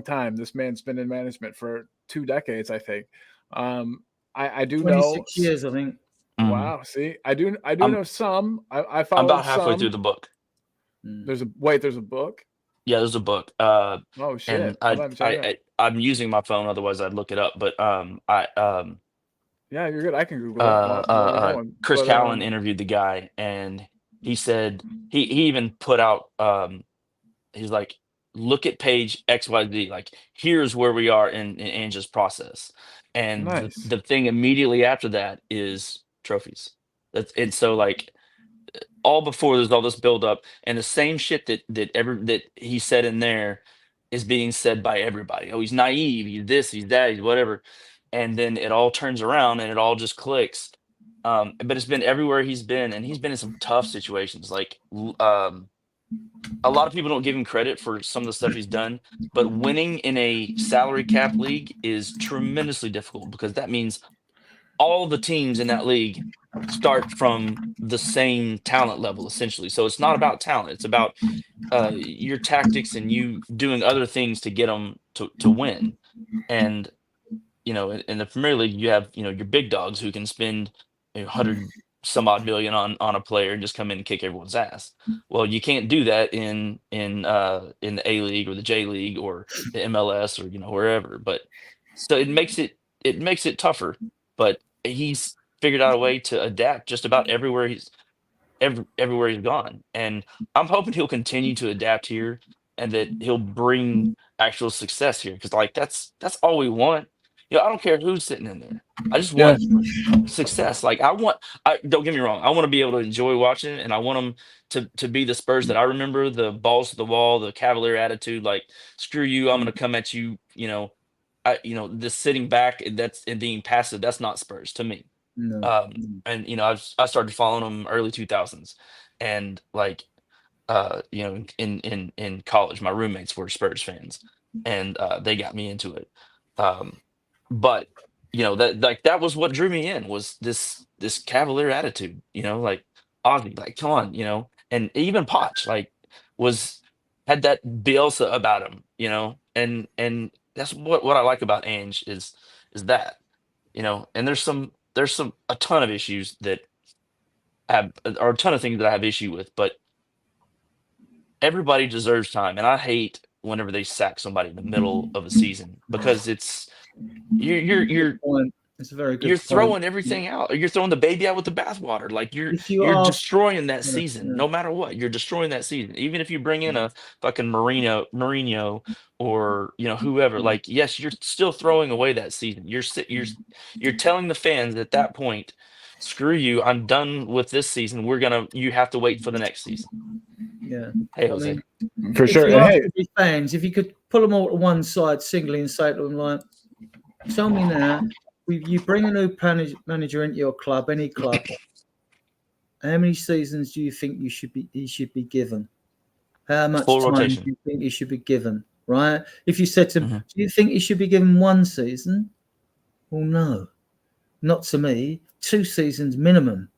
time. This man's been in management for 2 decades, I think. I do
26
know
26 years, I think.
Wow, see, I do know some. I follow.
I'm about halfway
some.
through the book.
There's a book.
Yeah, there's a book.
Oh shit!
And I'm using my phone, otherwise I'd look it up. But
yeah, you're good. I can Google it.
Chris Callan interviewed the guy, and he said he even put out. He's like, look at page XYZ. Like, here's where we are in Ange's process, and
nice.
the thing immediately after that is trophies. And so like all before there's all this build up, and the same shit that he said in there is being said by everybody. Oh, he's naive. He's this. He's that. He's whatever. And then it all turns around and it all just clicks. But it's been everywhere he's been, and he's been in some tough situations. Like a lot of people don't give him credit for some of the stuff he's done, but winning in a salary cap league is tremendously difficult because that means all the teams in that league start from the same talent level, essentially. So it's not about talent. It's about your tactics and you doing other things to get them to win. And you know, in the Premier League, you have, you know, your big dogs who can spend 100 some odd million on a player and just come in and kick everyone's ass. Well, you can't do that in the A League or the J League or the MLS or, you know, wherever. But so it makes it tougher. But he's figured out a way to adapt just about everywhere he's gone. And I'm hoping he'll continue to adapt here and that he'll bring actual success here, because like that's all we want. You know, I don't care who's sitting in there. I just want success. Like don't get me wrong. I want to be able to enjoy watching it, and I want them to be the Spurs that I remember, the balls to the wall, the cavalier attitude. Like, screw you, I'm going to come at you. You know, this sitting back and being passive. That's not Spurs to me.
No.
And you know, I started following them early 2000s, and like, you know, in college, my roommates were Spurs fans, and they got me into it. But you know, that was what drew me in, was this cavalier attitude, you know, like Ozzy, like, come on, you know, and even Poch, like, had that Bielsa about him, you know, and that's what I like about Ange is that, you know, and there's a ton of issues that or a ton of things that I have issue with, but everybody deserves time, and I hate whenever they sack somebody in the middle of a season, because you're throwing everything out. You're throwing the baby out with the bathwater. Like you're destroying that season. No matter what, you're destroying that season. Even if you bring in a fucking Mourinho or, you know, whoever. Like, yes, you're still throwing away that season. You're telling the fans at that point, screw you, I'm done with this season. You have to wait for the next season.
Yeah.
Hey, Jose.
For sure.
Fans, if you could pull them all to one side singly and say to them, like, tell me now, you bring a new manager into your club, any club, how many seasons do you think he should be given? How much time do you think he should be given? Right? If you said to him, do you think he should be given 1 season? Well, no, not to me. 2 seasons minimum,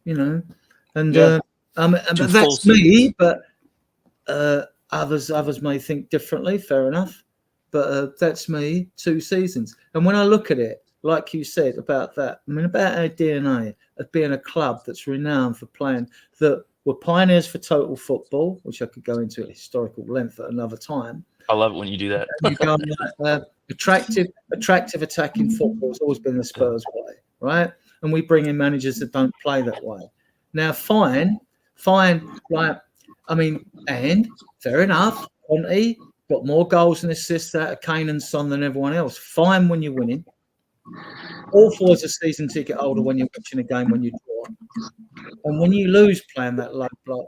you know. And but that's me. But others may think differently. Fair enough. But that's me. 2 seasons. And when I look at it, like you said about that. I mean, about our DNA of being a club that's renowned for playing, that were pioneers for total football, which I could go into at historical length at another time.
I love it when you do that.
You go like, attractive attacking football has always been the Spurs way, right? And we bring in managers that don't play that way. Now, fine, like, I mean, and fair enough, Conte got more goals and assists out of Kane and Son than everyone else. Fine when you're winning. Awful as a season ticket holder when you're watching a game when you draw. And when you lose playing that low block,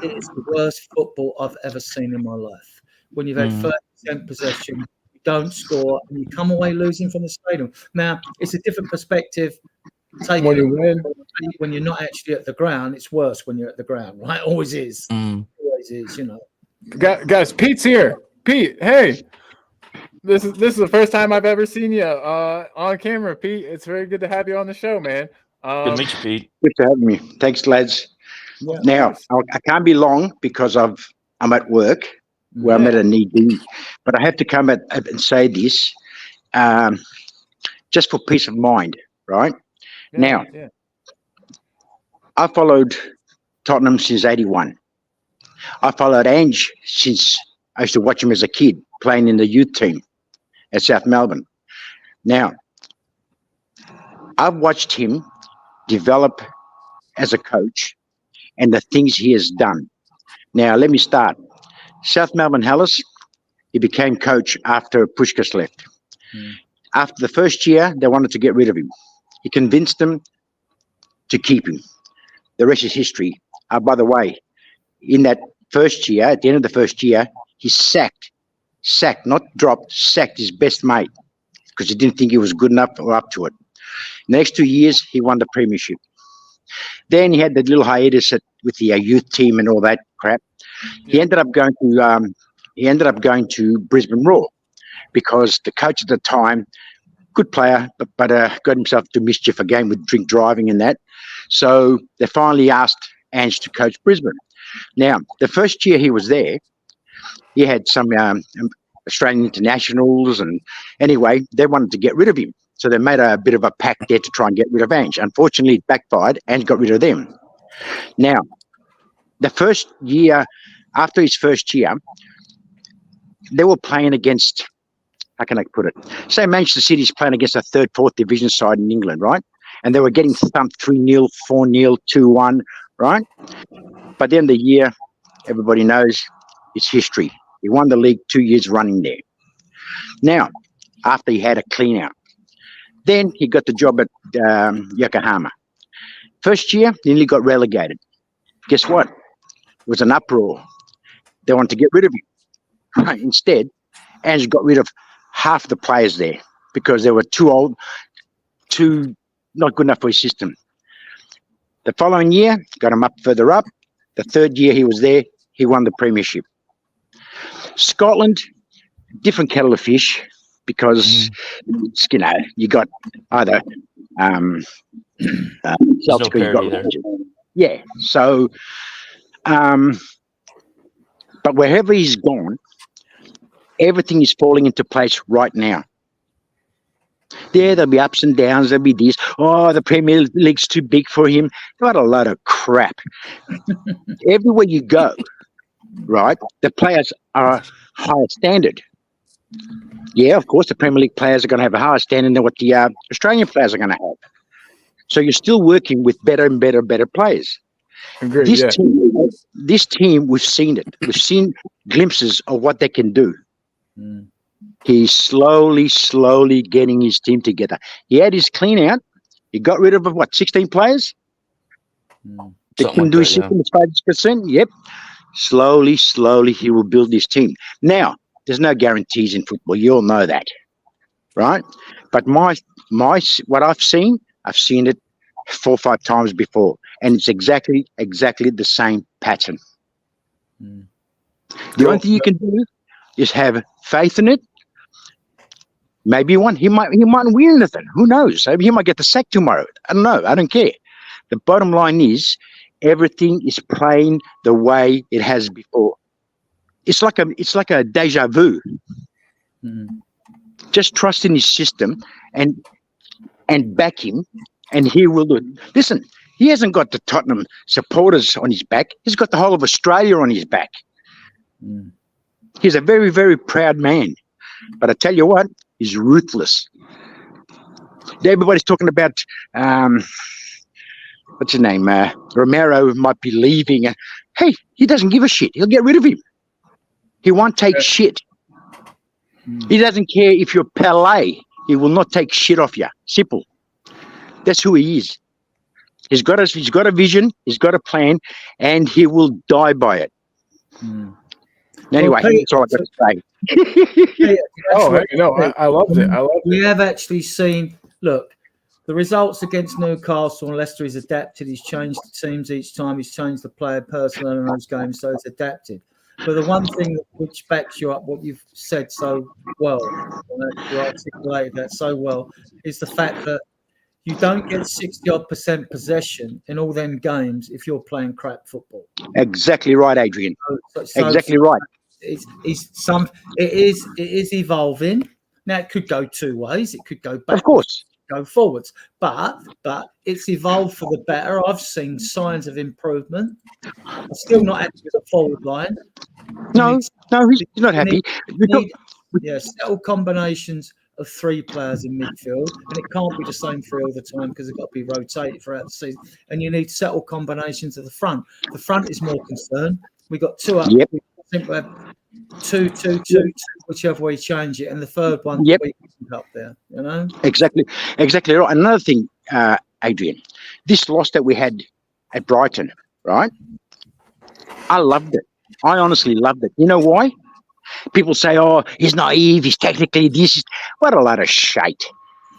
it is the worst football I've ever seen in my life. When you've had 30% possession, you don't score, and you come away losing from the stadium. Now, it's a different perspective.
When you win,
when you're not actually at the ground, it's worse when you're at the ground, right? Always is. Always is, you know.
Guys, Pete's here. Pete, hey. This is the first time I've ever seen you on camera, Pete. It's very good to have you on the show, man.
Good to meet you, Pete.
Good to have me. Thanks, lads.
Yeah,
now, I can't be long because I'm at work where I'm at a knee-deep. But I have to come and say this just for peace of mind, right? Now, I followed Tottenham since 81. I followed Ange since I used to watch him as a kid playing in the youth team at South Melbourne. Now, I've watched him develop as a coach and the things he has done. Now, let me start. South Melbourne Hellas, he became coach after Puskás left. After the first year, they wanted to get rid of him. He convinced them to keep him. The rest is history. By the way, in that first year, at the end of the first year, he sacked, not dropped, sacked his best mate because he didn't think he was good enough or up to it. The next 2 years, he won the premiership. Then he had that little hiatus with the youth team and all that crap. He ended up going to Brisbane Roar because the coach at the time, good player, but got himself to mischief again with drink driving and that. So they finally asked Ange to coach Brisbane. Now, the first year he was there, he had some Australian internationals, and anyway, they wanted to get rid of him. So they made a bit of a pact there to try and get rid of Ange. Unfortunately, it backfired. Ange got rid of them. Now, the first year, after his first year, they were playing against, how can I put it? Say Manchester City's playing against a third, fourth division side in England, right? And they were getting thumped 3-0, 4-0, 2-1, right? But then the year, everybody knows, it's history. He won the league 2 years running there. Now, after he had a clean out, then he got the job at Yokohama. First year, he nearly got relegated. Guess what? It was an uproar. They wanted to get rid of him. Right? Instead, Ange got rid of half the players there because they were too old, not good enough for his system. The following year, got him up further up. The third year he was there, he won the premiership. Scotland, different kettle of fish because, you know, you got either Celtic,
no parity there.
Yeah. So, but wherever he's gone, everything is falling into place right now. There'll be ups and downs. There'll be this. Oh, the Premier League's too big for him. What a load of crap. Everywhere you go, right, the players are higher standard. Yeah, of course, the Premier League players are going to have a higher standard than what the Australian players are going to have. So you're still working with better and better players.
Agreed,
This team, we've seen it. We've seen glimpses of what they can do. He's slowly getting his team together. He had his clean out. He got rid of, 16 players? They can do 65%. Yep. Slowly, he will build his team. Now, there's no guarantees in football. You all know that, right? But what I've seen it 4 or 5 times before, and it's exactly the same pattern. The only thing you can do is have faith in it. Maybe he might win anything. Who knows? Maybe he might get the sack tomorrow. I don't know. I don't care. The bottom line is everything is playing the way it has before. It's like a deja vu. Just trust in his system, and and back him, and he will do it. Listen, he hasn't got the Tottenham supporters on his back. He's got the whole of Australia on his back. He's a very, very proud man. But I tell you what, he's ruthless. Everybody's talking about, what's his name? Romero might be leaving. Hey, he doesn't give a shit. He'll get rid of him. He won't take shit. He doesn't care if you're Pelé. He will not take shit off you. Simple. That's who he is. He's got a vision. He's got a plan, and he will die by it. Anyway, that's all I've got to say.
I loved it.
We have actually seen, look, the results against Newcastle and Leicester, he's adapted. He's changed the teams each time. He's changed the player personnel in those games, so he's adapted. But the one thing which backs you up, what you've said so well, you articulated that so well, is the fact that you don't get 60-odd% possession in all them games if you're playing crap football.
Exactly right, Adrian. Exactly right.
It is evolving. Now it could go two ways. It could go back,
of course,
go forwards. But it's evolved for the better. I've seen signs of improvement. I'm still not happy with the forward line.
No, he's not happy.
Settle combinations of three players in midfield, and it can't be the same three all the time because they've got to be rotated throughout the season. And you need settle combinations of the front. The front is more concerned. We got two up.
Yep.
I think we have two, whichever way you change it, and the third one up there. You know.
Exactly right. Another thing, Adrian, this loss that we had at Brighton, right? I loved it. I honestly loved it. You know why? People say, oh, he's naive, he's technically this. What a lot of shite.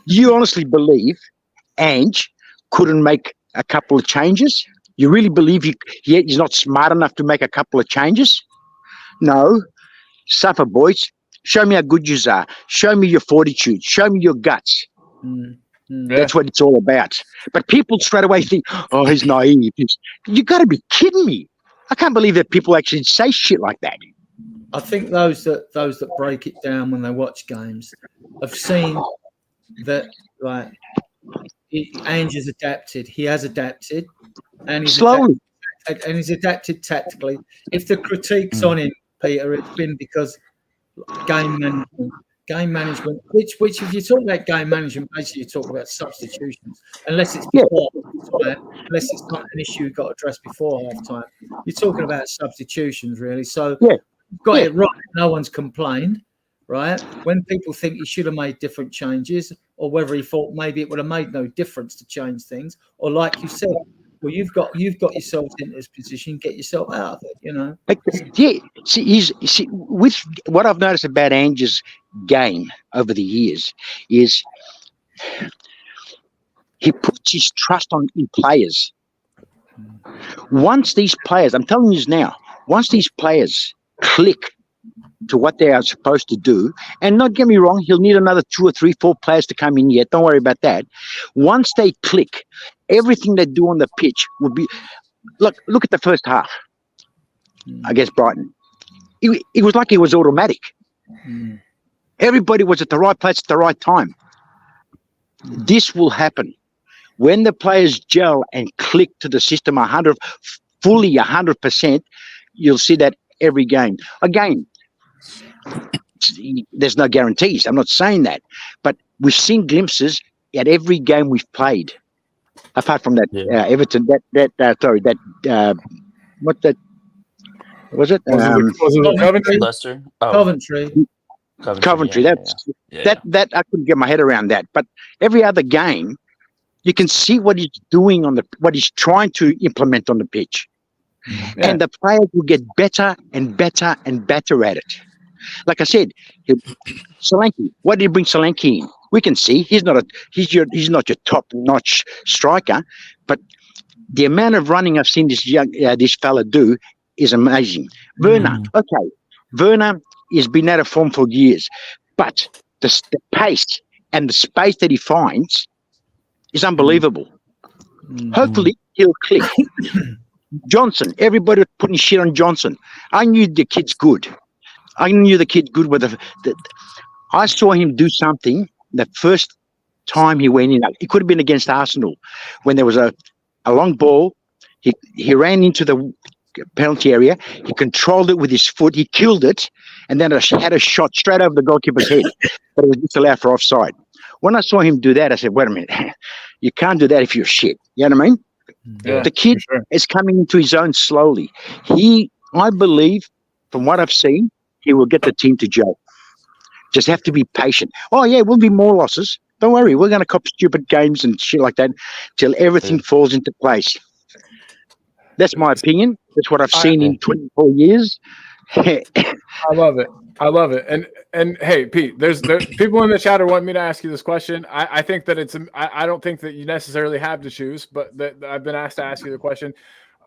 You honestly believe Ange couldn't make a couple of changes? You really believe he's not smart enough to make a couple of changes? No. Suffer, boys. Show me how good you are. Show me your fortitude. Show me your guts. That's what it's all about. But people straight away think, oh, he's naive. You got to be kidding me. I can't believe that people actually say shit like that.
I think those that break it down when they watch games have seen that, like, Ange has adapted. He has adapted, and he's
slowly,
he's adapted tactically. If the critique's on him, Peter, it's been because game management. Which if you talk about game management, basically you talk about substitutions. Unless it's before time, unless it's not an issue you've got to address before half time. You're talking about substitutions, really. So. Got it right. No one's complained, right? When people think he should have made different changes, or whether he thought maybe it would have made no difference to change things, or like you said, well, you've got yourselves into this position, get yourself out of it, you know.
See, with what I've noticed about Ange's game over the years is he puts his trust in players. Once these players, I'm telling you now, once these players click to what they are supposed to do, and not get me wrong, he'll need another 2 or 3, 4 players to come in yet. Don't worry about that. Once they click, everything they do on the pitch will be. Look at the first half against Brighton. It was like it was automatic. Everybody was at the right place at the right time. This will happen when the players gel and click to the system 100%. You'll see that every game. Again, there's no guarantees. I'm not saying that, but we've seen glimpses at every game we've played. Apart from that, Everton. What that was it?
Was it Coventry?
Leicester.
Coventry. That I couldn't get my head around that. But every other game, you can see what he's doing what he's trying to implement on the pitch. And the players will get better and better and better at it. Like I said, Solanke. Why did you bring Solanke in? We can see he's not your top-notch striker, but the amount of running I've seen this fella do is amazing. Werner has been out of form for years, but the pace and the space that he finds is unbelievable. Hopefully, he'll click. Johnson, everybody was putting shit on Johnson. I knew the kid's good. I saw him do something the first time he went in, it could have been against Arsenal when there was a long ball. He ran into the penalty area. He controlled it with his foot. He killed it, and then had a shot straight over the goalkeeper's head, but it was disallowed for offside. When I saw him do that, I said, "Wait a minute, you can't do that if you're shit." You know what I mean?
Yeah,
the kid
for sure.
is coming into his own slowly. I believe, from what I've seen, he will get the team to gel. Just have to be patient. Oh yeah, will be more losses. Don't worry, we're going to cop stupid games and shit like that till everything falls into place. That's my opinion. That's what I've seen in 24 years.
I love it. I love it. And hey, Pete, there's people in the chat are wanting me to ask you this question. I think that I don't think that you necessarily have to choose, but that I've been asked to ask you the question.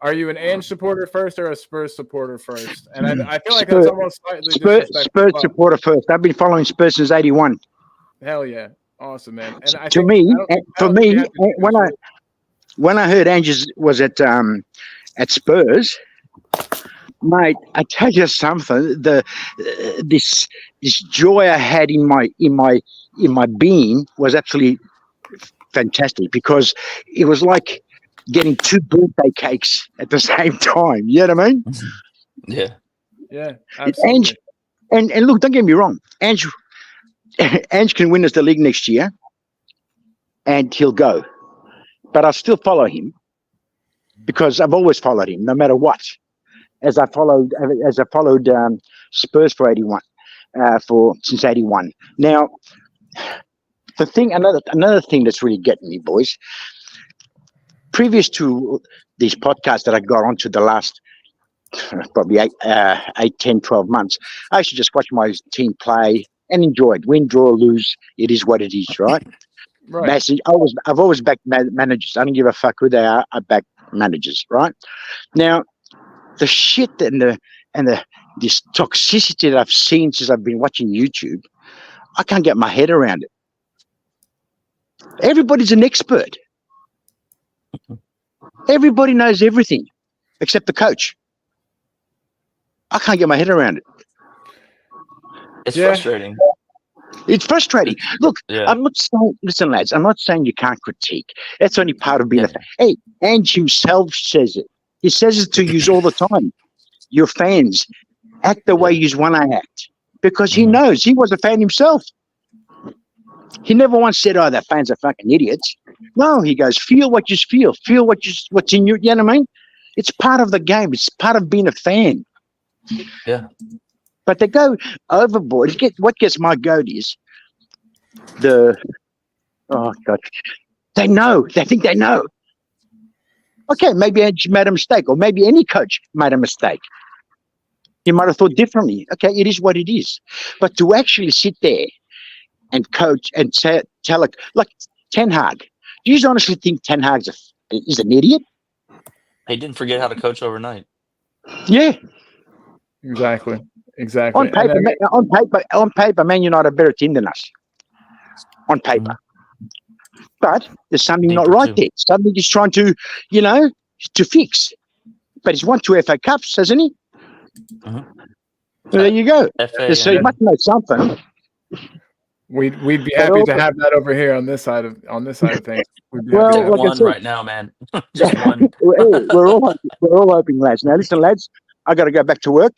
Are you an Ange supporter first or a Spurs supporter first? And I feel like that's almost slightly disrespectful.
Spurs supporter first. I've been following Spurs since '81.
Hell yeah. Awesome, man. And
when I heard Ange was at Spurs, mate, I tell you something. This joy I had in my being was absolutely fantastic, because it was like getting two birthday cakes at the same time. You know what I mean?
Yeah, absolutely.
And look, don't get me wrong. Ange can win us the league next year, and he'll go. But I'll still follow him, because I've always followed him, no matter what. As I followed Spurs for '81, since '81. Now, another thing that's really getting me, boys. Previous to these podcasts that I got onto the last probably 8, 10, 12 months, I used to just watch my team play and enjoy it. Win, draw, lose, it is what it is, right?
Right.
I've always backed managers. I don't give a fuck who they are. I back managers, right? Now, the shit and this toxicity that I've seen since I've been watching YouTube, I can't get my head around it. Everybody's an expert. Everybody knows everything except the coach. I can't get my head around it.
It's frustrating.
It's frustrating. Look, I'm not saying, listen, lads, I'm not saying you can't critique. That's only part of being a fan. Hey, Ange himself says it. He says it to you all the time. Your fans act the way you want to act, because he knows he was a fan himself. He never once said, "Oh, the fans are fucking idiots." No, he goes, "Feel what you feel. Feel what's in you." You know what I mean? It's part of the game. It's part of being a fan.
Yeah.
But they go overboard. What gets my goat is oh God, they know. They think they know. Okay, maybe Ange made a mistake, or maybe any coach made a mistake. He might have thought differently. Okay, it is what it is. But to actually sit there and coach and tell it, like Ten Hag, do you honestly think Ten Hag is an idiot?
He didn't forget how to coach overnight.
Yeah.
Exactly.
On paper, Man United are a better team than us. On paper. But there's something not right there. Something he's trying to, to fix. But he's won 2 FA Cups, hasn't he? Well, there you go. So he must know something.
We'd be happy to have that over here on this side of things.
Well, like one right now, man. Just one.
we're all hoping, lads. Now, listen, lads, I got to go back to work.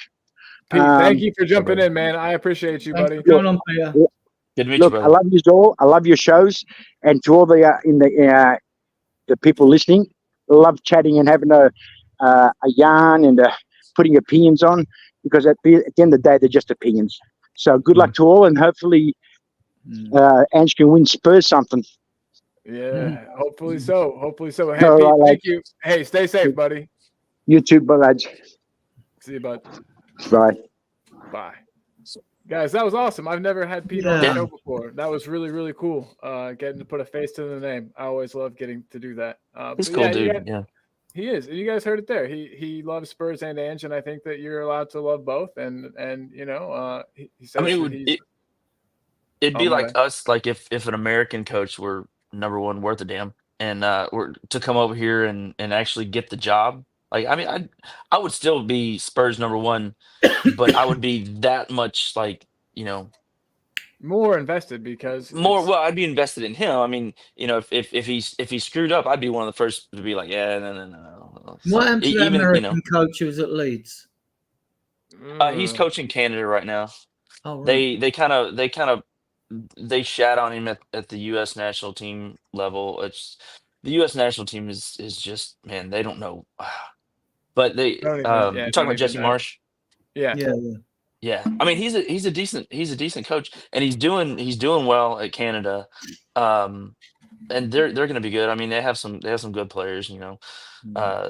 Pete, thank you for jumping in, man. I appreciate you, buddy.
Going on, Peter.
Good to meet you, brother.
I love you all. I love your shows, and to all the people listening, I love chatting and having a yarn and putting opinions on, because at the end of the day, they're just opinions. So good luck to all, and hopefully Ange can win Spurs something.
Yeah, hopefully so. Hey, Pete, thank you. Hey, stay safe, buddy.
You too, lads.
See you, bud.
Bye.
Guys, that was awesome. I've never had Pete on the show before. That was really, really cool. Getting to put a face to the name. I always love getting to do that.
He's cool, dude. Yeah.
He is. You guys heard it there. He loves Spurs and Ange, and I think that you're allowed to love both. And he says
it'd be like us, like if an American coach were number one worth a damn, and were to come over here and actually get the job. Like, I mean, I would still be Spurs number one, but I would be that much, like,
more invested because
More, well, I'd be invested in him. I mean, you know, if he screwed up, I'd be one of the first to be like, yeah, no.
What happened to that
Even,
American coach who was at Leeds?
He's coaching Canada right now.
Oh, right.
They shat on him at the U.S. national team level. The U.S. national team is just, man, they don't know. But they
Don't even-
you're
don't
talking about
even
Jesse
know.
Marsh.
Yeah.
Yeah. I mean, he's a decent coach, and he's doing well at Canada. And they're going to be good. I mean, they have some good players, you know.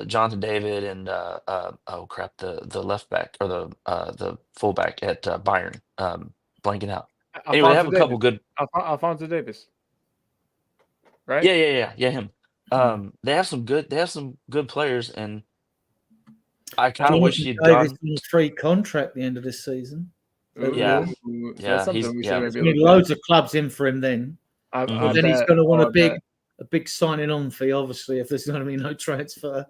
Jonathan David and oh crap, the left back or the fullback at Bayern, blanking out. Anyway, they have a couple good.
Alphonso Davis, right?
Yeah, him. They have some good players, and I kind of wish he'd
Davis
gone.
on a free contract at the end of this season.
Yeah.
Ooh, so
Yeah,
that's something
he's-
we
yeah.
should
There's
maybe
been
look at.
loads of clubs in for him then.
I
But then he's
bet-
going to want
I bet.
a big signing on fee, obviously, if there's going to be no transfer.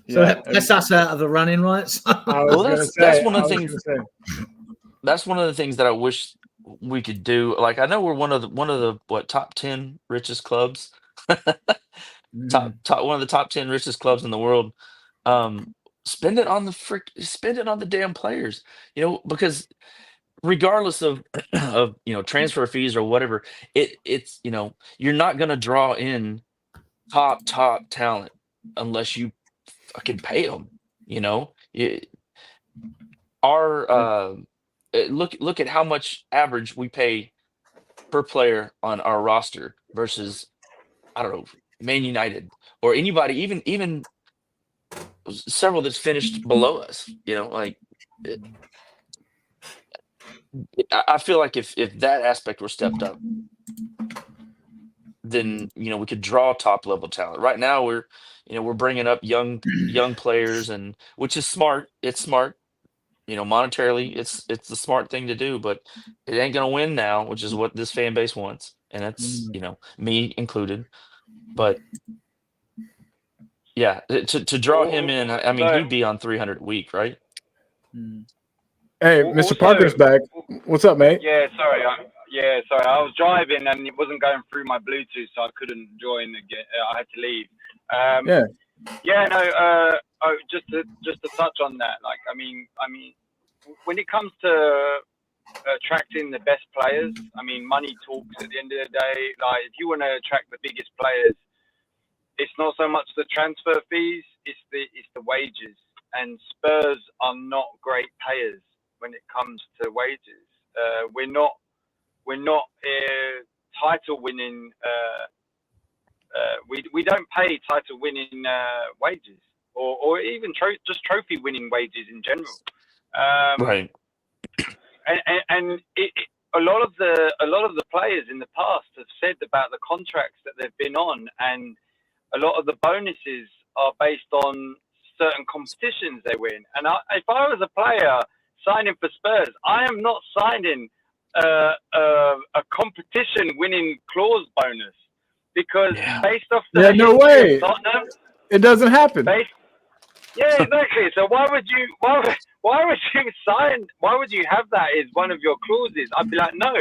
So
Yeah,
that's us out of the running, right? So-
I was
Well,
gonna
that's
say-
one of
I
the
was
things.
gonna say.
That's one of the things that I wish we could do. Like, I know we're one of the top 10 richest clubs, top one of the top 10 richest clubs in the world. Spend it on the damn players, you know, because regardless of you know, transfer fees or whatever, it's you know, you're not going to draw in top talent unless you fucking pay them, you know. Look at how much average we pay per player on our roster versus, I don't know, Man United or anybody, even several that's finished below us, you know. Like, I feel like if that aspect were stepped up, then, you know, we could draw top level talent. Right now we're bringing up young players, and which is smart. It's smart, you know, monetarily it's the smart thing to do, but it ain't gonna win now, which is what this fan base wants, and that's, you know, me included. But yeah, to draw him in, I mean, he'd be on 300 a week, right?
Hey,
Well,
Mr.
also-
Parker's back. What's up, mate?
Yeah, sorry. I was driving and it wasn't going through my Bluetooth, so I couldn't join again. I had to leave. Just to touch on that, like, I mean, when it comes to attracting the best players, I mean, money talks at the end of the day. Like, if you want to attract the biggest players, it's not so much the transfer fees, it's the wages. And Spurs are not great payers when it comes to wages. We're not title winning. We don't pay title winning wages, or even just trophy winning wages in general.
Right.
And a lot of the players in the past have said about the contracts that they've been on, and a lot of the bonuses are based on certain competitions they win. And if I was a player signing for Spurs, I am not signing a competition winning clause bonus, because based off the
no
history
way.
of Tottenham,
It doesn't happen.
yeah, exactly. So why would you sign? Why would you have that as one of your clauses? I'd be like, no,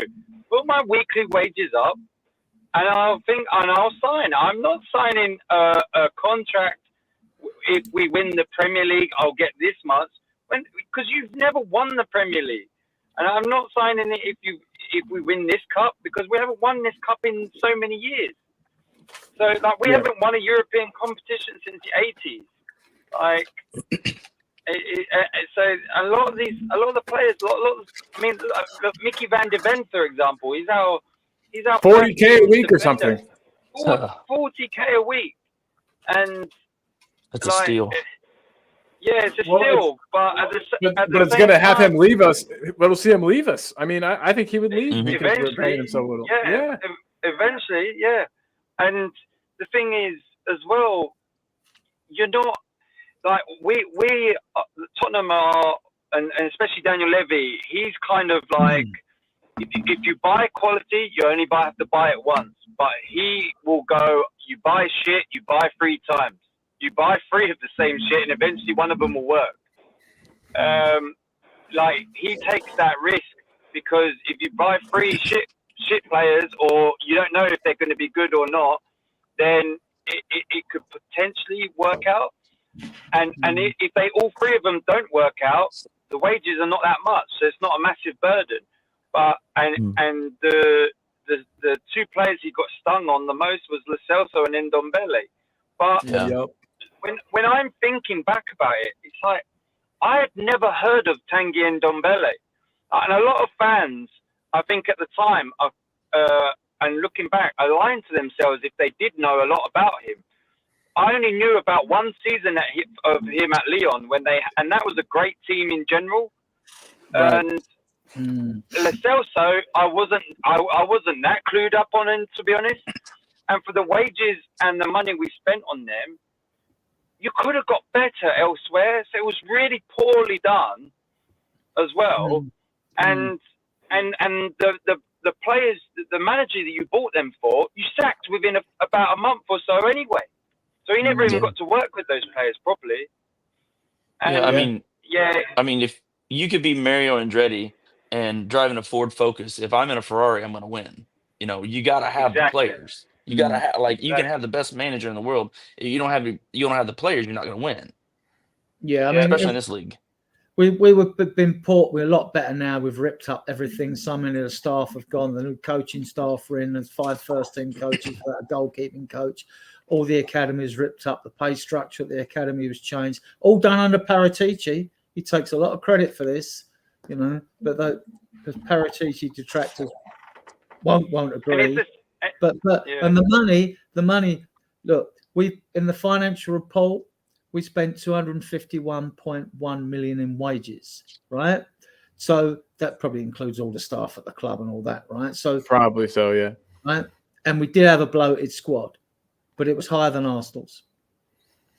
put my weekly wages up, and I'll sign. I'm not signing a contract. If we win the Premier League, I'll get this much. Because you've never won the Premier League, and I'm not signing it if we win this cup, because we haven't won this cup in so many years. So like, we haven't won a European competition since the 80s. Like, so a lot of the players, I mean, look, Mickey van de Ven, for example, he's our
40K a week or something.
40K a week, and
That's a steal.
Yeah, it's a steal, but
it's going to have him leave us. It'll see him leave us. I mean, I think he would leave because we're paying him so little.
Yeah, eventually, yeah. And the thing is, as well, you're not like we Tottenham are, and especially Daniel Levy. He's kind of like, if you buy quality, you only have to buy it once. But he will go, you buy shit, you buy 3 times. You buy 3 of the same shit, and eventually one of them will work. Like, he takes that risk, because if you buy 3 shit shit players, or you don't know if they're going to be good or not, then it could potentially work out. And if they all three of them don't work out, the wages are not that much, so it's not a massive burden. But and the two players he got stung on the most was Lo Celso and Ndombele. But when I'm thinking back about it, it's like I had never heard of Tanguy Ndombele, and a lot of fans, I think at the time, and looking back, are lying to themselves if they did know a lot about him. I only knew about one season of him at Lyon and that was a great team in general.
Right.
And Lo Celso, I wasn't that clued up on him, to be honest. And for the wages and the money we spent on them, you could have got better elsewhere. So it was really poorly done as well. And the players, the manager that you bought them for, you sacked within about a month or so anyway. So he never even got to work with those players properly. And,
I mean, if you could be Mario Andretti and driving a Ford Focus, if I'm in a Ferrari, I'm going to win. You know, you got to have the players. You got to have, like, you can have the best manager in the world. If you don't have the players, you're not going to win.
Yeah, I mean,
especially in this league.
We were been poor. We're a lot better now. We've ripped up everything. So many of the staff have gone. The new coaching staff are in. There's 5 first-team coaches, a goalkeeping coach. All the academies ripped up. The pay structure at the academy was changed. All done under Paratici. He takes a lot of credit for this, you know. But the Paratici detractors won't agree. But and the money. Look, we in the financial report. We spent 251.1 million in wages, right? So that probably includes all the staff at the club and all that, right? So
probably so, yeah.
Right, and we did have a bloated squad, but it was higher than Arsenal's.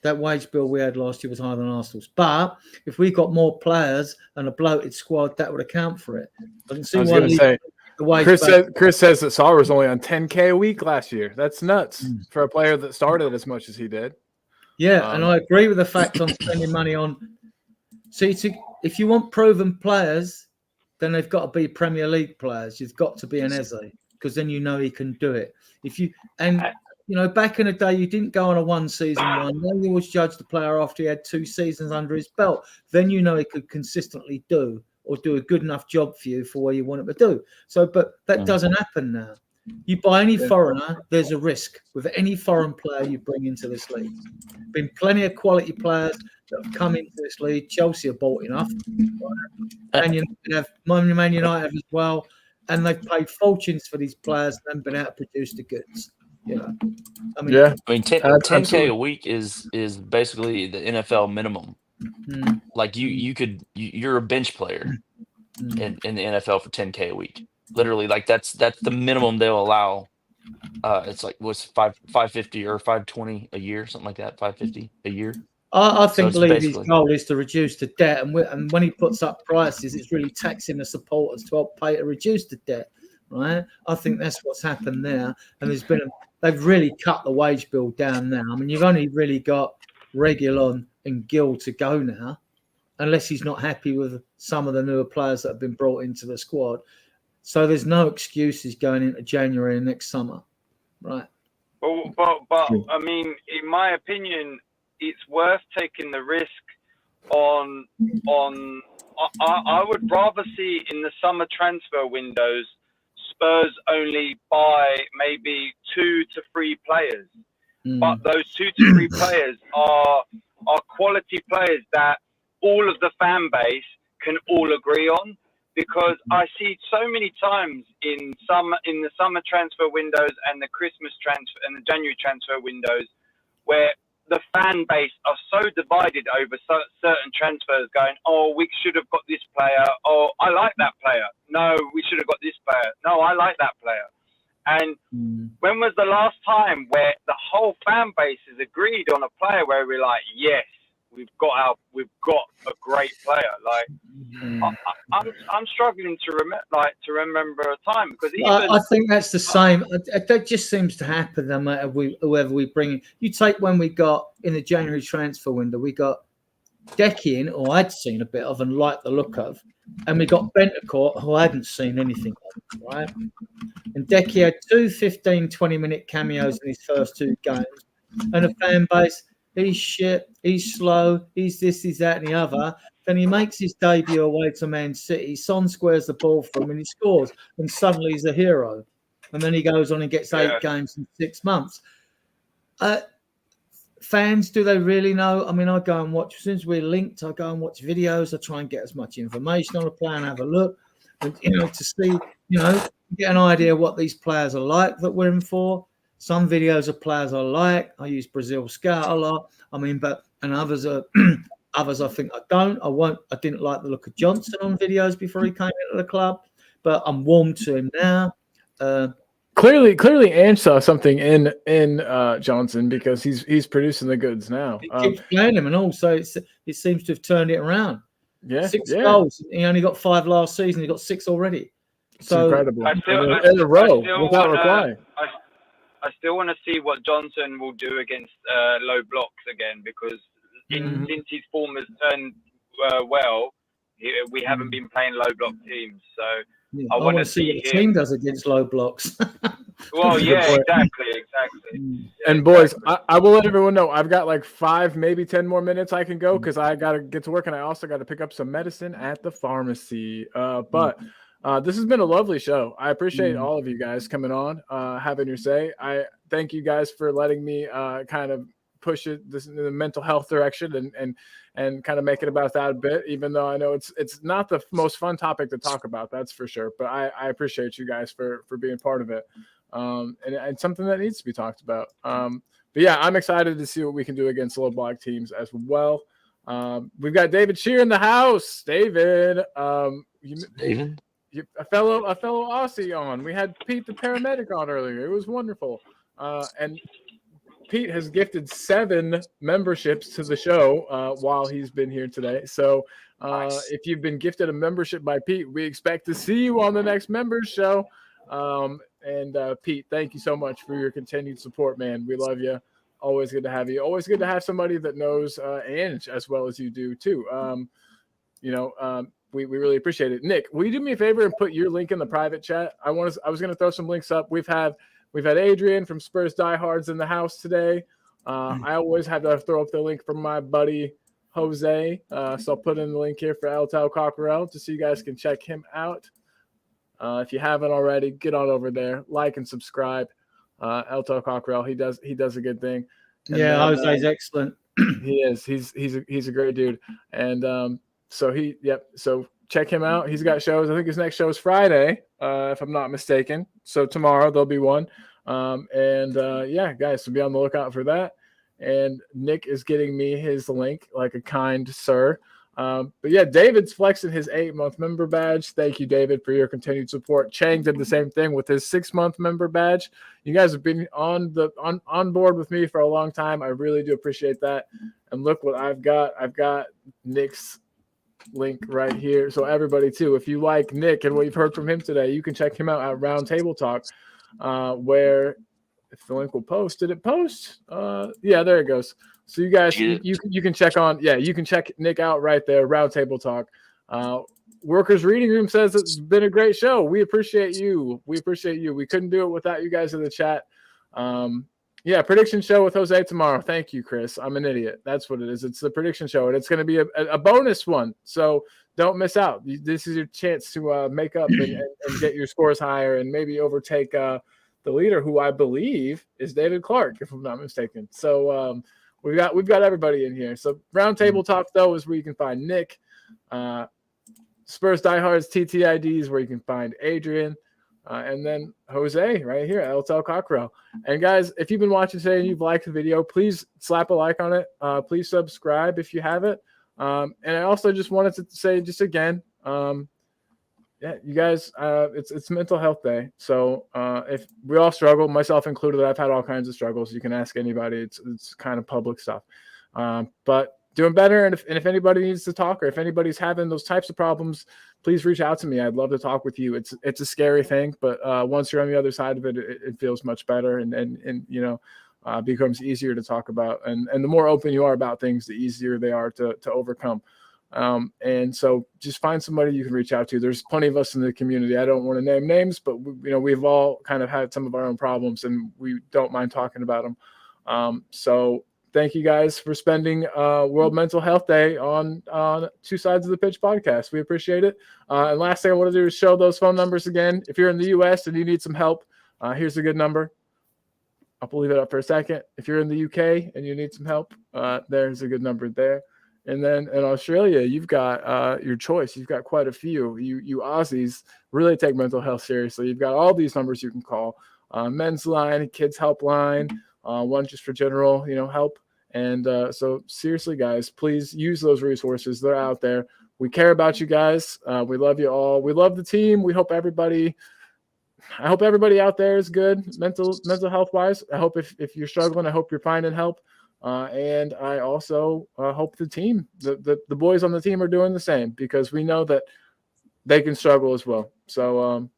That wage bill we had last year was higher than Arsenal's. But if we got more players and a bloated squad, that would account for it. I was going to say,
Chris says that Saar was only on 10K a week last year. That's nuts for a player that started as much as he did.
Yeah, and I agree with the fact on spending money on. See, if you want proven players, then they've got to be Premier League players. You've got to be an Eze, because then you know he can do it. Back in the day, you didn't go on a one-season one. Then you always judge the player after he had 2 seasons under his belt. Then you know he could consistently do a good enough job for you for where you want him to do. So, but that doesn't happen now. You buy any foreigner, there's a risk with any foreign player you bring into this league. Been plenty of quality players that have come into this league. Chelsea have bought enough. Man United as well. And they've paid fortunes for these players and haven't been able to produce the goods. You know, I mean,
10K a week is basically the NFL minimum. Like you're a bench player in the NFL for 10K a week. Literally, like that's the minimum they'll allow. It's like what's 550 or 520 a year, something like that. 550 a year.
I think Levy's goal is to reduce the debt, and when he puts up prices, it's really taxing the supporters to help pay to reduce the debt, right? I think that's what's happened there, and they've really cut the wage bill down now. I mean, you've only really got Reguilon and Gill to go now, unless he's not happy with some of the newer players that have been brought into the squad. So there's no excuses going into January and next summer, right?
But I mean, in my opinion, it's worth taking the risk on. I would rather see in the summer transfer windows Spurs only buy maybe 2 to 3 players, but those 2 to 3 players are quality players that all of the fan base can all agree on. Because I see so many times in the summer transfer windows and the Christmas transfer and the January transfer windows where the fan base are so divided over certain transfers going, oh, we should have got this player. Oh, I like that player. No, we should have got this player. No, I like that player. And when was the last time where the whole fan base has agreed on a player where we're like, yes, we've got a great player. Like I'm struggling to remember a time because
I think that's the same. That just seems to happen no matter whoever we bring in. You take when we got in the January transfer window, we got Decky in, who I'd seen a bit of and liked the look of, and we got Bentancur, who I hadn't seen anything of, right? And Decky had 2 15, 20-minute cameos in his first 2 games, and the fan base, he's shit, he's slow, he's this, he's that, and the other. Then he makes his debut away to Man City. Son squares the ball for him and he scores, and suddenly he's a hero. And then he goes on and gets 8 games in 6 months. Fans, do they really know? I mean, I go and watch, since we're linked, I go and watch videos. I try and get as much information on the player and have a look, and, to see, get an idea what these players are like that we're in for. Some videos of players I like. I use Brazil Scout a lot. I mean, and others are, others I think I don't. I didn't like the look of Johnson on videos before he came into the club, but I'm warm to him now.
Clearly, Ange saw something in Johnson, because he's producing the goods now.
He keeps playing him, and also it seems to have turned it around.
Yeah,
6 goals. He only got 5 last season. He got 6 already.
It's incredible. In a row without reply.
I still want to see what Johnson will do against low blocks again, because since his form has turned well, we haven't been playing low block teams. So I want to see
what the team does against low blocks.
Well, yeah, exactly.
And boys, I will let everyone know I've got like 5, maybe 10 more minutes I can go, because I got to get to work, and I also got to pick up some medicine at the pharmacy. But this has been a lovely show. I appreciate all of you guys coming on, having your say. I thank you guys for letting me kind of push it in the mental health direction and kind of make it about that a bit, even though I know it's not the most fun topic to talk about, that's for sure. But I appreciate you guys for being part of it. And something that needs to be talked about. But yeah, I'm excited to see what we can do against low block teams as well. We've got David Shear in the house. David,
David,
a fellow Aussie on. We had Pete the paramedic on earlier. It was wonderful. And Pete has gifted 7 memberships to the show while he's been here today. So if you've been gifted a membership by Pete, we expect to see you on the next members show. And Pete, thank you so much for your continued support, man. We love you. Always good to have you. Always good to have somebody that knows Ange as well as you do too. We really appreciate it. Nick, will you do me a favor and put your link in the private chat? I was going to throw some links up. We've had Adrian from Spurs Diehards in the house today. I always have to throw up the link from my buddy Jose. So I'll put in the link here for Eltel Cockerell just so you guys can check him out. If you haven't already, get on over there, like and subscribe. Eltel Cockerell, he does a good thing. And
Jose's excellent.
He is. He's a great dude. And so check him out. He's got shows. I think his next show is Friday, if I'm not mistaken. So tomorrow there'll be one. Guys, so be on the lookout for that. And Nick is getting me his link like a kind sir. But yeah, David's flexing his 8-month member badge. Thank you, David, for your continued support. Chang did the same thing with his 6-month member badge. You guys have been on board with me for a long time. I really do appreciate that. And look what I've got. I've got Nick's link right here. So everybody too, if you like Nick and what you've heard from him today, you can check him out at Round Table Talk, where if the link will post, did it post? Yeah, there it goes. So you guys, you can check on, you can check Nick out right there, Round Table Talk. Workers Reading Room says it's been a great show. We appreciate you. We couldn't do it without you guys in the chat. Prediction show with Jose tomorrow. Thank you, Chris. I'm an idiot. That's what it is. It's the prediction show, and it's going to be a bonus one. So don't miss out. This is your chance to make up and get your scores higher and maybe overtake the leader, who I believe is David Clark, if I'm not mistaken. So we've got everybody in here. So Round Table Talk, though, is where you can find Nick. Spurs Diehards TTIDs, where you can find Adrian. And then Jose right here, Eltel Cockerell. And guys, if you've been watching today and you've liked the video, please slap a like on it. Please subscribe if you haven't. And I also just wanted to say just again, you guys, it's Mental Health Day. So if we all struggle, myself included, I've had all kinds of struggles. You can ask anybody. It's kind of public stuff. But doing better. And if anybody needs to talk, or if anybody's having those types of problems, please reach out to me. I'd love to talk with you. It's a scary thing, but once you're on the other side of it, it feels much better. And becomes easier to talk about. And the more open you are about things, the easier they are to overcome. And so just find somebody you can reach out to. There's plenty of us in the community. I don't want to name names, but we've all kind of had some of our own problems, and we don't mind talking about them. So thank you guys for spending World Mental Health Day on Two Sides of the Pitch podcast. We appreciate it. And last thing I want to do is show those phone numbers again. If you're in the US and you need some help, here's a good number. I'll leave it up for a second. If you're in the UK and you need some help, there's a good number there. And then in Australia, you've got your choice. You've got quite a few. You Aussies really take mental health seriously. You've got all these numbers you can call. Men's line, kids helpline, one just for general, help. And so seriously, guys, please use those resources. They're out there. We care about you guys. We love you all. We love the team. I hope everybody out there is good mental health wise. I hope if you're struggling, I hope you're finding help. And I also hope the team, the boys on the team are doing the same, because we know that they can struggle as well. So,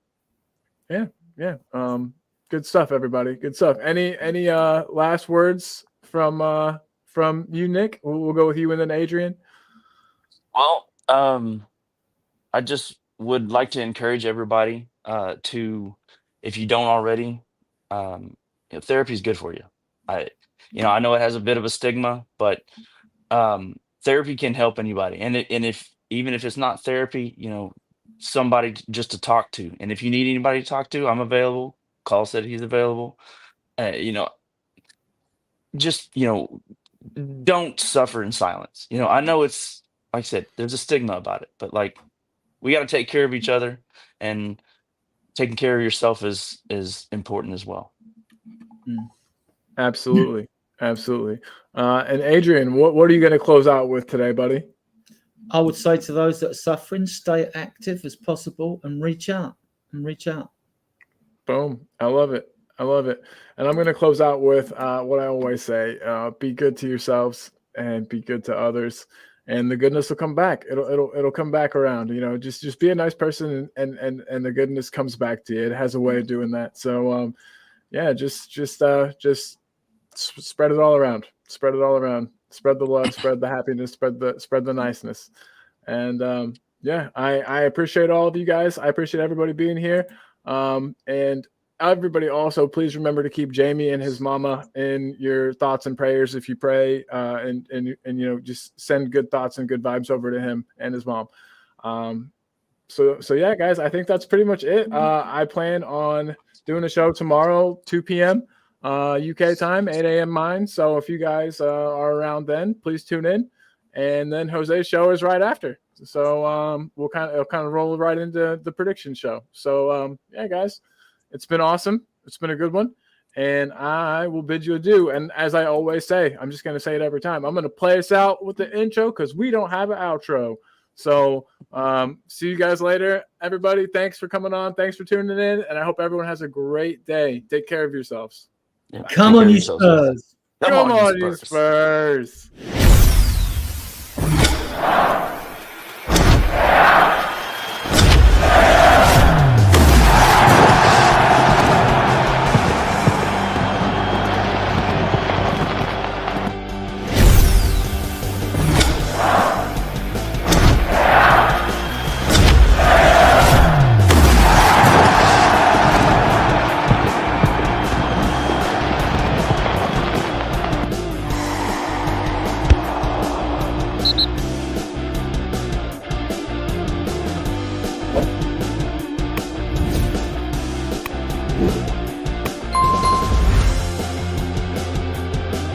good stuff, everybody. Good stuff. Any last words from you, Nick? We'll go with you and then Adrian.
Well, I just would like to encourage everybody to, if you don't already, therapy is good for you. I know it has a bit of a stigma, but therapy can help anybody. And even if it's not therapy, somebody just to talk to. And if you need anybody to talk to, I'm available. Carl said he's available. Don't suffer in silence. I know it's, like I said, there's a stigma about it, but we got to take care of each other, and taking care of yourself is important as well.
Absolutely. Absolutely. And Adrian, what are you going to close out with today, buddy?
I would say to those that are suffering, stay active as possible and reach out.
Boom. I love it. And I'm going to close out with what I always say, be good to yourselves and be good to others, and the goodness will come back. It'll come back around. Just be a nice person, and the goodness comes back to you. It has a way of doing that. So just spread it all around. Spread the love, spread the happiness, spread the niceness. And I appreciate all of you guys. I appreciate everybody being here. And everybody also, please remember to keep Jamie and his mama in your thoughts and prayers if you pray, and just send good thoughts and good vibes over to him and his mom. So yeah, guys, I think that's pretty much it. I plan on doing a show tomorrow, 2 p.m. UK time, 8 a.m. mine. So if you guys are around then, please tune in. And then Jose's show is right after. So it'll kind of roll right into the prediction show. So yeah, guys, it's been awesome. It's been a good one. And I will bid you adieu. And as I always say, I'm just going to say it every time. I'm going to play us out with the intro because we don't have an outro. So see you guys later, everybody. Thanks for coming on. Thanks for tuning in. And I hope everyone has a great day. Take care of yourselves.
Yeah, Come on, you Spurs.
Come on, you Spurs.